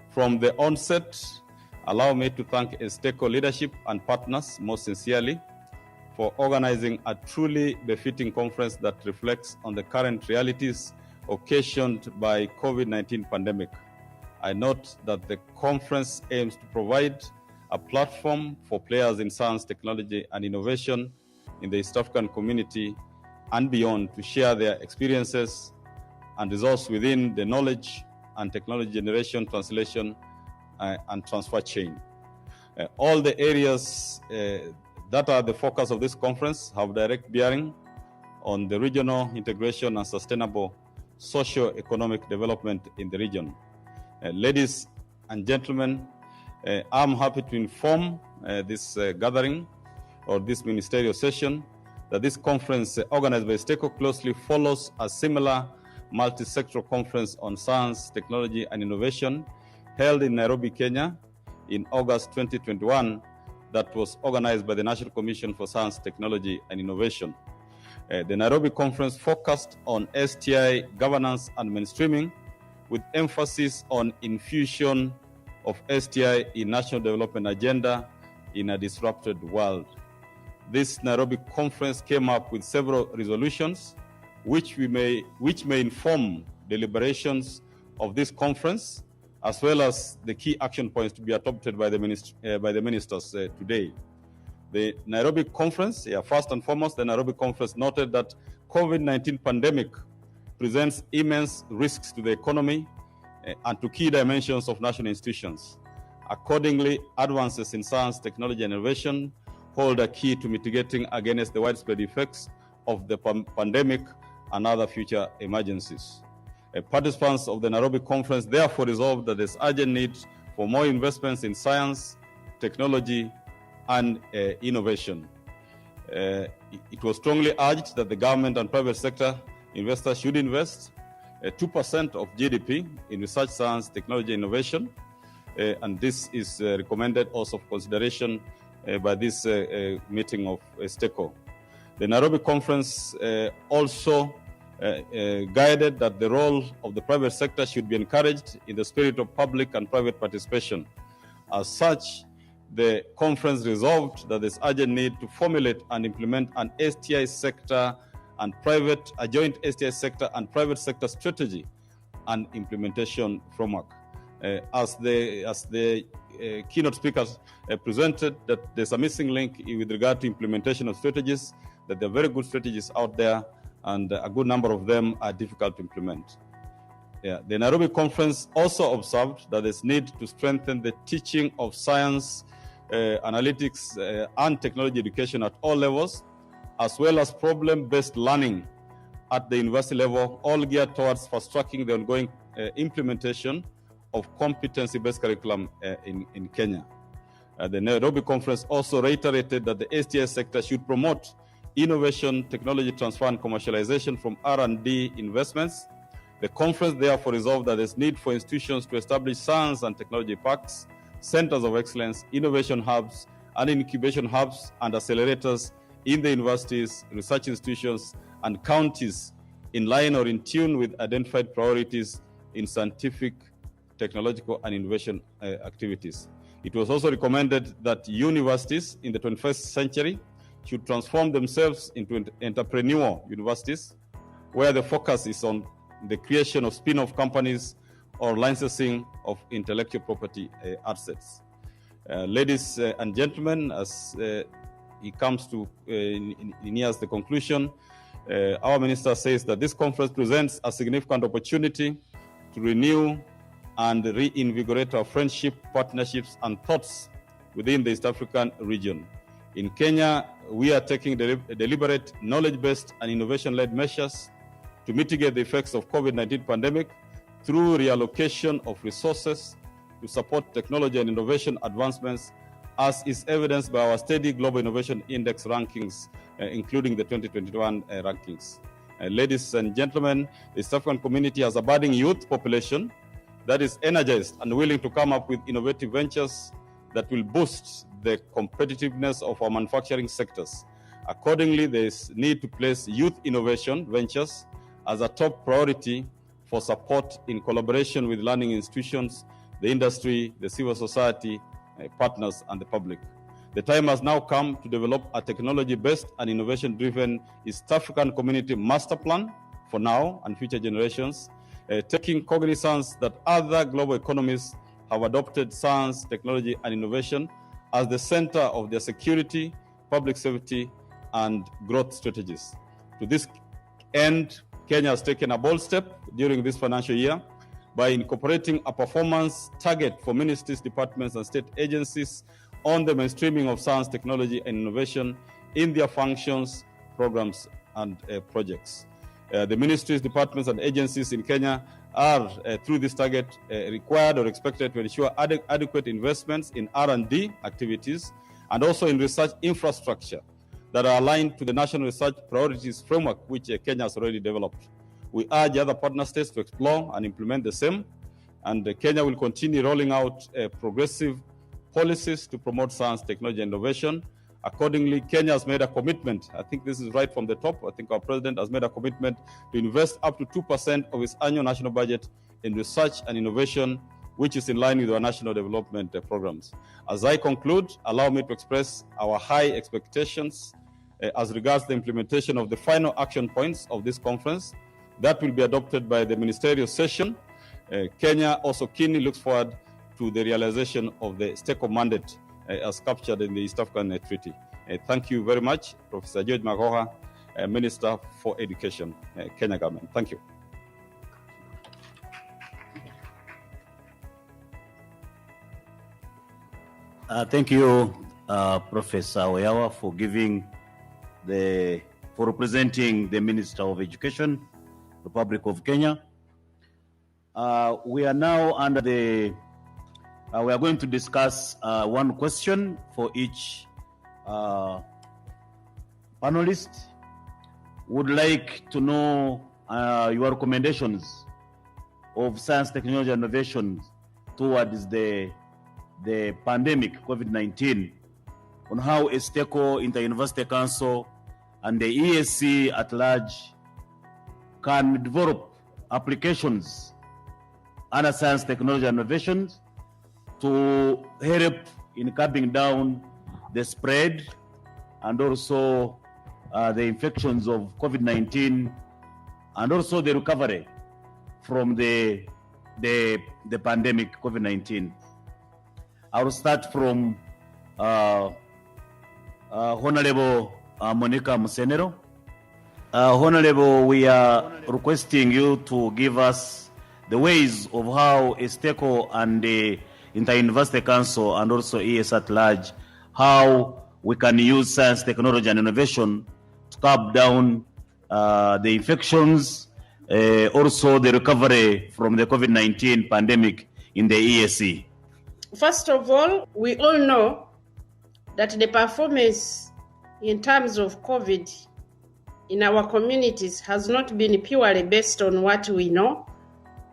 From the onset, allow me to thank ESTECO leadership and partners most sincerely for organizing a truly befitting conference that reflects on the current realities occasioned by COVID-19 pandemic. I note that the conference aims to provide a platform for players in science, technology, and innovation in the East African community and beyond to share their experiences and results within the knowledge and technology generation, translation, and transfer chain. All the areas that are the focus of this conference have direct bearing on the regional integration and sustainable socio-economic development in the region. Ladies and gentlemen, I'm happy to inform this gathering or this ministerial session that this conference organized by ESTECO closely follows a similar multi-sectoral conference on science, technology, and innovation held in Nairobi, Kenya in August 2021 that was organized by the National Commission for Science, Technology, and Innovation. The Nairobi conference focused on STI governance and mainstreaming, with emphasis on infusion of STI in national development agenda in a disrupted world. This Nairobi conference came up with several resolutions which may inform deliberations of this conference, as well as the key action points to be adopted by the ministers today. The Nairobi conference, first and foremost, the Nairobi conference noted that COVID-19 pandemic presents immense risks to the economy and to key dimensions of national institutions. Accordingly, advances in science, technology, and innovation hold a key to mitigating against the widespread effects of the pandemic and other future emergencies. Participants of the Nairobi conference therefore resolved that there's urgent need for more investments in science, technology, and innovation. It was strongly urged that the government and private sector investors should invest 2% of GDP in research, science, technology, innovation, and this is recommended also for consideration by this meeting of STECO. The Nairobi conference also guided that the role of the private sector should be encouraged in the spirit of public and private participation. As such, the conference resolved that there's urgent need to formulate and implement an STI sector and a joint STI sector and private sector strategy and implementation framework. As the keynote speakers presented, that there's a missing link with regard to implementation of strategies, that there are very good strategies out there, and a good number of them are difficult to implement. The Nairobi conference also observed that there's need to strengthen the teaching of science, analytics, and technology education at all levels, as well as problem-based learning at the university level, all geared towards fast-tracking the ongoing implementation of competency-based curriculum in Kenya. The Nairobi conference also reiterated that the STI sector should promote innovation, technology transfer, and commercialization from R&D investments. The conference therefore resolved that there's need for institutions to establish science and technology parks, centers of excellence, innovation hubs, and incubation hubs and accelerators in the universities, research institutions, and counties in line or in tune with identified priorities in scientific, technological, and innovation activities. It was also recommended that universities in the 21st century should transform themselves into entrepreneurial universities, where the focus is on the creation of spin-off companies or licensing of intellectual property assets. Ladies and gentlemen, as it comes to nears the conclusion, our minister says that this conference presents a significant opportunity to renew and reinvigorate our friendship, partnerships, and thoughts within the East African region. In Kenya, we are taking deliberate, knowledge-based, and innovation-led measures to mitigate the effects of COVID-19 pandemic through reallocation of resources to support technology and innovation advancements, as is evidenced by our steady Global Innovation Index rankings, including the 2021 rankings. Ladies and gentlemen, the East African community has a budding youth population that is energized and willing to come up with innovative ventures that will boost the competitiveness of our manufacturing sectors. Accordingly, there is need to place youth innovation ventures as a top priority for support in collaboration with learning institutions, the industry, the civil society, partners, and the public. The time has now come to develop a technology-based and innovation-driven East African community master plan for now and future generations, taking cognizance that other global economies have adopted science, technology, and innovation as the center of their security, public safety, and growth strategies. To this end, Kenya has taken a bold step during this financial year by incorporating a performance target for ministries, departments, and state agencies on the mainstreaming of science, technology, and innovation in their functions, programs, and projects. The ministries, departments, and agencies in Kenya are, through this target, required or expected to ensure adequate investments in R&D activities and also in research infrastructure that are aligned to the National Research Priorities Framework, which Kenya has already developed. We urge other partner states to explore and implement the same, and Kenya will continue rolling out progressive policies to promote science, technology, and innovation Accordingly, Kenya has made a commitment. I think this is right from the top. I think our president has made a commitment to invest up to 2% of its annual national budget in research and innovation, which is in line with our national development programs. As I conclude, allow me to express our high expectations as regards the implementation of the final action points of this conference that will be adopted by the ministerial session. Kenya also keenly looks forward to the realization of the stakeholder mandate as captured in the East African Treaty. Thank you very much, Professor George Magoha, Minister for Education, Kenya government. Thank you. Thank you, Professor Oyawa, for representing the Minister of Education, Republic of Kenya. We are now under the. We are going to discuss one question for each panelist. Would like to know your recommendations of science, technology, and innovation towards the pandemic, COVID-19, on how ESTECO, Inter-University Council, and the EAC at large can develop applications under science, technology, and innovations to help in curbing down the spread and also the infections of COVID-19 and also the recovery from the pandemic COVID-19. I will start from Honorable Monica Musenero. Honorable, we are requesting you to give us the ways of how ESTECO and the Inter-University Council and also ES at large, how we can use science, technology, and innovation to curb down the infections, also the recovery from the COVID-19 pandemic in the EAC. First of all, we all know that the performance in terms of COVID in our communities has not been purely based on what we know,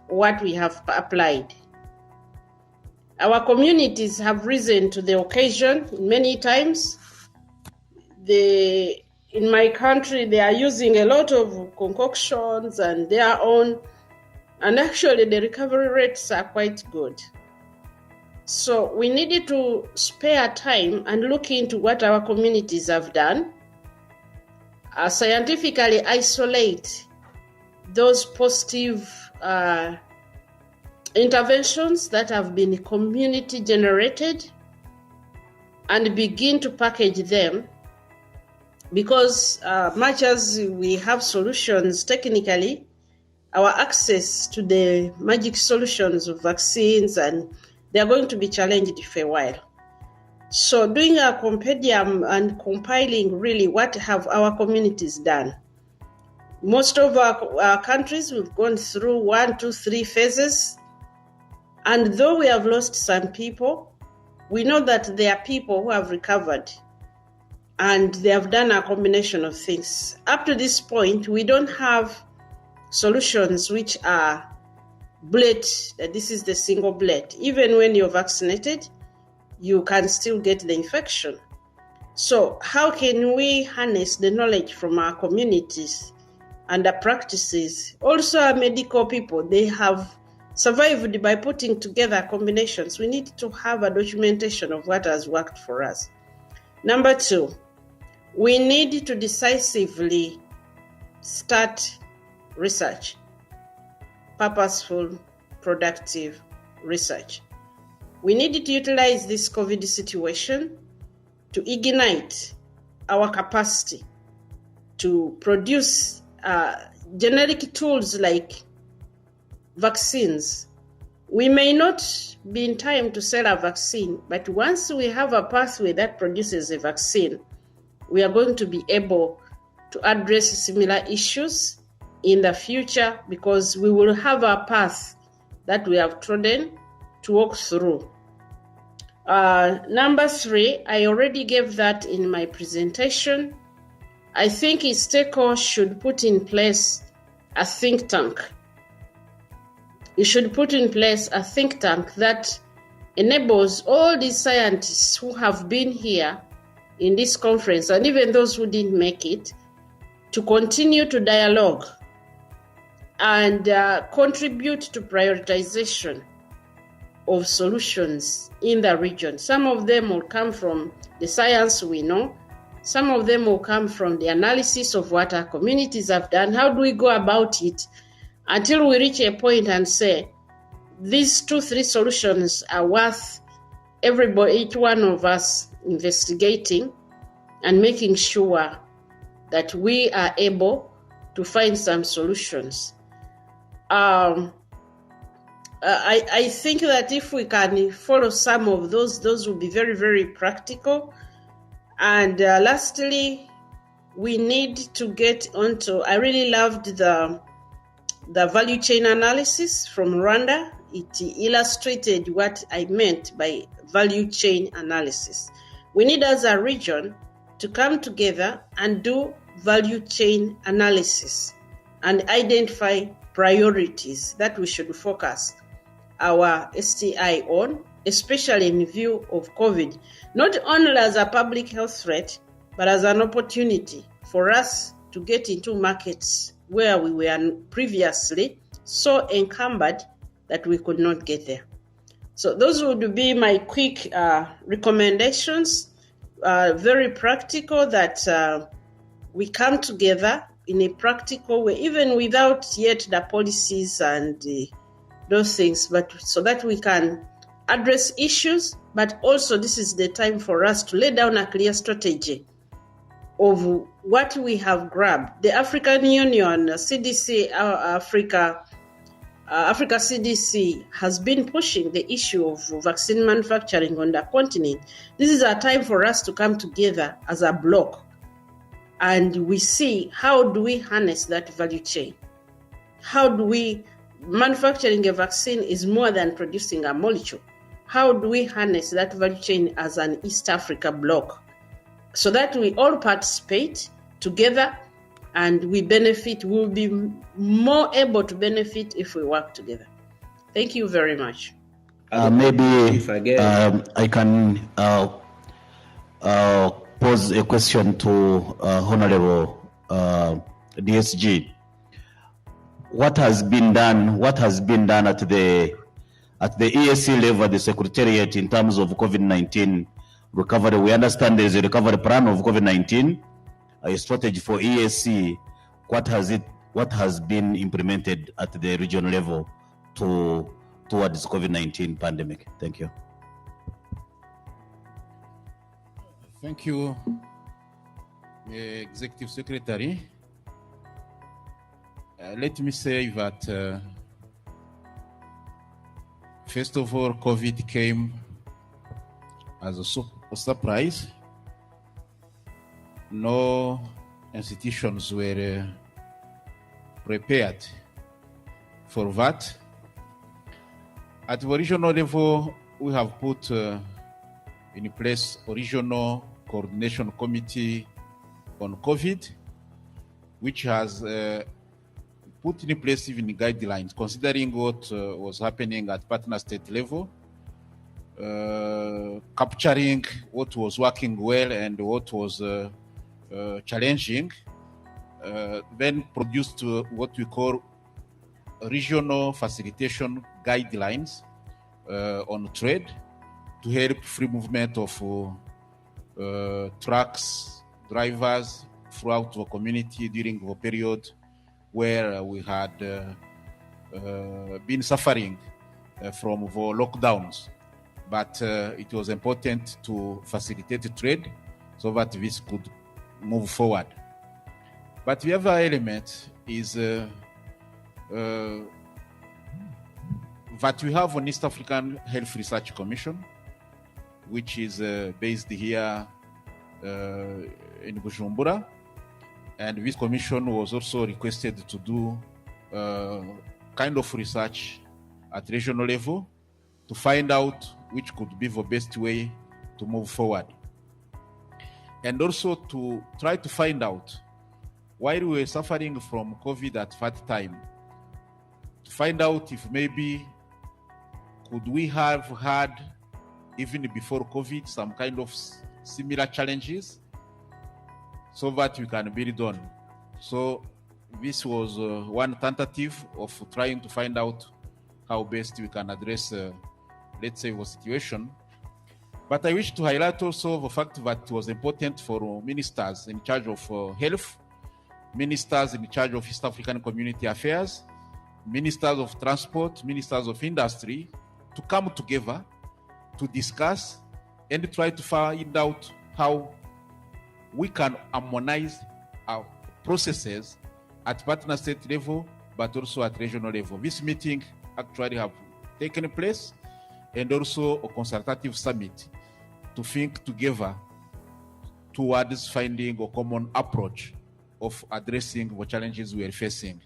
what we have applied. Our communities have risen to the occasion many times. In my country, they are using a lot of concoctions and their own, and actually the recovery rates are quite good. So we needed to spare time and look into what our communities have done, scientifically isolate those positive interventions that have been community generated and begin to package them, because much as we have solutions technically, our access to the magic solutions of vaccines, and they are going to be challenged for a while. So doing a compendium and compiling really what have our communities done. Most of our countries, we've gone through 1, 2, 3 phases. And though we have lost some people, we know that there are people who have recovered and they have done a combination of things. Up to this point, we don't have solutions which are bullet, that this is the single bullet. Even when you're vaccinated, you can still get the infection. So how can we harness the knowledge from our communities and the practices? Also, our medical people, they have survived by putting together combinations. We need to have a documentation of what has worked for us. Number 2, we need to decisively start research, purposeful, productive research. We need to utilize this COVID situation to ignite our capacity to produce generic tools like vaccines. We may not be in time to sell a vaccine, but once we have a pathway that produces a vaccine, we are going to be able to address similar issues in the future, because we will have a path that we have trodden to walk through. Number 3, I already gave that in my presentation. I think ESTECO should put in place a think tank. You should put in place a think tank that enables all these scientists who have been here in this conference, and even those who didn't make it, to continue to dialogue and contribute to prioritization of solutions in the region. Some of them will come from the science we know. Some of them will come from the analysis of what our communities have done. How do we go about it until we reach a point and say, these 2-3 solutions are worth everybody, each one of us investigating and making sure that we are able to find some solutions. I think that if we can follow some of those will be very, very practical. And lastly, we need to get onto, I really loved the value chain analysis from Rwanda. It illustrated what I meant by value chain analysis. We need, as a region, to come together and do value chain analysis and identify priorities that we should focus our STI on, especially in view of COVID, not only as a public health threat, but as an opportunity for us to get into markets where we were previously so encumbered that we could not get there. So those would be my quick recommendations, very practical, that we come together in a practical way, even without yet the policies and those things, but so that we can address issues, but also this is the time for us to lay down a clear strategy of what we have grabbed. The African Union, CDC, Africa CDC has been pushing the issue of vaccine manufacturing on the continent. This is a time for us to come together as a bloc and we see how do we harness that value chain. How do we, manufacturing a vaccine is more than producing a molecule. How do we harness that value chain as an East Africa bloc so that we all participate together and we benefit? We'll be more able to benefit if we work together. Thank you very much. Maybe if I can pose a question to Honorable DSG. What has been done at the EAC level, the Secretariat, in terms of COVID-19 recovery? We understand there is a recovery plan of COVID-19, a strategy for EAC. What has been implemented at the regional level towards COVID-19 pandemic? Thank you. Thank you, Executive Secretary. Let me say that first of all, COVID came as a surprise. No institutions were prepared for that. At the regional level, we have put in place a regional coordination committee on COVID, which has put in place even guidelines considering what was happening at partner state level, capturing what was working well and what was challenging, then produced what we call regional facilitation guidelines on trade to help free movement of trucks, drivers throughout the community during the period where we had been suffering from the lockdowns. But it was important to facilitate the trade so that this could move forward. But the other element is that we have an East African Health Research Commission, which is based here in Bujumbura. And this commission was also requested to do kind of research at regional level to find out which could be the best way to move forward. And also to try to find out, while we were suffering from COVID at that time, to find out if maybe could we have had, even before COVID, some kind of similar challenges so that we can build on. So this was one tentative of trying to find out how best we can address, let's say, the situation. But I wish to highlight also the fact that it was important for ministers in charge of health, ministers in charge of East African Community Affairs, ministers of transport, ministers of industry to come together to discuss and try to find out how we can harmonize our processes at partner state level, but also at regional level. This meeting actually have taken place, and also a consultative summit to think together towards finding a common approach of addressing the challenges we are facing.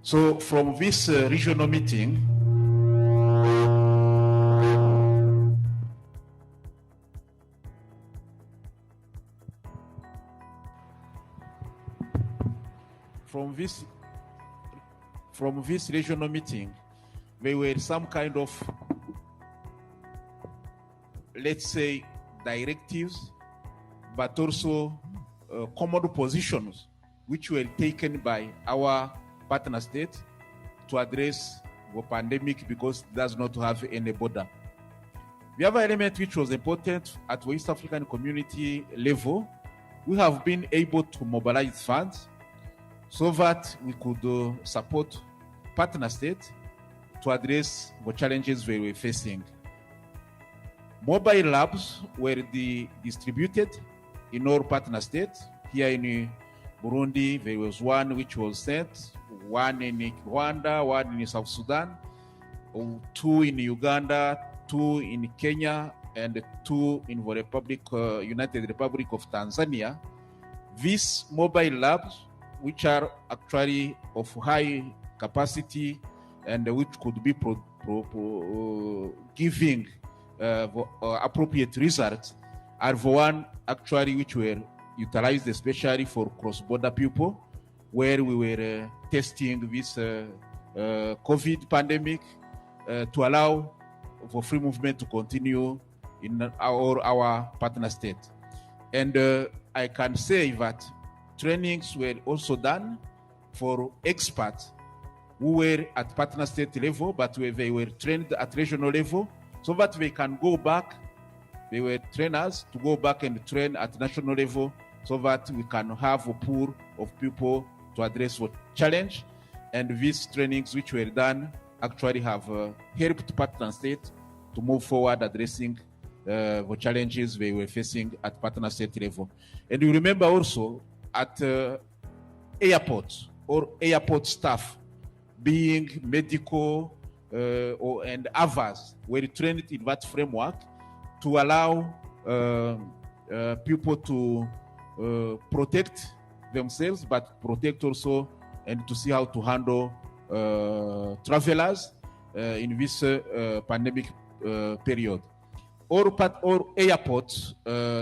So from this regional meeting, from this regional meeting, there were some kind of, let's say, directives, but also common positions which were taken by our partner state to address the pandemic because it does not have any border. The other element which was important at the East African Community level, we have been able to mobilize funds so that we could support partner states to address the challenges we were facing. Mobile labs were distributed in all partner states. Here in Burundi, there was one which was sent, one in Rwanda, one in South Sudan, 2 in Uganda, 2 in Kenya, and 2 in the United Republic of Tanzania. These mobile labs, which are actually of high capacity and which could be giving appropriate results, are the one actually which were utilized especially for cross-border people, where we were testing this COVID pandemic to allow for free movement to continue in our partner state. And I can say that trainings were also done for experts who were at partner state level, but they were trained at regional level, so that they can go back. They were trainers to go back and train at national level, so that we can have a pool of people to address what challenge. And these trainings which were done actually have helped partner state to move forward addressing the challenges they were facing at partner state level. And you remember also at airports or airport staff, being medical and others, were trained in that framework to allow people to protect themselves, but protect also and to see how to handle travelers in this pandemic period. All airport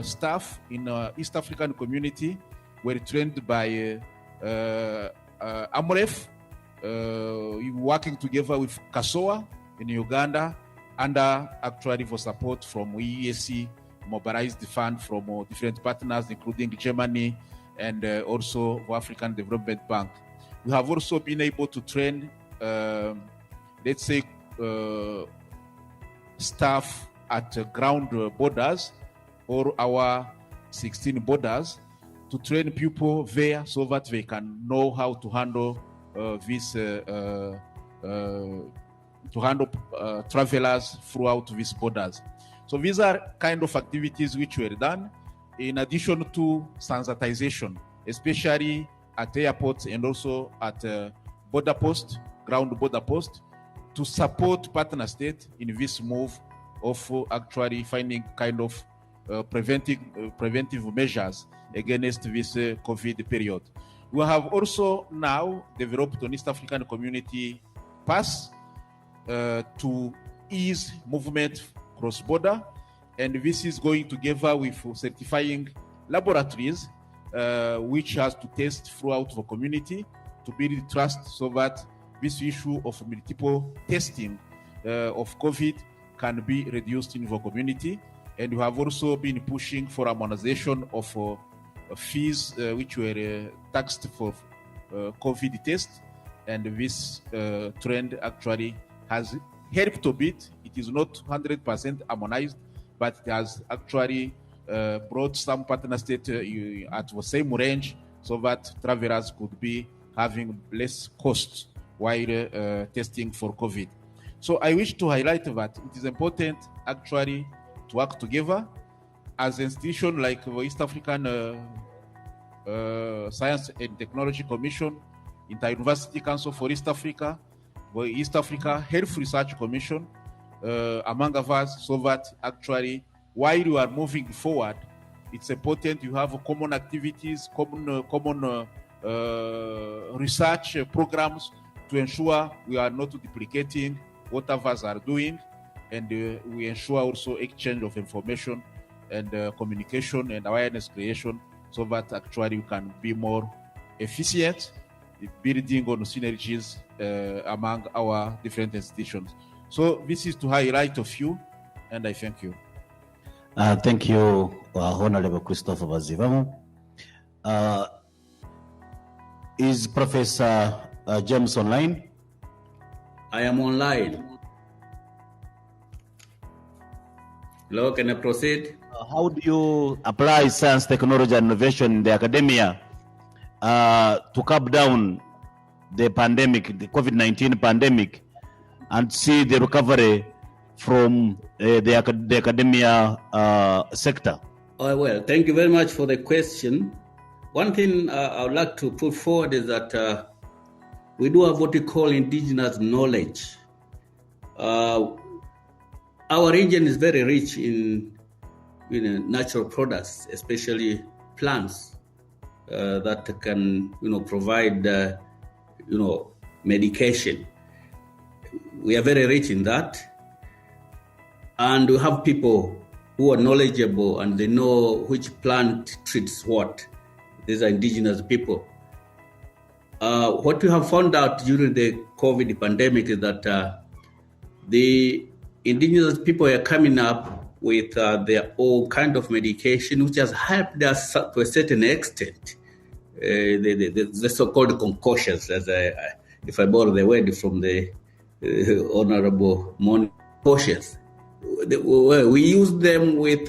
staff in East African Community were trained by AMREF, working together with KASOA in Uganda, under actually for support from EAC, mobilized the fund from different partners, including Germany and also the African Development Bank. We have also been able to train, let's say, staff at ground borders or our 16 borders to train people there so that they can know how to handle travelers throughout these borders. So these are kind of activities which were done in addition to sensitization, especially at airports and also at border post, ground border post, to support partner state in this move of actually finding kind of preventive measures against this COVID period. We have also now developed an East African Community Pass to ease movement cross-border, and this is going together with certifying laboratories which has to test throughout the community to build trust so that this issue of multiple testing of COVID can be reduced in the community. And we have also been pushing for harmonization of fees which were taxed for COVID tests. And this trend actually has helped a bit. It is not 100% harmonized, but it has actually brought some partner states at the same range so that travelers could be having less costs while testing for COVID. So I wish to highlight that it is important actually to work together as an institution like the East African Science and Technology Commission, Inter-University Council for East Africa, the East Africa Health Research Commission, among others, so that actually while you are moving forward, it's important you have common activities, common research programs to ensure we are not duplicating what others are doing, and we ensure also exchange of information and communication and awareness creation so that actually we can be more efficient, building on synergies among our different institutions. So this is to highlight a few, and I thank you. Thank you, Honorable Christopher Bazivamu. Is Professor James online? I am online. Hello, can I proceed? How do you apply science, technology, and innovation in the academia to curb down the pandemic, the COVID-19 pandemic, and see the recovery from the academia sector? Oh, well, thank you very much for the question. One thing I would like to put forward is that we do have what we call indigenous knowledge. Our region is very rich in natural products, especially plants that can provide medication. We are very rich in that, and we have people who are knowledgeable and they know which plant treats what. These are indigenous people. What we have found out during the COVID pandemic is that the indigenous people are coming up with their own kind of medication, which has helped us to a certain extent. The so-called concoctions, if I borrow the word from the Honorable Mon, concoctions. We use them with,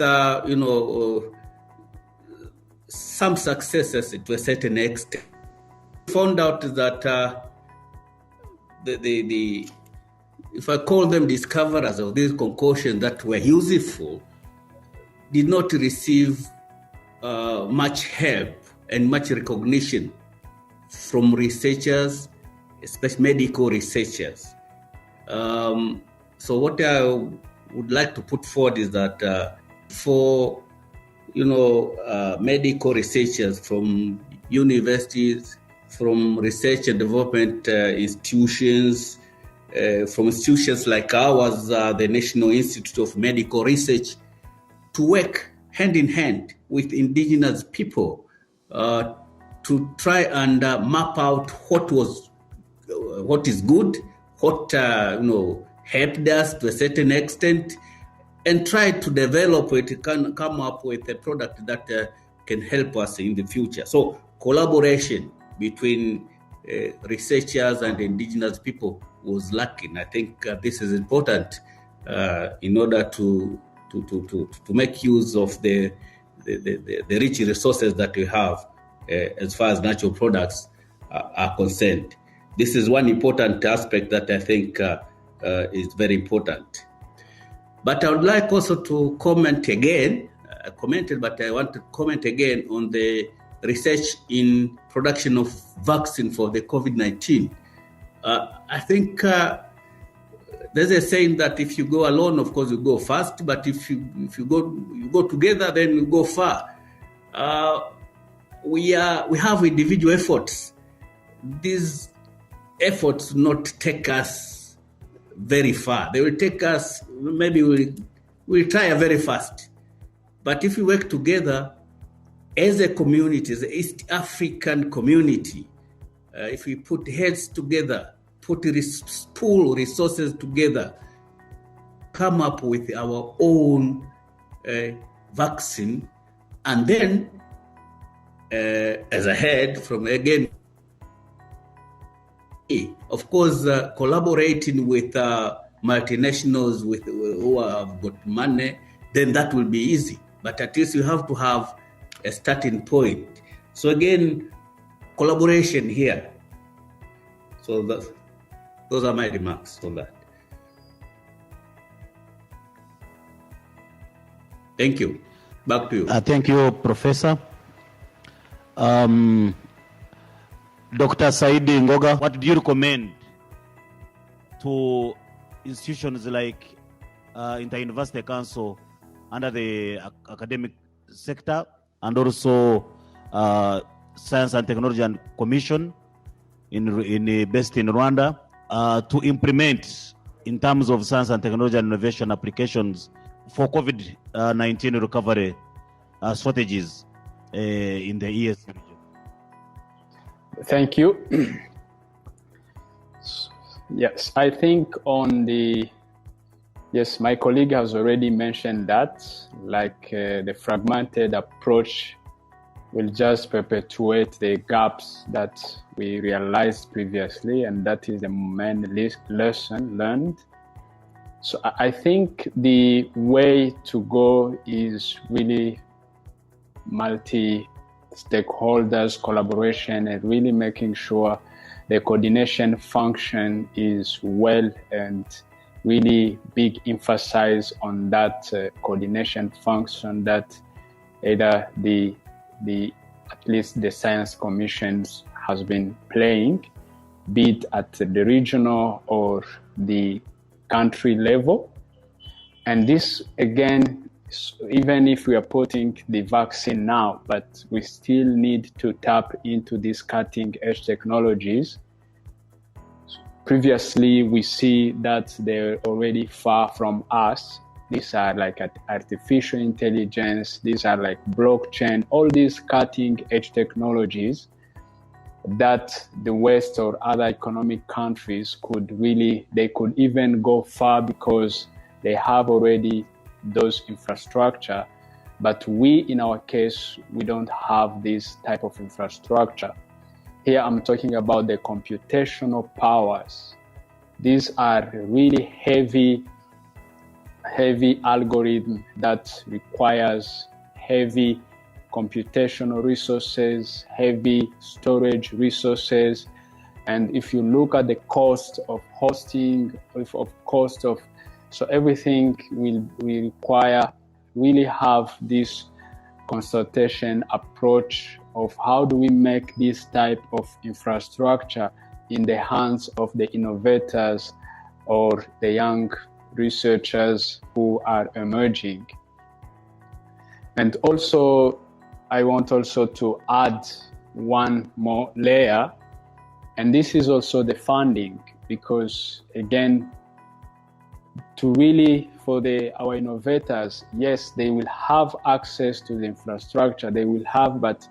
some successes to a certain extent. We found out that if I call them discoverers of these concoctions that were useful, did not receive much help and much recognition from researchers, especially medical researchers. So what I would like to put forward is that for medical researchers from universities, from research and development institutions, from institutions like ours, the National Institute of Medical Research, to work hand in hand with indigenous people to try and map out what is good, what helped us to a certain extent, and try to develop it, come up with a product that can help us in the future. So collaboration between researchers and indigenous people was lacking. I think this is important in order to make use of the rich resources that we have as far as natural products are concerned. This is one important aspect that I think is very important. But I would like also to comment again. I commented, but I want to comment again on the research in production of vaccine for the COVID-19. I think there's a saying that if you go alone, of course, you go fast. But if you go together, then you go far. We have individual efforts. These efforts will not take us very far. They will take us, maybe we'll try very fast. But if we work together as a community, as an East African community, if we put heads together, pool resources together, come up with our own vaccine, and then, as I heard from again, of course, collaborating with multinationals who have got money, then that will be easy. But at least you have to have a starting point. So again, collaboration here. So those are my remarks on that. Thank you. Back to you. Thank you, Professor. Dr. Saidi Ngoga, What do you recommend to institutions like Inter-University Council under the academic sector and also Science and Technology and Commission based in Rwanda to implement in terms of science and technology and innovation applications for COVID-19 recovery strategies in the EAC region? Thank you. Yes, I think yes, my colleague has already mentioned that, like the fragmented approach will just perpetuate the gaps that we realized previously, and that is the main lesson learned. So I think the way to go is really multi-stakeholders collaboration and really making sure the coordination function is well, and really big emphasis on that coordination function that either at least the science commissions has been playing, be it at the regional or the country level. And this again, even if we are putting the vaccine now, but we still need to tap into these cutting edge technologies. Previously, we see that they're already far from us. These are like artificial intelligence, these are like blockchain, all these cutting edge technologies that the West or other economic countries they could even go far because they have already those infrastructure. But we, in our case, we don't have this type of infrastructure. Here I'm talking about the computational powers. These are really heavy algorithm that requires heavy computational resources, heavy storage resources. And if you look at the cost of hosting, so everything will require really have this consultation approach of how do we make this type of infrastructure in the hands of the innovators or the young researchers who are emerging. And also, I want also to add one more layer, and this is also the funding, because again, to really for our innovators, yes, they will have access to the infrastructure, but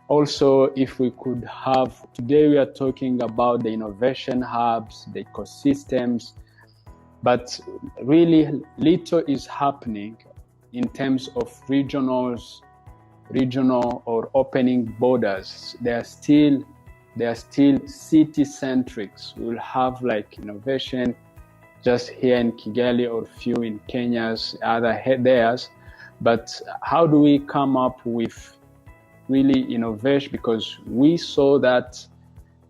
also if we could have, today we are talking about the innovation hubs, the ecosystems, but really little is happening in terms of regional or opening borders. They are still city-centric. We'll have like innovation just here in Kigali or few in Kenya's other theirs. But how do we come up with really innovation? Because we saw that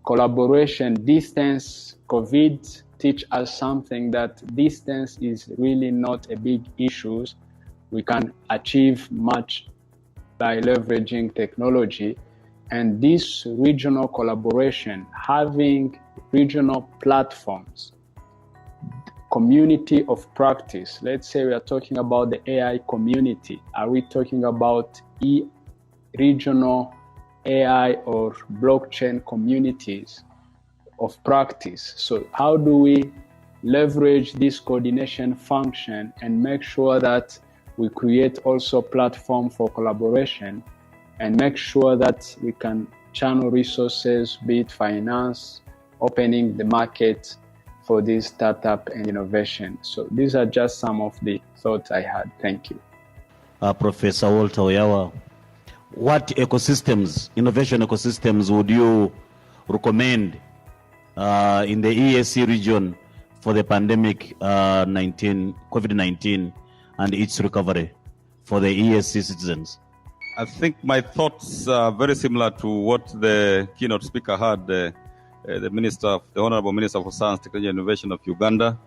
collaboration, distance, COVID teach us something, that distance is really not a big issue. We can achieve much by leveraging technology. And this regional collaboration, having regional platforms, community of practice. Let's say we are talking about the AI community. Are we talking about regional AI or blockchain communities of practice? So how do we leverage this coordination function and make sure that we create also platform for collaboration and make sure that we can channel resources, be it finance, opening the market for this startup and innovation. So these are just some of the thoughts I had. Thank you. Professor Walter Oyawa, what ecosystems, innovation ecosystems would you recommend in the EAC region for the pandemic COVID-19 and its recovery for the EAC citizens? I think my thoughts are very similar to what the keynote speaker had, the Honorable Minister for Science, Technology and Innovation of Uganda.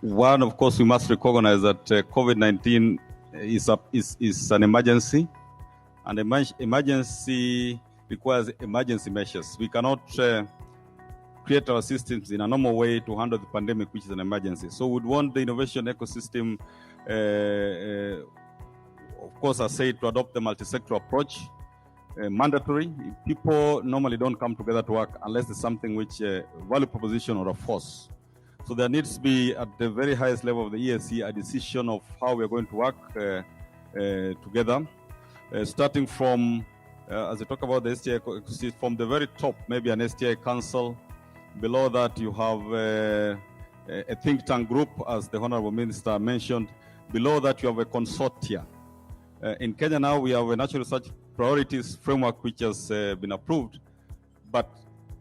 One, of course, we must recognize that COVID-19 is an emergency, and emergency requires emergency measures. We cannot create our systems in a normal way to handle the pandemic, which is an emergency. So we'd want the innovation ecosystem, of course, I say, to adopt the multi-sector approach, mandatory. People normally don't come together to work unless there's something which value proposition or a force. So there needs to be, at the very highest level of the EAC, a decision of how we're going to work together, starting from, as I talk about the STI ecosystem, from the very top, maybe an STI council. Below that, you have a think tank group, as the Honorable Minister mentioned. Below that, you have a consortia. In Kenya now, we have a National Research Priorities Framework which has been approved, but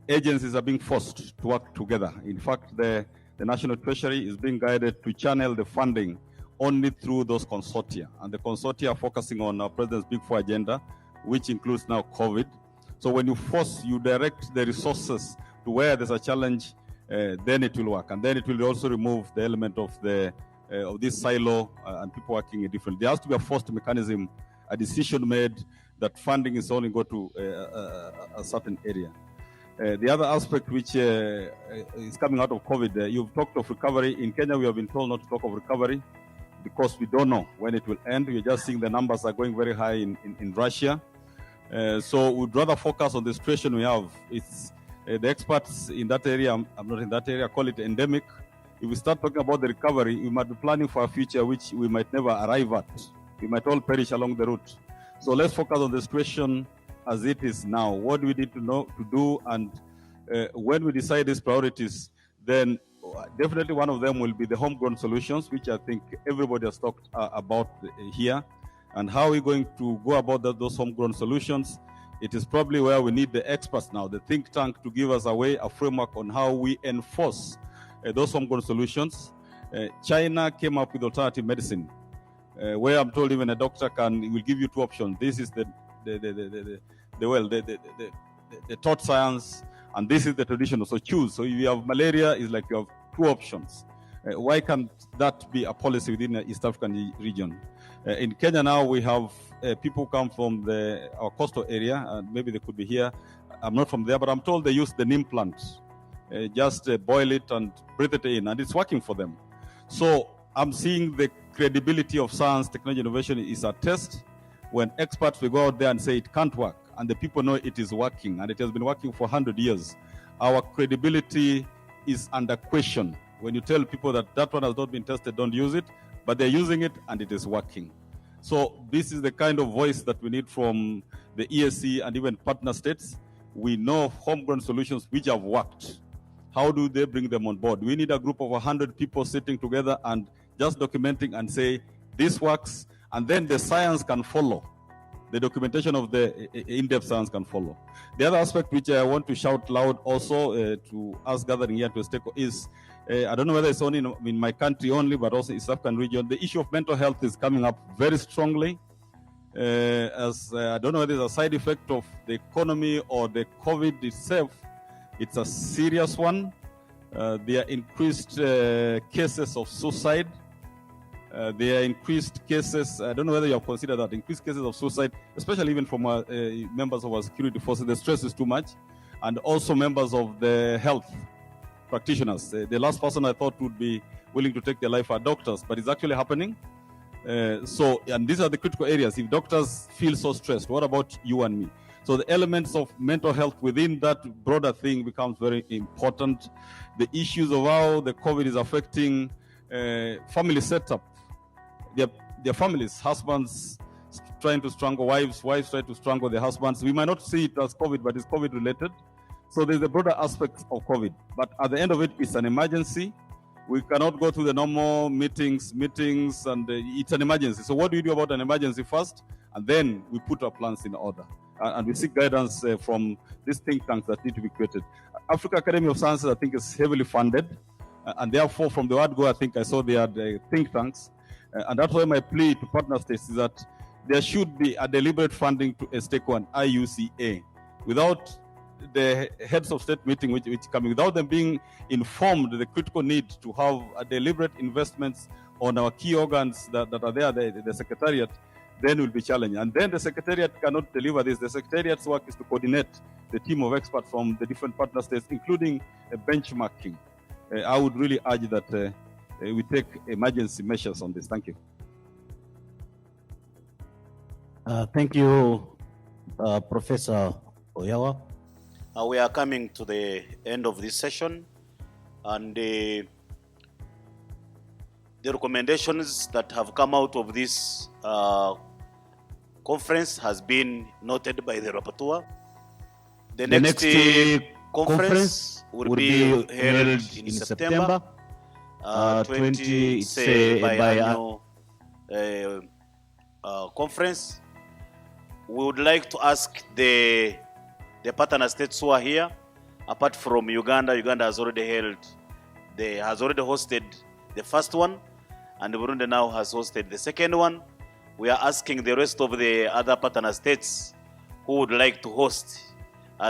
agencies are being forced to work together. In fact, the National Treasury is being guided to channel the funding only through those consortia. And the consortia are focusing on our President's Big Four agenda, which includes now COVID. So when you direct the resources to where there's a challenge, then it will work. And then it will also remove the element of this silo and people working differently. There has to be a forced mechanism, a decision made that funding is only go to a certain area. The other aspect which is coming out of COVID, you've talked of recovery. In Kenya, we have been told not to talk of recovery because we don't know when it will end. We're just seeing the numbers are going very high in Russia. So we'd rather focus on the situation we have. It's the experts in that area, I'm not in that area, call it endemic. If we start talking about the recovery, we might be planning for a future which we might never arrive at. We might all perish along the route. So let's focus on the situation as it is now. What do we need to do? And when we decide these priorities, then definitely one of them will be the homegrown solutions, which I think everybody has talked about here. And how are we going to go about those homegrown solutions? It is probably where we need the experts now, the think tank, to give us a framework on how we enforce those homegrown solutions. China came up with alternative medicine, where I'm told even a doctor will give you two options. This is the taught science, and this is the traditional. So choose. So if you have malaria, it's like you have two options. Why can't that be a policy within the East African region? In Kenya now, we have people come from our coastal area, and maybe they could be here. I'm not from there, but I'm told they use the neem plant. Just boil it and breathe it in, and it's working for them. So I'm seeing the credibility of science, technology, innovation is a test when experts will go out there and say it can't work, and the people know it is working, and it has been working for 100 years. Our credibility is under question. When you tell people that one has not been tested, don't use it, but they're using it and it is working. So this is the kind of voice that we need from the EAC and even partner states. We know of homegrown solutions which have worked. How do they bring them on board? We need a group of 100 people sitting together and just documenting and say, this works, and then the science can follow. The documentation of the in-depth science can follow. The other aspect which I want to shout loud also to us gathering here to stake is, I don't know whether it's only in my country only, but also East African region, the issue of mental health is coming up very strongly. I don't know whether it's a side effect of the economy or the COVID itself. It's a serious one. There are increased cases of suicide. There are increased cases, I don't know whether you have considered that, increased cases of suicide, especially even from members of our security forces. The stress is too much. And also members of the health practitioners. The last person I thought would be willing to take their life are doctors, but it's actually happening. And these are the critical areas. If doctors feel so stressed, what about you and me? So the elements of mental health within that broader thing becomes very important. The issues of how the COVID is affecting family setup, their families, husbands trying to strangle wives, wives trying to strangle their husbands. We might not see it as COVID, but it's COVID related. So there's a broader aspect of COVID. But at the end of it, it's an emergency. we cannot go through the normal meetings, and it's an emergency. So what do we do about an emergency first? And then we put our plans in order. And we seek guidance from these think tanks that need to be created. Africa Academy of Sciences, I think, is heavily funded. And therefore, from the word go, I think I saw they had think tanks. And that's why my plea to partner states is that there should be a deliberate funding to a stake one, IUCA. Without the heads of state meeting which coming, without them being informed the critical need to have a deliberate investments on our key organs that are there, the secretariat, then will be challenging. And then the secretariat cannot deliver this. The secretariat's work is to coordinate the team of experts from the different partner states, including benchmarking. I would really urge that we take emergency measures on this. Thank you. Thank you, Professor Oyawa. We are coming to the end of this session, and the recommendations that have come out of this conference has been noted by the rapporteur. The next conference will be held in September 20 biannual conference. We would like to ask the partner states who are here, apart from Uganda. Uganda has already hosted the first one, and Burundi now has hosted the second one. We are asking the rest of the other partner states who would like to host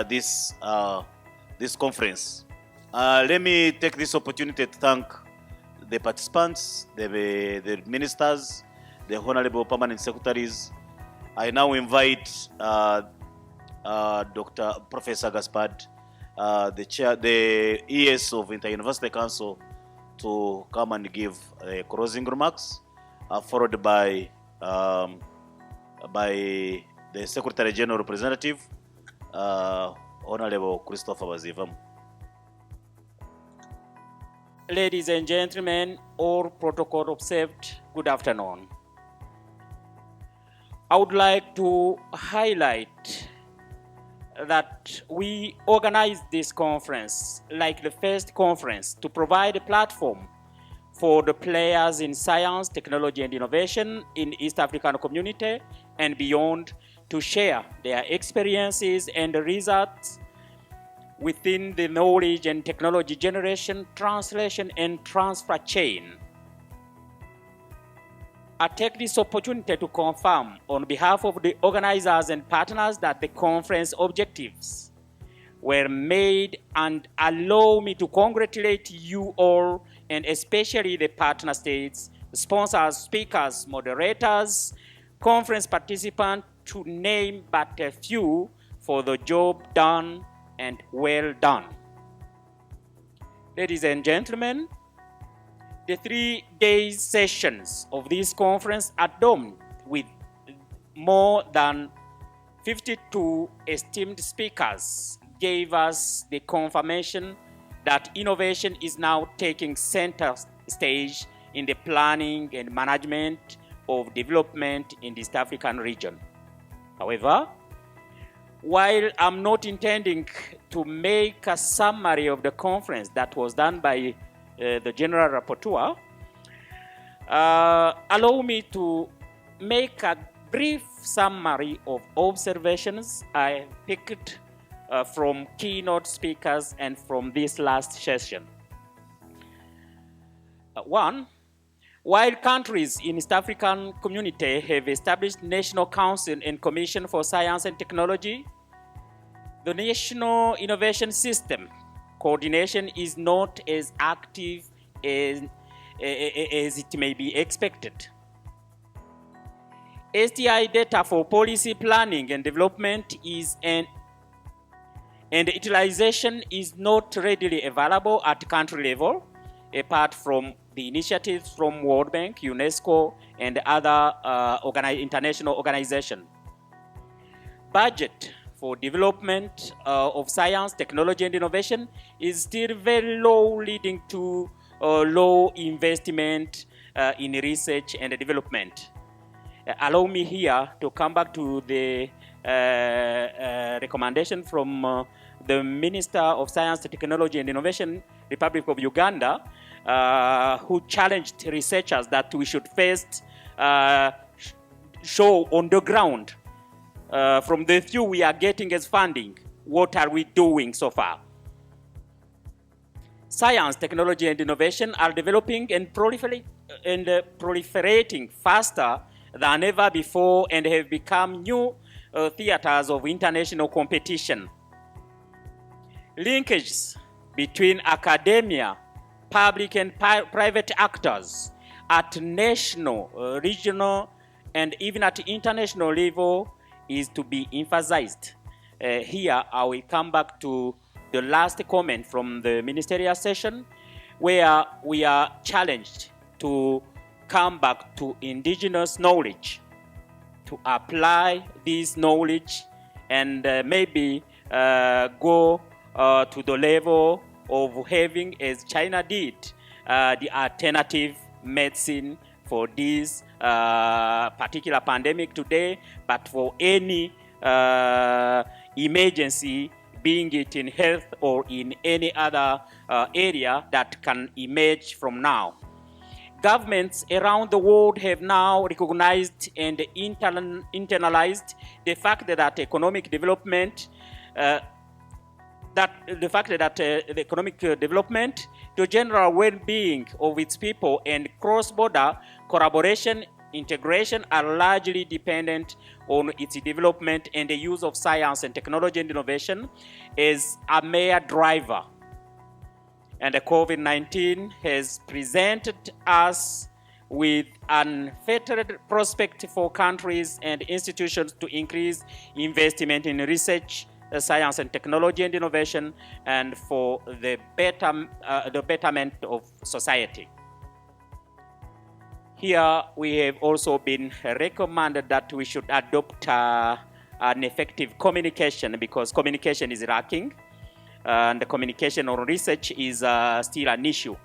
this conference. Let me take this opportunity to thank the participants, the ministers, the honorable permanent secretaries. I now invite Dr. Professor Gaspard, the ES of Inter-University Council, to come and give closing remarks, followed by the Secretary General Representative, Honorable Christopher Bazivam. Ladies and gentlemen, all protocol observed, good afternoon. I would like to highlight that we organized this conference, like the first conference, to provide a platform for the players in science, technology, and innovation in East African community and beyond to share their experiences and results within the knowledge and technology generation, translation, and transfer chain. I take this opportunity to confirm on behalf of the organizers and partners that the conference objectives were made, and allow me to congratulate you all, and especially the partner states, sponsors, speakers, moderators, conference participants, to name but a few, for the job done and well done. Ladies and gentlemen, the 3-day sessions of this conference are done with more than 52 esteemed speakers gave us the confirmation that innovation is now taking center stage in the planning and management of development in the East African region. However, while I'm not intending to make a summary of the conference that was done by the General Rapporteur, allow me to make a brief summary of observations I picked from keynote speakers and from this last session. One, while countries in East African community have established National Council and Commission for Science and Technology, the National Innovation System coordination is not as active as it may be expected. STI data for policy planning and development and utilization is not readily available at country level, apart from the initiatives from World Bank, UNESCO, and other international organizations. Budget for development of science, technology, and innovation is still very low, leading to low investment in research and development. Allow me here to come back to the recommendation from the Minister of Science, Technology and Innovation, Republic of Uganda, who challenged researchers that we should first show on the ground from the few we are getting as funding, what are we doing so far? Science, technology, and innovation are developing and proliferating faster than ever before and have become new theaters of international competition. Linkages between academia, public and private actors at national, regional, and even at international level is to be emphasized. Here, I will come back to the last comment from the ministerial session, where we are challenged to come back to indigenous knowledge, to apply this knowledge and maybe go to the level of having, as China did, the alternative medicine for this particular pandemic today, but for any emergency, being it in health or in any other area that can emerge from now. Governments around the world have now recognized and internalized the fact that economic development, the economic development, the general well-being of its people, and cross-border collaboration, integration are largely dependent on its development and the use of science and technology and innovation as a major driver. And the COVID-19 has presented us with an unfettered prospect for countries and institutions to increase investment in research, science and technology and innovation, and for the betterment of society. Here we have also been recommended that we should adopt an effective communication, because communication is lacking, and the communication on research is still an issue.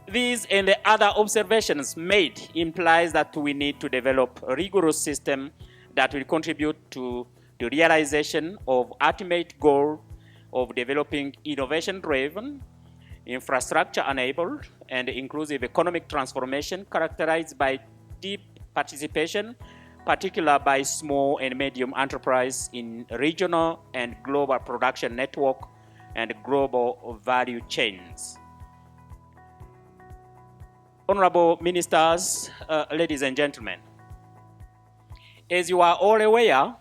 These and the other observations made implies that we need to develop a rigorous system that will contribute to the realization of ultimate goal of developing innovation-driven, infrastructure-enabled, and inclusive economic transformation characterized by deep participation, particularly by small and medium enterprise in regional and global production network and global value chains. Honorable Ministers, ladies and gentlemen, as you are all aware,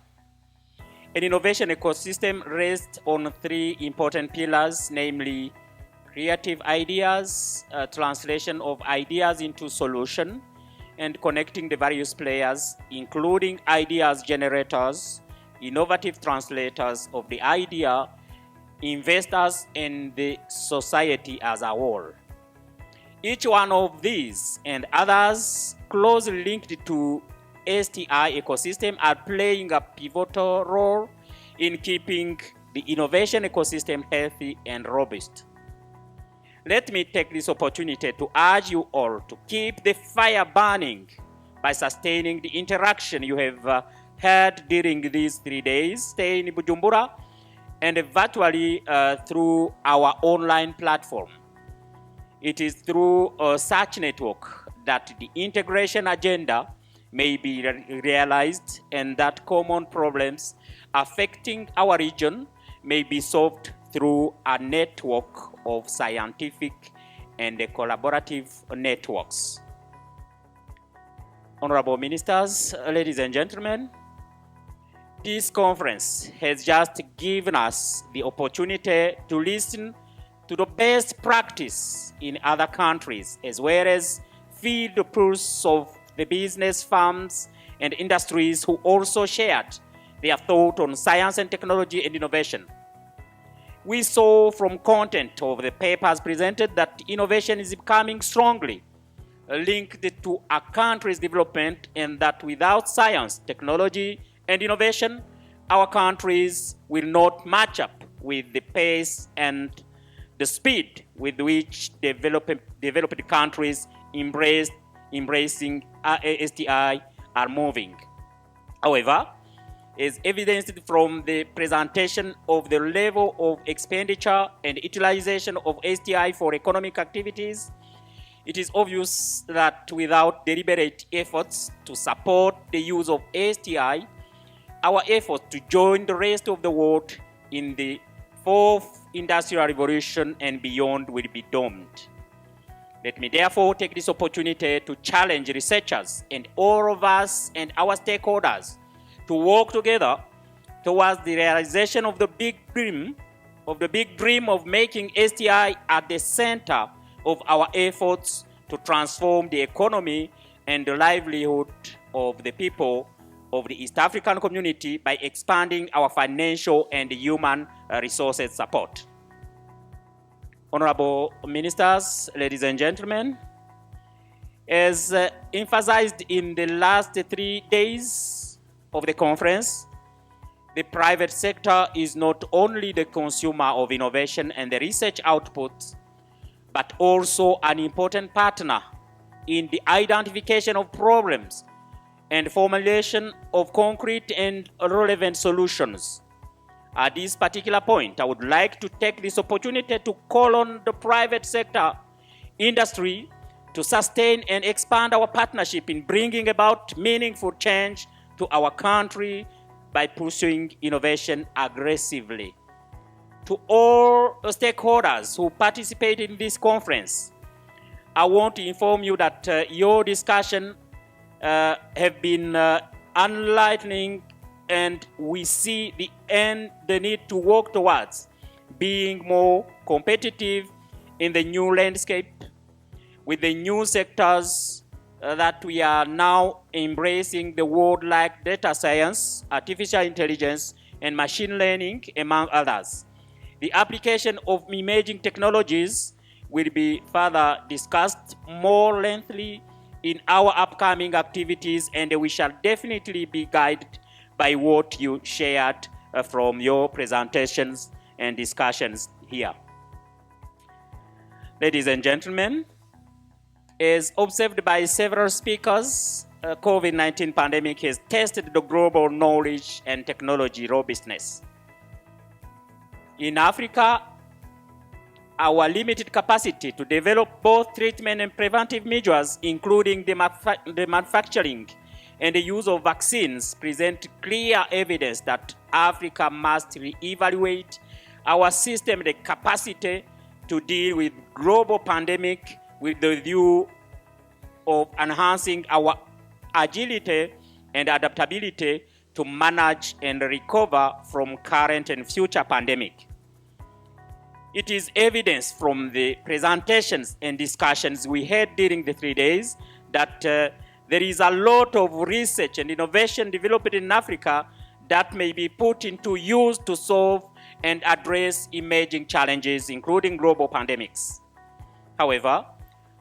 an innovation ecosystem rests on three important pillars, namely creative ideas, translation of ideas into solution, and connecting the various players, including ideas generators, innovative translators of the idea, investors, and the society as a whole. Each one of these and others closely linked to STI ecosystem are playing a pivotal role in keeping the innovation ecosystem healthy and robust. Let me take this opportunity to urge you all to keep the fire burning by sustaining the interaction you have had during these 3 days stay in Bujumbura and virtually through our online platform. It is through such network that the integration agenda may be realized and that common problems affecting our region may be solved through a network of scientific and collaborative networks. Honorable Ministers, ladies and gentlemen, this conference has just given us the opportunity to listen to the best practice in other countries, as well as feel the pulse of the business firms and industries who also shared their thought on science and technology and innovation. We saw from content of the papers presented that innovation is becoming strongly linked to a country's development, and that without science, technology, and innovation, our countries will not match up with the pace and the speed with which developed countries embracing STI are moving. However, is evidenced from the presentation of the level of expenditure and utilization of STI for economic activities. It is obvious that without deliberate efforts to support the use of STI, our efforts to join the rest of the world in the fourth industrial revolution and beyond will be doomed. Let me therefore take this opportunity to challenge researchers and all of us and our stakeholders to work together towards the realization of the big dream of making STI at the center of our efforts to transform the economy and the livelihood of the people of the East African community by expanding our financial and human resources support. Honorable Ministers, ladies and gentlemen, as emphasized in the last 3 days of the conference, the private sector is not only the consumer of innovation and the research outputs, but also an important partner in the identification of problems and formulation of concrete and relevant solutions. At this particular point, I would like to take this opportunity to call on the private sector industry to sustain and expand our partnership in bringing about meaningful change to our country by pursuing innovation aggressively. To all stakeholders who participate in this conference, I want to inform you that your discussion have been enlightening, and we see the need to work towards being more competitive in the new landscape with the new sectors that we are now embracing the world, like data science, artificial intelligence, and machine learning, among others. The application of imaging technologies will be further discussed more lengthily in our upcoming activities, and we shall definitely be guided by what you shared from your presentations and discussions here. Ladies and gentlemen, as observed by several speakers, COVID-19 pandemic has tested the global knowledge and technology robustness. In Africa, our limited capacity to develop both treatment and preventive measures, including the manufacturing and the use of vaccines, present clear evidence that Africa must re-evaluate our system, the capacity to deal with global pandemic with the view of enhancing our agility and adaptability to manage and recover from current and future pandemic. It is evidence from the presentations and discussions we had during the 3 days that there is a lot of research and innovation developed in Africa that may be put into use to solve and address emerging challenges, including global pandemics. However,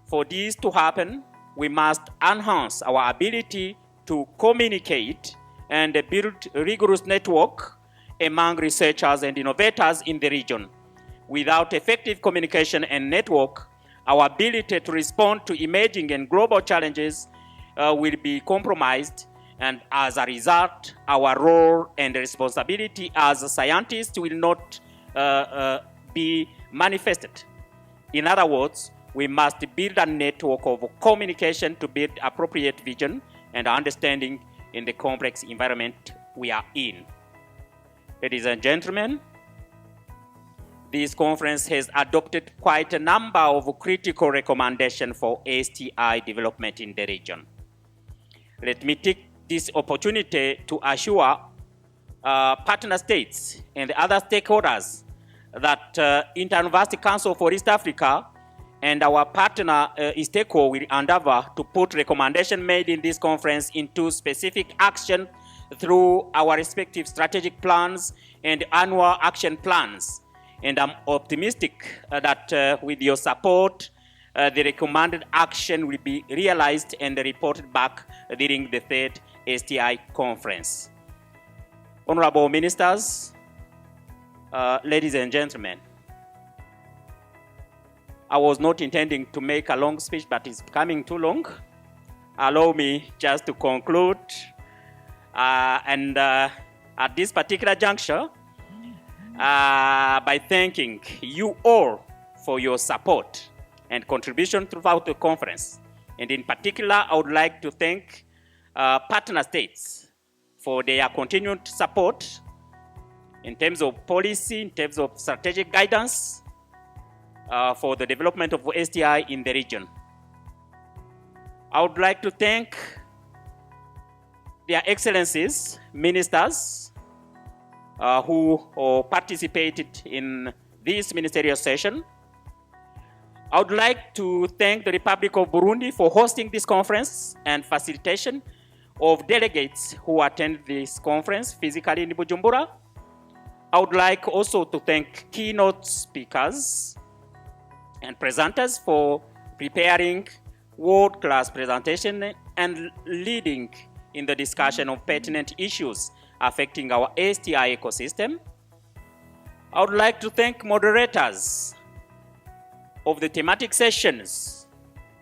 for this to happen, we must enhance our ability to communicate and build rigorous network among researchers and innovators in the region. Without effective communication and network, our ability to respond to emerging and global challenges will be compromised, and as a result, our role and responsibility as scientists will not be manifested. In other words, we must build a network of communication to build appropriate vision and understanding in the complex environment we are in. Ladies and gentlemen, this conference has adopted quite a number of critical recommendations for STI development in the region. Let me take this opportunity to assure partner states and other stakeholders that Inter-University Council for East Africa and our partner ISTECO will endeavor to put recommendations made in this conference into specific action through our respective strategic plans and annual action plans. And I'm optimistic that with your support, the recommended action will be realized and reported back during the third STI conference. Honorable Ministers, ladies and gentlemen, I was not intending to make a long speech, but it's becoming too long. Allow me just to conclude. And at this particular juncture by thanking you all for your support and contribution throughout the conference. And in particular, I would like to thank partner states for their continued support in terms of policy, in terms of strategic guidance for the development of STI in the region. I would like to thank Their Excellencies, ministers who participated in this ministerial session. I would like to thank the Republic of Burundi for hosting this conference and facilitation of delegates who attend this conference physically in Bujumbura. I would like also to thank keynote speakers and presenters for preparing world-class presentation and leading in the discussion of pertinent issues affecting our STI ecosystem. I would like to thank moderators of the thematic sessions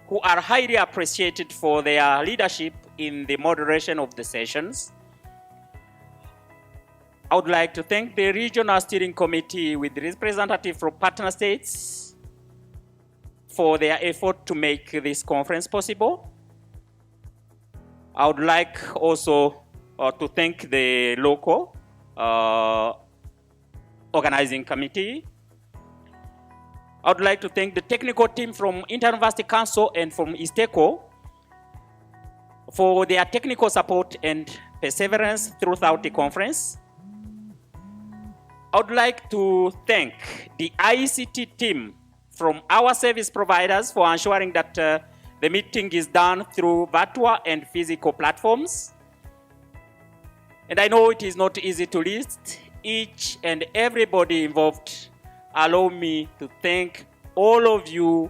who are highly appreciated for their leadership in the moderation of the sessions. I would like to thank the Regional Steering Committee with representatives from partner states for their effort to make this conference possible. I would like also to thank the local organizing committee. I would like to thank the technical team from Inter-University Council and from ISTECO for their technical support and perseverance throughout the conference. I would like to thank the ICT team from our service providers for ensuring that the meeting is done through virtual and physical platforms. And I know it is not easy to list each and everybody involved. Allow me to thank all of you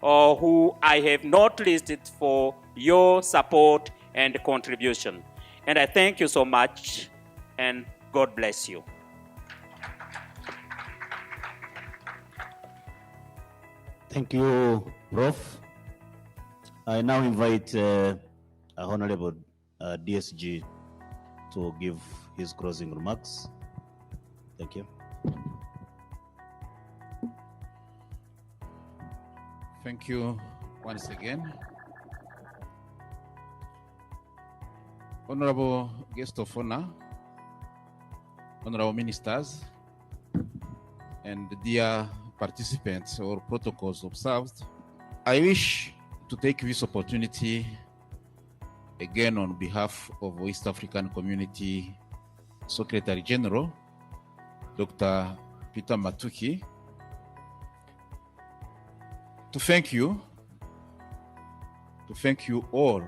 who I have not listed for your support and contribution. And I thank you so much, and God bless you. Thank you, Prof. I now invite Honorable DSG to give his closing remarks. Thank you. Thank you once again. Honorable guest of honor, honorable ministers, and dear participants or protocols observed, I wish to take this opportunity again on behalf of East African Community Secretary General, Dr. Peter Matuki, to thank you all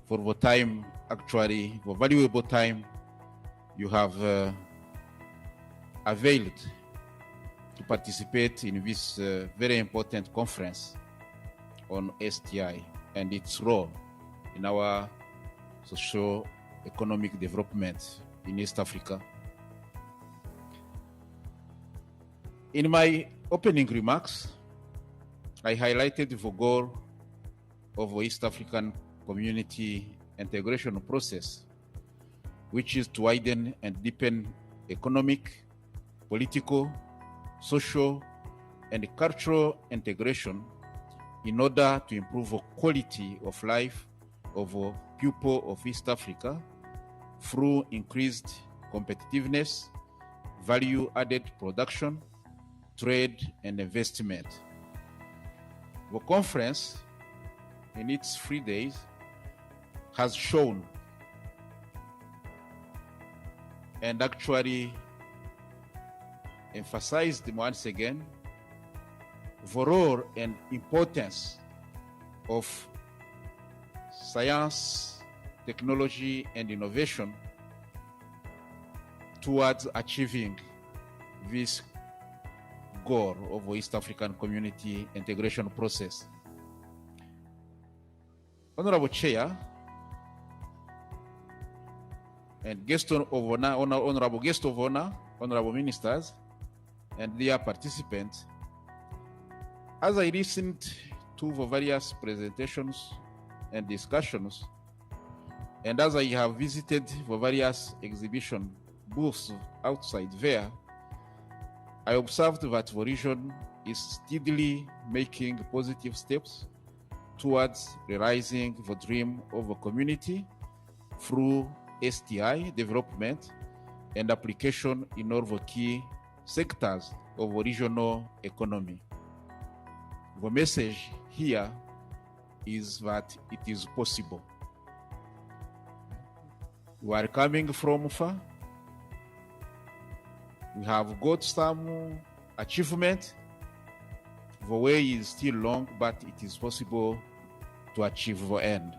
for the time, actually, the valuable time you have availed to participate in this very important conference on STI and its role in our socio-economic development in East Africa. In my opening remarks, I highlighted the goal of the East African Community integration process, which is to widen and deepen economic, political, social, and cultural integration in order to improve the quality of life of the people of East Africa through increased competitiveness, value-added production, trade, and investment. The conference, in its 3 days, has shown and actually emphasized once again the role and importance of science, technology, and innovation towards achieving this goal of the East African Community integration process. Honorable Chair and guest of honor, honorable guest of honor, honorable ministers, and dear participants, as I listened to the various presentations and discussions, And as I have visited for various exhibition booths outside there, I observed that the region is steadily making positive steps towards realizing the dream of a community through STI development and application in all the key sectors of the regional economy. The message here is that it is possible. We are coming from far. We have got some achievement. The way is still long, but it is possible to achieve the end.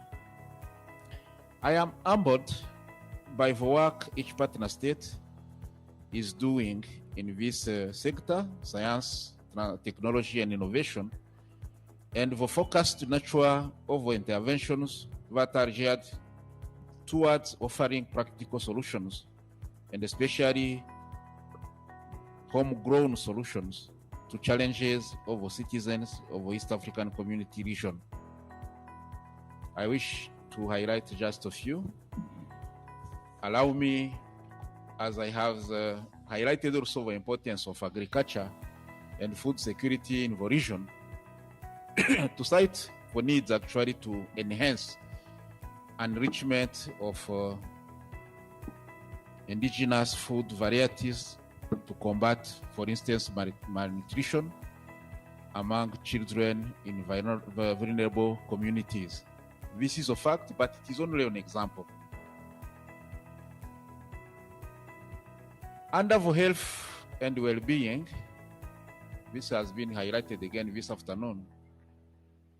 I am humbled by the work each partner state is doing in this sector, science, technology, and innovation, and the focused nature of the interventions that are geared towards offering practical solutions, and especially homegrown solutions to challenges of the citizens of the East African Community region. I wish to highlight just a few. Allow me, as I have highlighted also the importance of agriculture and food security in the region, to cite the needs actually to enhance enrichment of indigenous food varieties to combat, for instance, malnutrition among children in vulnerable communities. This is a fact, but it is only an example. Under the health and well-being, this has been highlighted again this afternoon,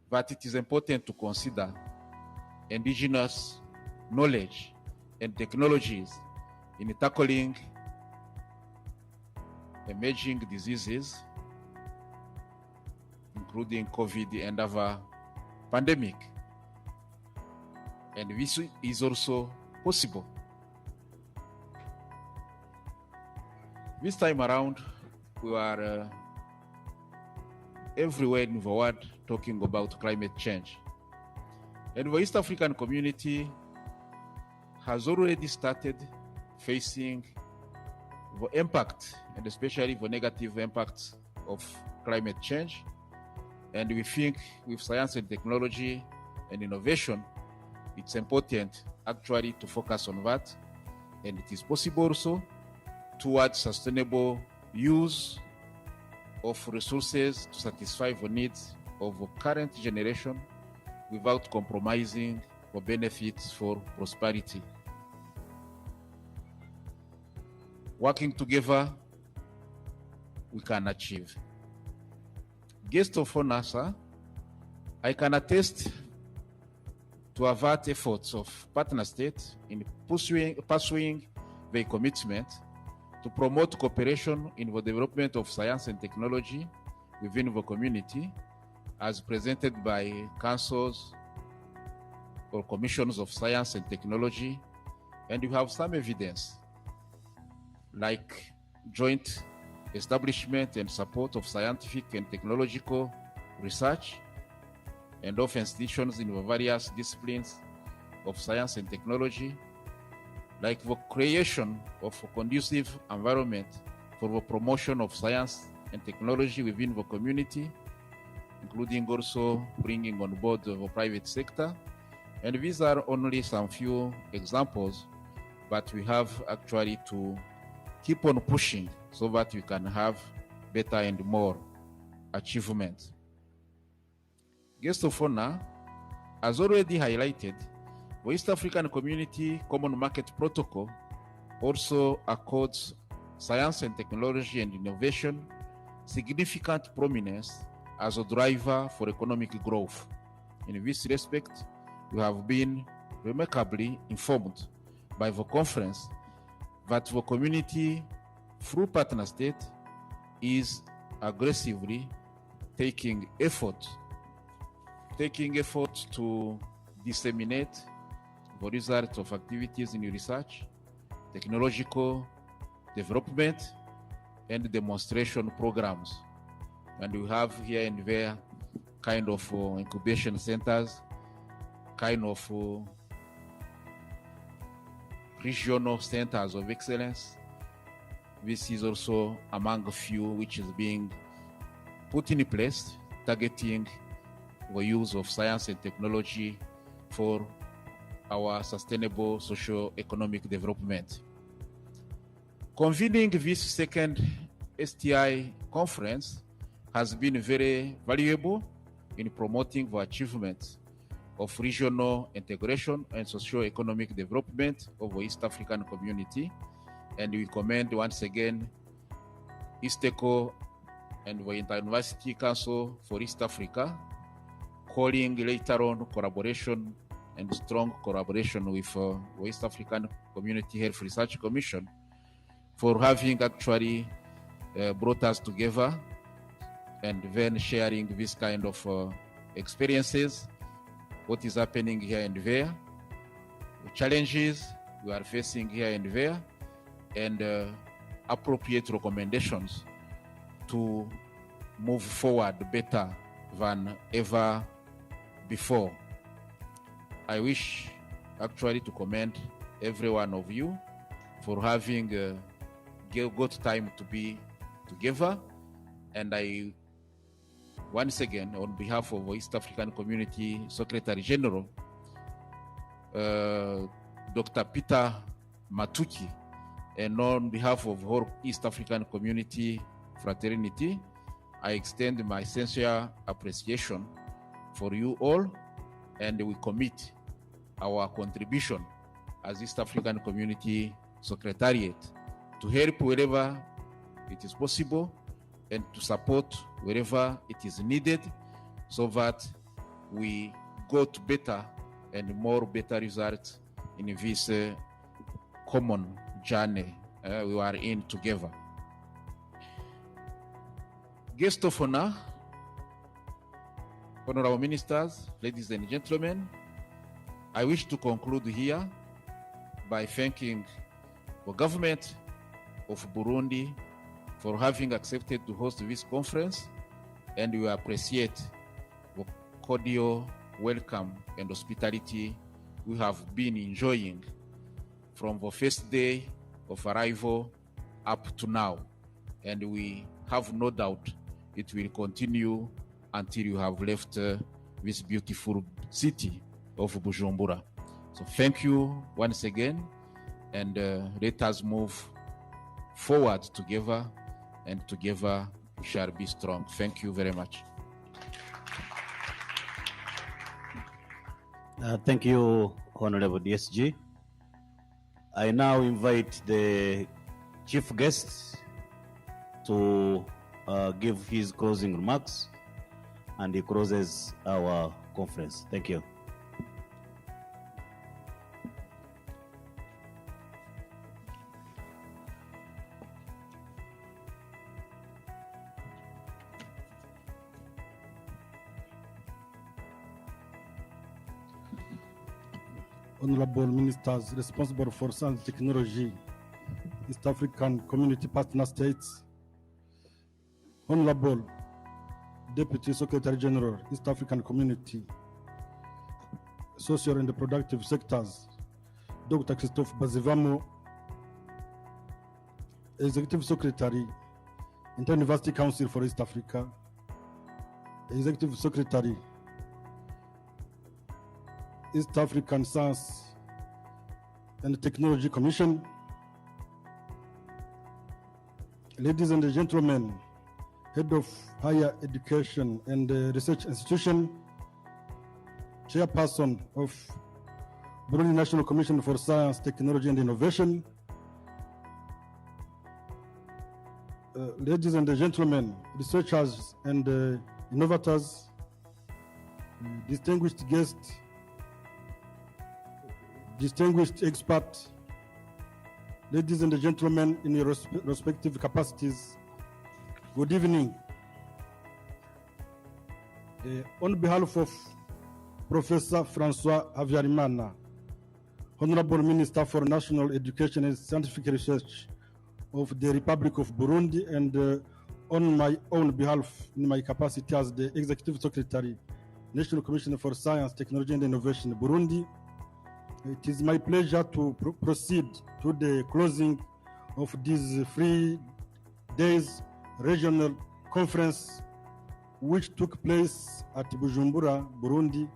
but it is important to consider indigenous knowledge and technologies in tackling emerging diseases, including COVID and other pandemic. And this is also possible. This time around, we are everywhere in the world talking about climate change. And the East African community has already started facing the impact, and especially the negative impacts of climate change. And we think with science and technology and innovation, it's important actually to focus on that. And it is possible also towards sustainable use of resources to satisfy the needs of the current generation without compromising the benefits for prosperity. Working together, we can achieve. Guest of honor, sir, I can attest to avert efforts of partner states in pursuing their commitment to promote cooperation in the development of science and technology within the community, as presented by councils or commissions of science and technology. And you have some evidence, like joint establishment and support of scientific and technological research and of institutions in the various disciplines of science and technology, like the creation of a conducive environment for the promotion of science and technology within the community, including also bringing on board the private sector. And these are only some few examples, but we have actually to keep on pushing so that we can have better and more achievements. Guest of honor has already highlighted the East African Community Common Market Protocol also accords science and technology and innovation significant prominence as a driver for economic growth. In this respect, we have been remarkably informed by the conference that the community, through partner state, is aggressively taking effort to disseminate the results of activities in research, technological development, and demonstration programs. And we have here and there kind of incubation centers, kind of regional centers of excellence. This is also among a few which is being put in place, targeting the use of science and technology for our sustainable socio-economic development. Convening this second STI conference has been very valuable in promoting the achievements of regional integration and socio-economic development of the East African community. And we commend once again ISTECO and the Inter-University Council for East Africa, calling later on collaboration and strong collaboration with the East African Community Health Research Commission for having actually brought us together and then sharing this kind of experiences, what is happening here and there, the challenges we are facing here and there, and appropriate recommendations to move forward better than ever before. I wish actually to commend every one of you for having got time to be together, and I once again, on behalf of East African Community Secretary General, Dr. Peter Matuki, and on behalf of whole East African Community Fraternity, I extend my sincere appreciation for you all, and we commit our contribution as East African Community Secretariat to help wherever it is possible and to support wherever it is needed, so that we got better and more better results in this common journey we are in together. Guest of honor, honorable ministers, ladies and gentlemen, I wish to conclude here by thanking the government of Burundi for having accepted to host this conference, and we appreciate the cordial welcome and hospitality we have been enjoying from the first day of arrival up to now, and we have no doubt it will continue until you have left this beautiful city of Bujumbura. So thank you once again, and let us move forward together, and together we shall be strong. Thank you very much. Thank you, Honorable DSG. I now invite the chief guest to give his closing remarks, and he closes our conference. Thank you. Honorable Ministers responsible for science and technology, East African Community Partner States, Honorable Deputy Secretary General, East African Community, Social and Productive Sectors, Dr. Christophe Bazivamo, Executive Secretary, Inter-University Council for East Africa, Executive Secretary, East African Science and Technology Commission, ladies and gentlemen, Head of Higher Education and Research Institution, Chairperson of Burundi National Commission for Science, Technology and Innovation, ladies and gentlemen, researchers and innovators, distinguished guests, distinguished experts, ladies and gentlemen in your respective capacities, good evening. On behalf of Professor Francois Havyarimana, Honorable Minister for National Education and Scientific Research of the Republic of Burundi, and on my own behalf, in my capacity as the Executive Secretary, National Commission for Science, Technology and Innovation, Burundi, It is my pleasure to proceed to the closing of this 3 days regional conference, which took place at Bujumbura, Burundi,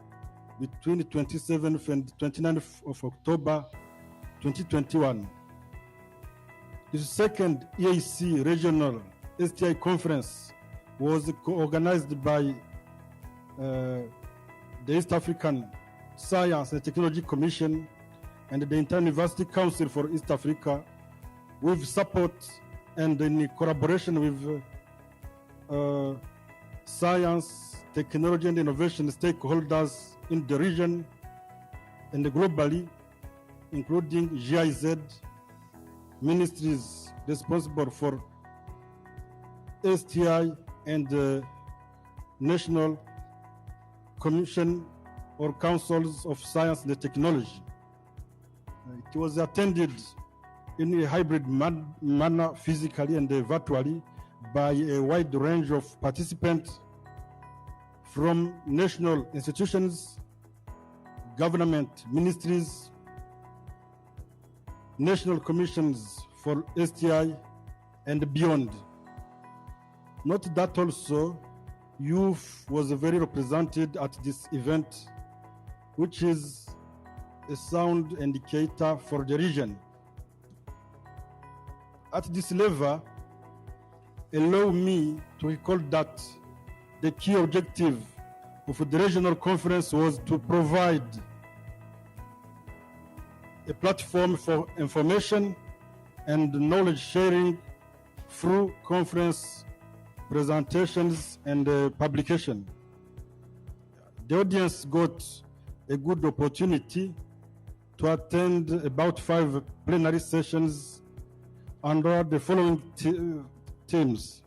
between the 27th and 29th of October 2021. The second EAC regional STI conference was organized by the East African Science and Technology Commission and the Inter-University Council for East Africa, with support and in collaboration with science, technology, and innovation stakeholders in the region and globally, including GIZ, ministries responsible for STI, and the National Commission or Councils of Science and Technology. It was attended in a hybrid manner, physically and virtually, by a wide range of participants from national institutions, government ministries, national commissions for STI, and beyond. Note that also youth was very represented at this event, which is a sound indicator for the region. At this level, allow me to recall that the key objective of the regional conference was to provide a platform for information and knowledge sharing through conference presentations and publication. The audience got a good opportunity to attend about 5 plenary sessions under the following themes: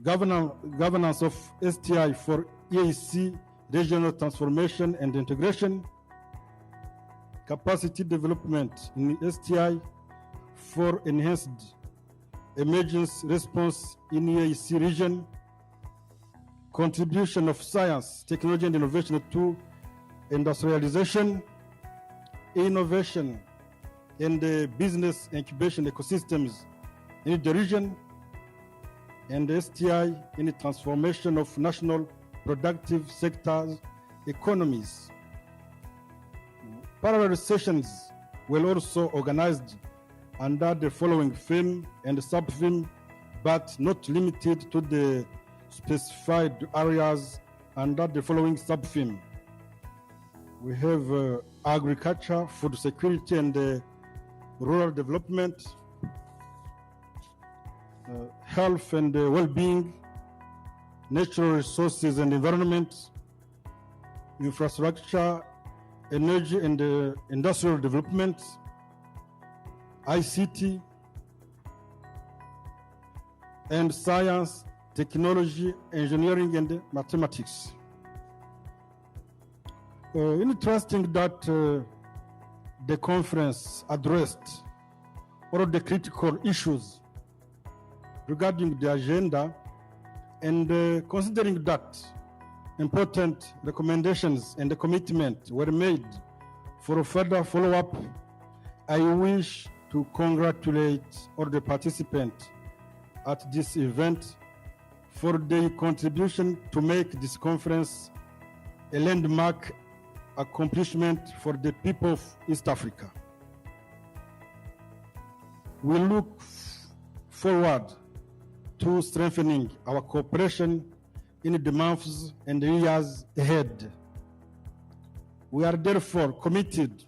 governance of STI for EAC regional transformation and integration, capacity development in STI for enhanced emergency response in EAC region, contribution of science, technology, and innovation to industrialization, innovation, and business incubation ecosystems in the region, and STI in the transformation of national productive sectors economies. Parallel sessions were also organized under the following theme and sub-theme, but not limited to the specified areas under the following sub-theme. We have agriculture, food security, and rural development, health and well-being, natural resources and environment, infrastructure, energy and industrial development, ICT, and science, technology, engineering, and mathematics. Interesting that the conference addressed all of the critical issues regarding the agenda, and considering that important recommendations and the commitment were made for a further follow-up, I wish to congratulate all the participants at this event for their contribution to make this conference a landmark accomplishment for the people of East Africa. We look forward to strengthening our cooperation in the months and years ahead. We are therefore committed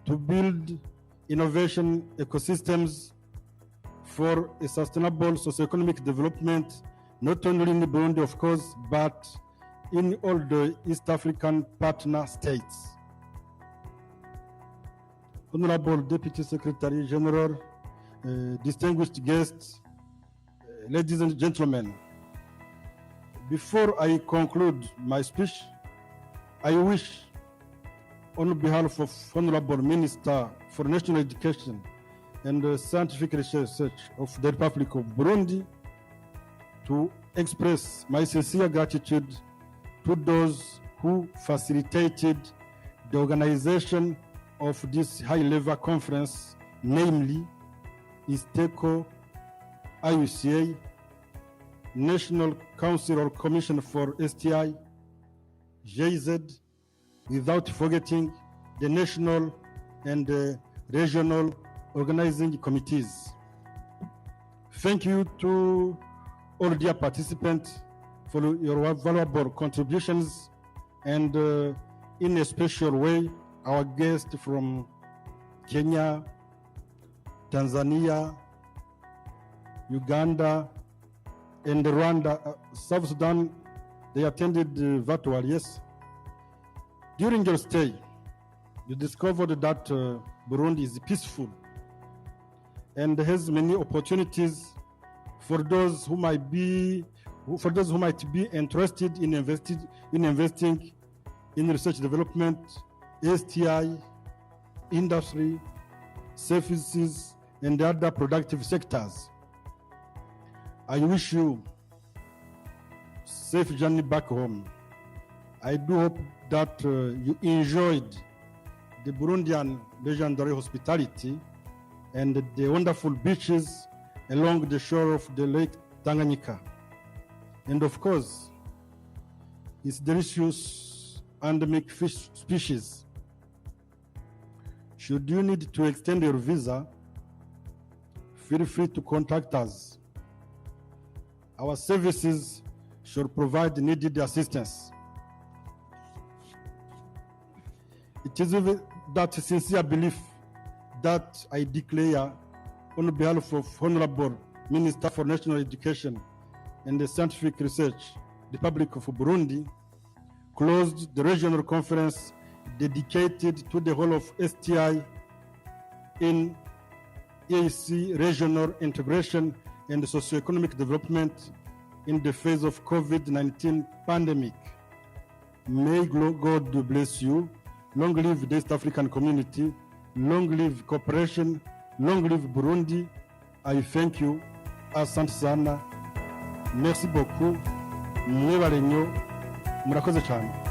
to build innovation ecosystems for a sustainable socioeconomic development, not only in Burundi, of course, but in all the East African partner states. Honorable Deputy Secretary General, distinguished guests, ladies and gentlemen, before I conclude my speech, I wish, on behalf of Honorable Minister for National Education and Scientific Research of the Republic of Burundi, to express my sincere gratitude to those who facilitated the organization of this high-level conference, namely ISTECO, IUCA, National Council or Commission for STI, JZ, without forgetting the national and regional organizing committees. Thank you to all dear participants for your valuable contributions, and in a special way, our guests from Kenya, Tanzania, Uganda, and Rwanda, South Sudan. They attended virtual, yes. During your stay, you discovered that Burundi is peaceful and has many opportunities for those who might be interested in investing in research development, STI, industry, services, and other productive sectors. I wish you safe journey back home. I do hope that you enjoyed the Burundian legendary hospitality and the wonderful beaches along the shore of the Lake Tanganyika. And of course, its delicious endemic fish species. Should you need to extend your visa, feel free to contact us. Our services should provide needed assistance. It is with that sincere belief that I declare, on behalf of Honorable Minister for National Education and the Scientific Research, Republic of Burundi, closed the regional conference dedicated to the whole of STI in EAC regional integration and socioeconomic development in the face of COVID-19 pandemic. May God bless you. Long live the East African community. Long live cooperation. Long live Burundi. I thank you. Asante sana. Merci beaucoup. Mwebalenyo. Murakoze cyane.